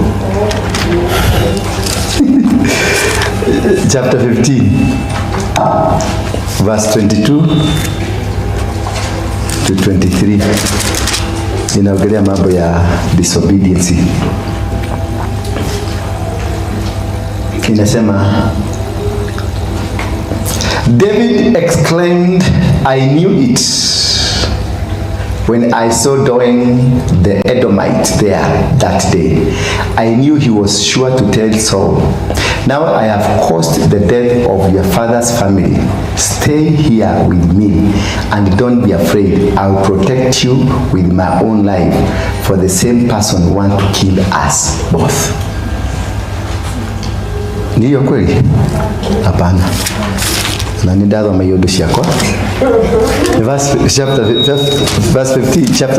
chapter 15 verse 22 to 23 inaongelea mambo ya disobedience. Inasema, David exclaimed, I knew it when I saw Doeg the Edomite there that day. I knew he was sure to tell Saul, now I have caused the death of your father's family. Stay here with me and don't be afraid. I'll protect you with my own life, for the same person want to kill us both. Ndiyo kweli? Hapana. Na nindadhoma hiyo ndoshi yako. Chapter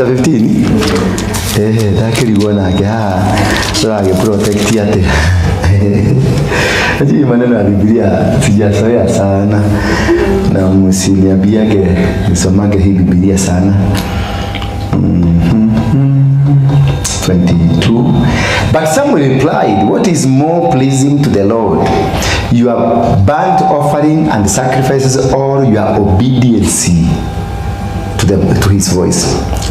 15. Dakiri gona ake so age protect yate. Hii maneno ya Biblia sijazoea sana, na msiniambiage nisomage hii Biblia sana. 22. But Samuel replied, what is more pleasing to the Lord, your burnt offering and sacrifices, or your obedience to his voice?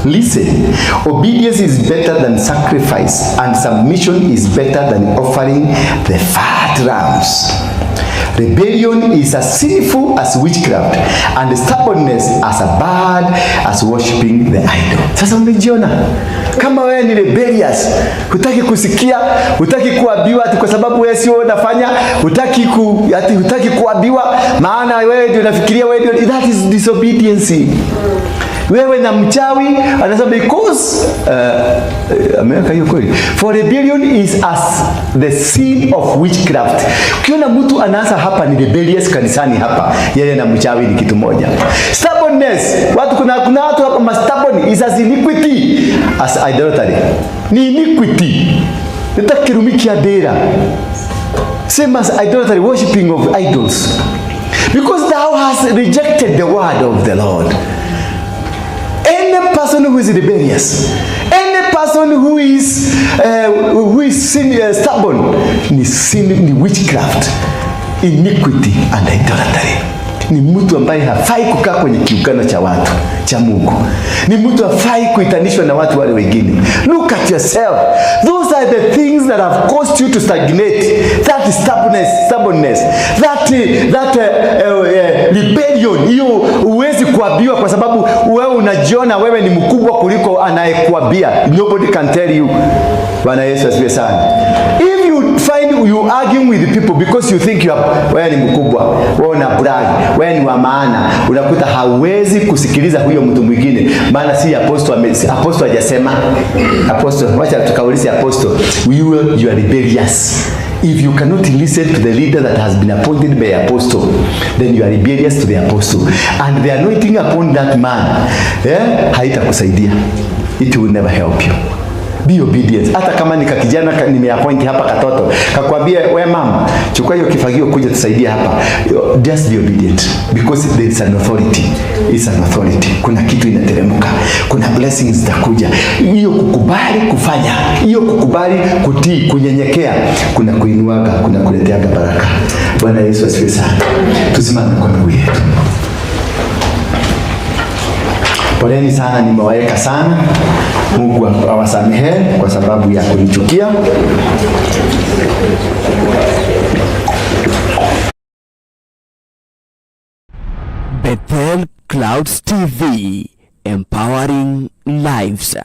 Listen, obedience is better than sacrifice, and submission is better than offering the fat rams. Rebellion is as sinful as witchcraft, and stubbornness as bad as worshiping the idol. Sasa umejiona kama wewe ni rebellious, hutaki kusikia, hutaki kuambiwa ati kwa sababu wewe sio unafanya, hutaki kuambiwa maana wewe ndio unafikiria wewe ndio, that is disobedience. Wewe na mchawi anasema because Amerika hiyo kweli. For rebellion is as the sin of witchcraft. Ukiona mtu anaanza hapa ni rebellious kanisani hapa, yeye na mchawi ni kitu moja. Stubbornness, kuna watu hapa stubborn is as iniquity as idolatry. Ni iniquity. Nitakirumikia dera. Same as idolatry, worshiping of idols. Because thou hast rejected the word of the Lord. Any person who is rebellious, any person who is stubborn, ni sin, ni witchcraft, iniquity and idolatry. Ni mtu ambaye hafai kukaa kwenye kiungano cha watu cha Mungu. Ni mtu hafai kuitanishwa na watu wale wengine. Look at yourself. Those are the things that have caused you to stagnate. That stubbornness, that rebellion. Hiyo huwezi kuambiwa kwa sababu wewe unajiona wewe ni mkubwa kuliko anayekuambia. Nobody can tell you. Bwana Yesu asifiwe sana. If you find you arguing with the people because you think wewe ni mkubwa, wewe una brag, wewe ni wa maana, unakuta hawezi kusikiliza huyo mtu mwingine, maana si apostle hajasema. Apostle, wacha tukaulize apostle, you are rebellious. If you cannot listen to the leader that has been appointed by apostle, then you are rebellious to the apostle, and the anointing upon that man haitakusaidia. It will never help you. Be obedient. Hata kama ni kakijana nimeappoint hapa katoto, kakwambia we mama, chukua hiyo kifagio kuja tusaidia hapa. Just be obedient, because there is an authority. It's an authority. Kuna kitu inateremka. Kuna blessings zitakuja. Hiyo kukubali kufanya, hiyo kukubali kutii, kunyenyekea, kuna kuinuaga, kuna kuleteaga baraka. Bwana Yesu asifiwe sana. Tusimame kwa miguu yetu. Poleni sana, nimewaeka sana. Mungu awasamehe kwa sababu ya kunichukia. Bethel Clouds TV, empowering lives.